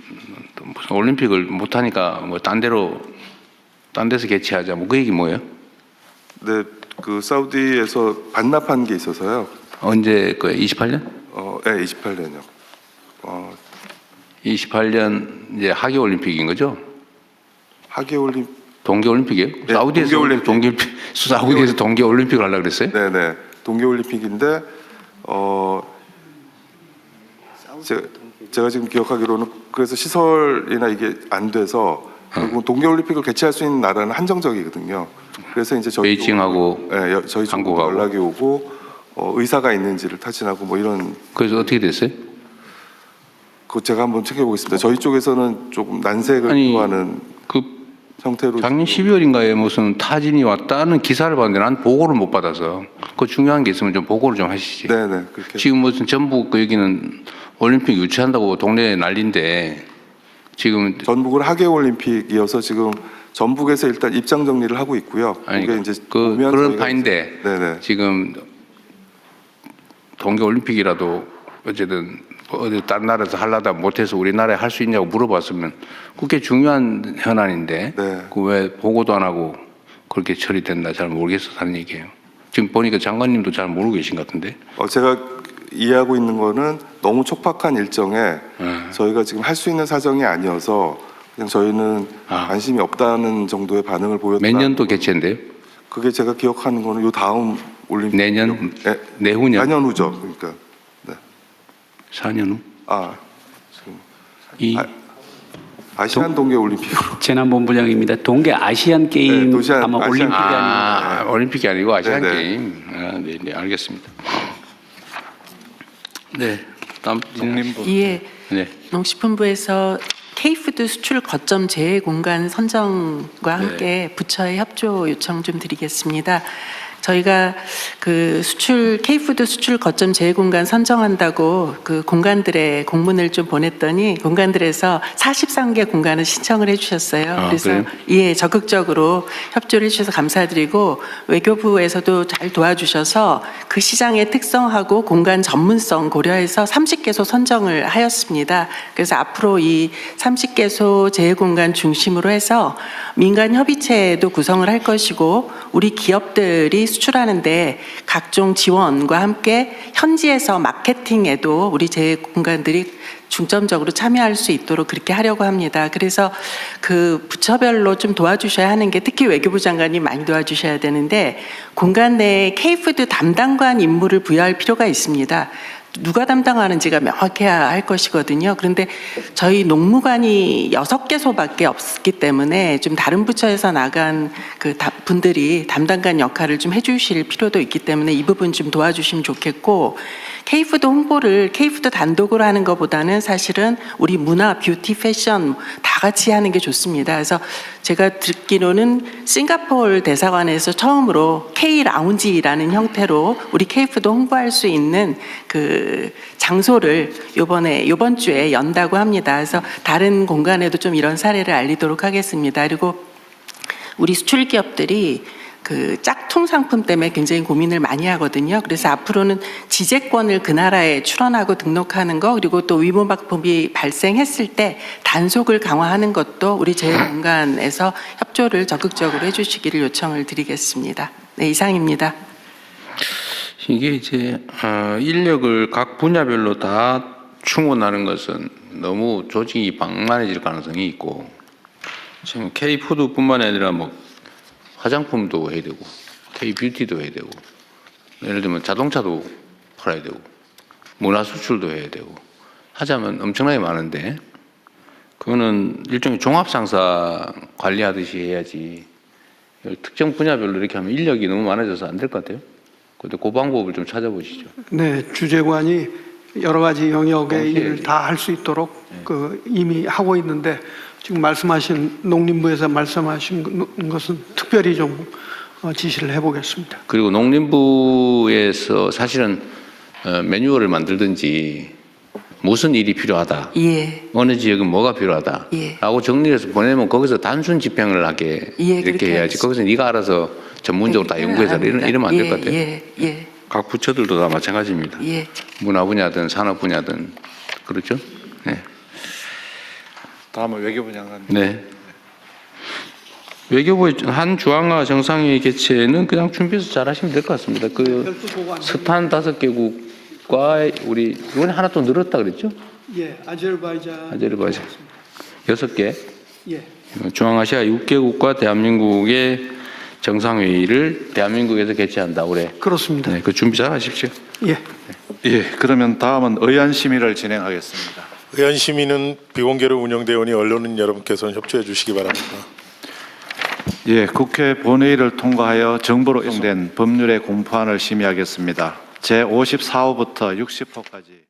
[SPEAKER 1] 올림픽을 못 하니까 뭐 딴 데서 개최하자 뭐 그 얘기 뭐예요?
[SPEAKER 14] 네, 그 사우디에서 반납한 게 있어서요.
[SPEAKER 1] 언제 거예요? 28년?
[SPEAKER 14] 네, 28년요.
[SPEAKER 1] 28년 이제 하계 올림픽인 거죠?
[SPEAKER 14] 하계 올림픽.
[SPEAKER 1] 동계 올림픽이에요?
[SPEAKER 14] 네,
[SPEAKER 1] 사우디에서 사우디에서 동계 올림픽을 하려고 그랬어요?
[SPEAKER 14] 네, 네. 동계 올림픽인데 제가 지금 기억하기로는 그래서 시설이나 이게 안 돼서 결국 동계올림픽을 개최할 수 있는 나라는 한정적이거든요. 그래서 이제 저희
[SPEAKER 1] 베이징하고
[SPEAKER 14] 네, 저희 쪽으로 연락이 오고 의사가 있는지를 타진하고 뭐 이런.
[SPEAKER 1] 그래서 어떻게 됐어요?
[SPEAKER 14] 그거 제가 한번 챙겨보겠습니다. 저희 쪽에서는 조금 난색을 표하는 형태로.
[SPEAKER 1] 작년 12월인가에 무슨 타진이 왔다는 기사를 봤는데 난 보고를 못 받아서 그 중요한 게 있으면 좀 보고를 좀 하시지.
[SPEAKER 14] 네네. 그렇게.
[SPEAKER 1] 지금 무슨 전북 그 여기는 올림픽 유치한다고 동네에 난리인데 지금
[SPEAKER 14] 전북은 하계 올림픽이어서 지금 전북에서 일단 입장 정리를 하고 있고요.
[SPEAKER 1] 아니
[SPEAKER 14] 그게 이제
[SPEAKER 1] 그런 파인데
[SPEAKER 14] 네네.
[SPEAKER 1] 지금 동계 올림픽이라도 어쨌든 어디 다른 나라에서 하려다 못해서 우리나라에 할 수 있냐고 물어봤으면 그게 중요한 현안인데 그 왜 보고도 안 하고 그렇게 처리된다 잘 모르겠어 하는 얘기예요. 지금 보니까 장관님도 잘 모르고 계신 것 같은데.
[SPEAKER 14] 제가 이해하고 있는 거는 너무 촉박한 일정에 저희가 지금 할 수 있는 사정이 아니어서 그냥 저희는 관심이 없다는 정도의 반응을 보였다.
[SPEAKER 1] 몇 년도 개최인데요?
[SPEAKER 14] 그게 제가 기억하는 거는 요 다음 올림픽
[SPEAKER 1] 내년 내후년
[SPEAKER 14] 4년 후죠. 그러니까
[SPEAKER 1] 4년 후?
[SPEAKER 14] 지금 아시안 동계 올림픽으로.
[SPEAKER 22] 재난본부장입니다. 동계 아시안 게임 아마 올림픽이
[SPEAKER 1] 아니고 올림픽이 아니고 아시안
[SPEAKER 14] 네네.
[SPEAKER 1] 게임. 네, 알겠습니다. 네, 다음
[SPEAKER 23] 독립부. 예.
[SPEAKER 1] 네.
[SPEAKER 23] 농식품부에서 K푸드 수출 거점 제외 공간 선정과 함께 부처의 협조 요청 좀 드리겠습니다. 저희가 그 K푸드 수출 거점 제외 공간 선정한다고 그 공간들의 공문을 좀 보냈더니 공간들에서 43개 공간을 신청을 해주셨어요. 그래서
[SPEAKER 1] 그래요?
[SPEAKER 23] 예, 적극적으로 협조를 해주셔서 감사드리고 외교부에서도 잘 도와주셔서 그 시장의 특성하고 공간 전문성 고려해서 30개소 선정을 하였습니다. 그래서 앞으로 이 30개소 제외 공간 중심으로 해서 민간 협의체도 구성을 할 것이고 우리 기업들이 수출하는데 각종 지원과 함께 현지에서 마케팅에도 우리 재공간들이 중점적으로 참여할 수 있도록 그렇게 하려고 합니다. 그래서 그 부처별로 좀 도와주셔야 하는 게 특히 외교부 장관이 많이 도와주셔야 되는데 공간 내에 K푸드 담당관 임무를 부여할 필요가 있습니다. 누가 담당하는지가 명확해야 할 것이거든요. 그런데 저희 농무관이 6개소밖에 없기 때문에 좀 다른 부처에서 나간 그 분들이 담당관 역할을 좀 해주실 필요도 있기 때문에 이 부분 좀 도와주시면 좋겠고, K푸드 홍보를 K푸드 단독으로 하는 것보다는 사실은 우리 문화, 뷰티, 패션 다 같이 하는 게 좋습니다. 그래서 제가 듣기로는 싱가포르 대사관에서 처음으로 K-라운지라는 형태로 우리 K푸드 홍보할 수 있는 그 장소를 이번 주에 연다고 합니다. 그래서 다른 공간에도 좀 이런 사례를 알리도록 하겠습니다. 그리고 우리 수출 기업들이 그 짝퉁 상품 때문에 굉장히 고민을 많이 하거든요. 그래서 앞으로는 지재권을 그 나라에 출원하고 등록하는 거, 그리고 또 위법법이 발생했을 때 단속을 강화하는 것도 우리 재공간에서 협조를 적극적으로 해주시기를 요청을 드리겠습니다. 네, 이상입니다.
[SPEAKER 1] 이게 이제 인력을 각 분야별로 다 충원하는 것은 너무 조직이 방만해질 가능성이 있고, 지금 K푸드뿐만 아니라 뭐 화장품도 해야 되고 K뷰티도 해야 되고, 예를 들면 자동차도 팔아야 되고 문화 수출도 해야 되고 하자면 엄청나게 많은데, 그거는 일종의 종합상사 관리하듯이 해야지 특정 분야별로 이렇게 하면 인력이 너무 많아져서 안 될 것 같아요. 근데 그 방법을 좀 찾아보시죠.
[SPEAKER 9] 네, 주재관이 여러 가지 영역의 일을 다 할 수 있도록 그 이미 하고 있는데, 지금 말씀하신 농림부에서 말씀하신 것은 특별히 좀 지시를 해보겠습니다.
[SPEAKER 1] 그리고 농림부에서 사실은 매뉴얼을 만들든지 무슨 일이 필요하다,
[SPEAKER 23] 예.
[SPEAKER 1] 어느 지역은 뭐가 필요하다
[SPEAKER 23] 예.
[SPEAKER 1] 라고 정리해서 보내면 거기서 단순 집행을 하게
[SPEAKER 23] 예,
[SPEAKER 1] 이렇게
[SPEAKER 23] 그렇게
[SPEAKER 1] 해야지,
[SPEAKER 23] 하겠습니다.
[SPEAKER 1] 거기서 네가 알아서 전문적으로 다 연구해서 이러면 안 될 것 같아요.
[SPEAKER 23] 예.
[SPEAKER 1] 각 부처들도 다 마찬가지입니다.
[SPEAKER 23] 예.
[SPEAKER 1] 문화 분야든 산업 분야든. 그렇죠? 네.
[SPEAKER 3] 다음은 외교부 장관.
[SPEAKER 1] 네. 외교부의 한 주황화 정상회의 개최는 그냥 준비해서 잘 하시면 될 것 같습니다. 그 스탄 5개국과 우리 이번에 하나 또 늘었다 그랬죠?
[SPEAKER 9] 예, 아제르바이잔.
[SPEAKER 1] 6개.
[SPEAKER 9] 예.
[SPEAKER 1] 중앙아시아 6개국과 대한민국의 정상회의를 대한민국에서 개최한다 올해.
[SPEAKER 9] 그렇습니다.
[SPEAKER 1] 네, 그 준비 잘 하십시오.
[SPEAKER 9] 예.
[SPEAKER 3] 예, 그러면 다음은 의안 심의를 진행하겠습니다.
[SPEAKER 5] 의안 심의는 비공개로 운영되어 오니 언론인 여러분께서는 협조해 주시기 바랍니다.
[SPEAKER 3] 예, 국회 본회의를 통과하여 정부로 인용된 법률의 공포안을 심의하겠습니다. 제54호부터 60호까지.